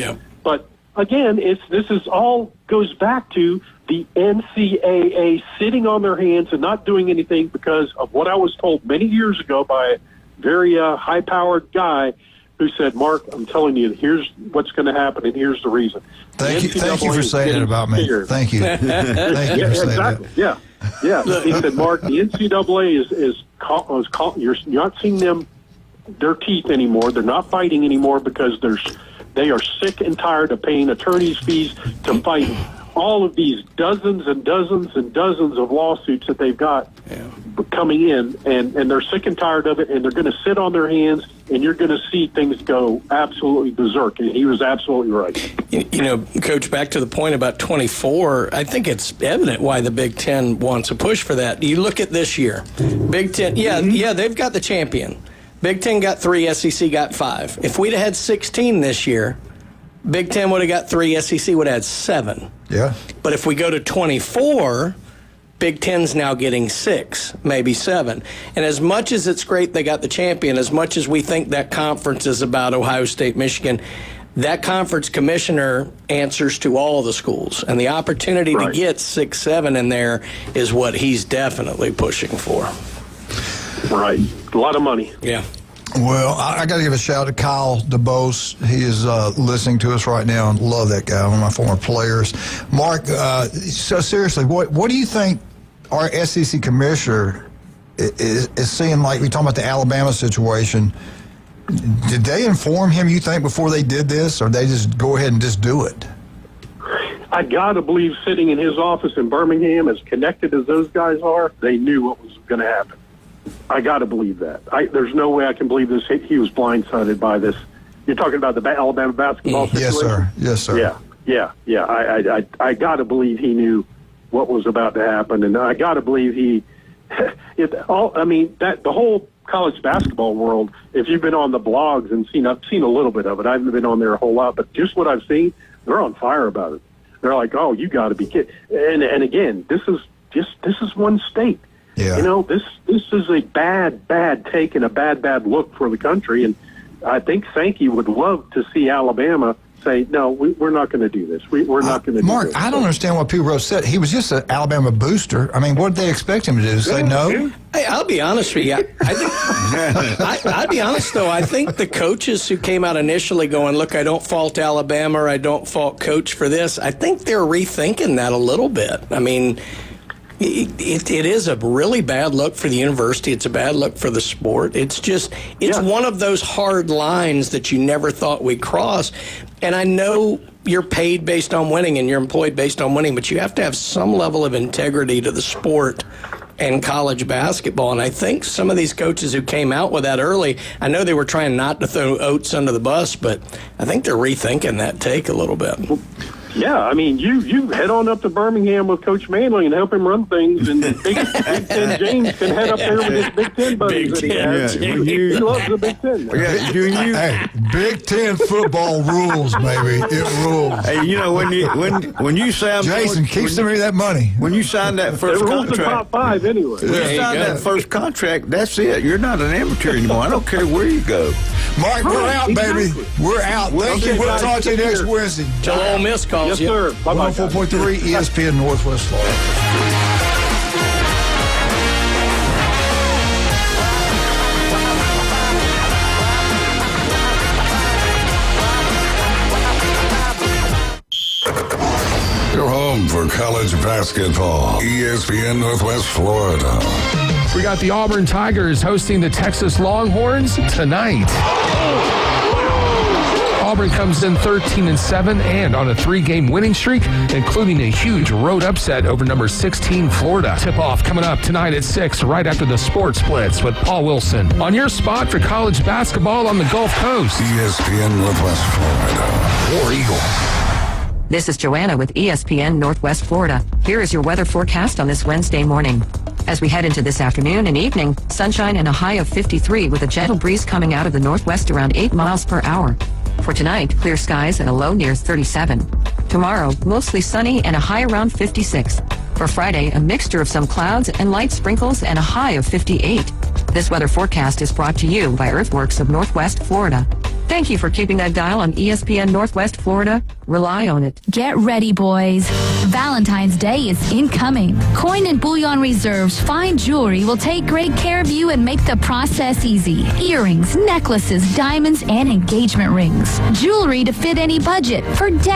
again, this is all goes back to the NCAA sitting on their hands and not doing anything because of what I was told many years ago by a very high-powered guy who said, "Mark, I'm telling you, here's what's going to happen, and here's the reason." Thank you for saying it about me. Thank you. Thank you for saying exactly. that. Yeah. He said, "Mark, the NCAA is you're not seeing their teeth anymore. They're not fighting anymore because they are sick and tired of paying attorneys' fees to fight all of these dozens and dozens and dozens of lawsuits that they've got coming in, and they're sick and tired of it, and they're going to sit on their hands, and you're going to see things go absolutely berserk." And he was absolutely right. You know, Coach, back to the point about 24, I think it's evident why the Big Ten wants a push for that. You look at this year. Big Ten, they've got the champion. Big Ten got 3, SEC got 5. If we'd have had 16 this year, Big Ten would have got 3, SEC would have had 7. Yeah. But if we go to 24, Big Ten's now getting 6, maybe 7. And as much as it's great they got the champion, as much as we think that conference is about Ohio State, Michigan, that conference commissioner answers to all the schools. And the opportunity to get 6, 7 in there is what he's definitely pushing for. Right. A lot of money. Yeah. Well, I got to give a shout out to Kyle DeBose. He is listening to us right now, and love that guy, one of my former players. Mark, so seriously, what do you think our SEC commissioner is seeing? Like we talking about the Alabama situation, did they inform him, you think, before they did this, or they just go ahead and just do it? I got to believe sitting in his office in Birmingham, as connected as those guys are, they knew what was going to happen. I got to believe that. There's no way I can believe this. He was blindsided by this. You're talking about the Alabama basketball situation? Yes, sir. Yeah. I got to believe he knew what was about to happen, and I got to believe the whole college basketball world. If you've been on the blogs and I've seen a little bit of it. I haven't been on there a whole lot, but just what I've seen, they're on fire about it. They're like, "Oh, you got to be kidding!" And again, this is one state. Yeah. You know, this is a bad take and a bad look for the country. And I think Sankey would love to see Alabama say, "No, we're not going to do this. We're not going to do Mark, this." I don't understand what people are upset. He was just an Alabama booster. I mean, what did they expect him to do? Say no? Hey, I'll be honest with you. I'd be honest, though. I think the coaches who came out initially going, "Look, I don't fault Alabama or I don't fault Coach for this," I think they're rethinking that a little bit. I mean, it is a really bad look for the university. It's a bad look for the sport. It's one of those hard lines that you never thought we'd cross. And I know you're paid based on winning and you're employed based on winning, but you have to have some level of integrity to the sport and college basketball. And I think some of these coaches who came out with that early, I know they were trying not to throw Oates under the bus, but I think they're rethinking that take a little bit. Yeah, I mean, you head on up to Birmingham with Coach Manley and help him run things, and Big Ten James can head up there with his Big Ten buddies that he has. He loves the Big Ten. Hey, Big Ten football rules, baby. It rules. Hey, you know, when you say Jason, keep some of that money. When you sign that first contract, the top 5 anyway. When you sign that first contract, that's it. You're not an amateur anymore. I don't care where you go. Mark, we're out, baby. We're out. Thank you. We'll talk to you next Wednesday. Till Ole Miss calls. Yes, sir. Bye-bye. 104.3 ESPN Northwest Florida. Your home for college basketball. ESPN Northwest Florida. We got the Auburn Tigers hosting the Texas Longhorns tonight. Auburn comes in 13-7 and on a 3-game winning streak, including a huge road upset over number 16 Florida. Tip-off coming up tonight at 6, right after the Sports Blitz with Paul Wilson. On your spot for college basketball on the Gulf Coast. ESPN Northwest Florida. War Eagle. This is Joanna with ESPN Northwest Florida. Here is your weather forecast on this Wednesday morning. As we head into this afternoon and evening, sunshine and a high of 53 with a gentle breeze coming out of the northwest around 8 miles per hour. For tonight, clear skies and a low near 37. Tomorrow, mostly sunny and a high around 56. For Friday, a mixture of some clouds and light sprinkles and a high of 58. This weather forecast is brought to you by Earthworks of Northwest Florida. Thank you for keeping that dial on ESPN Northwest Florida. Rely on it. Get ready, boys. Valentine's Day is incoming. Coin and Bullion Reserve's fine jewelry will take great care of you and make the process easy. Earrings, necklaces, diamonds, and engagement rings. Jewelry to fit any budget for decades.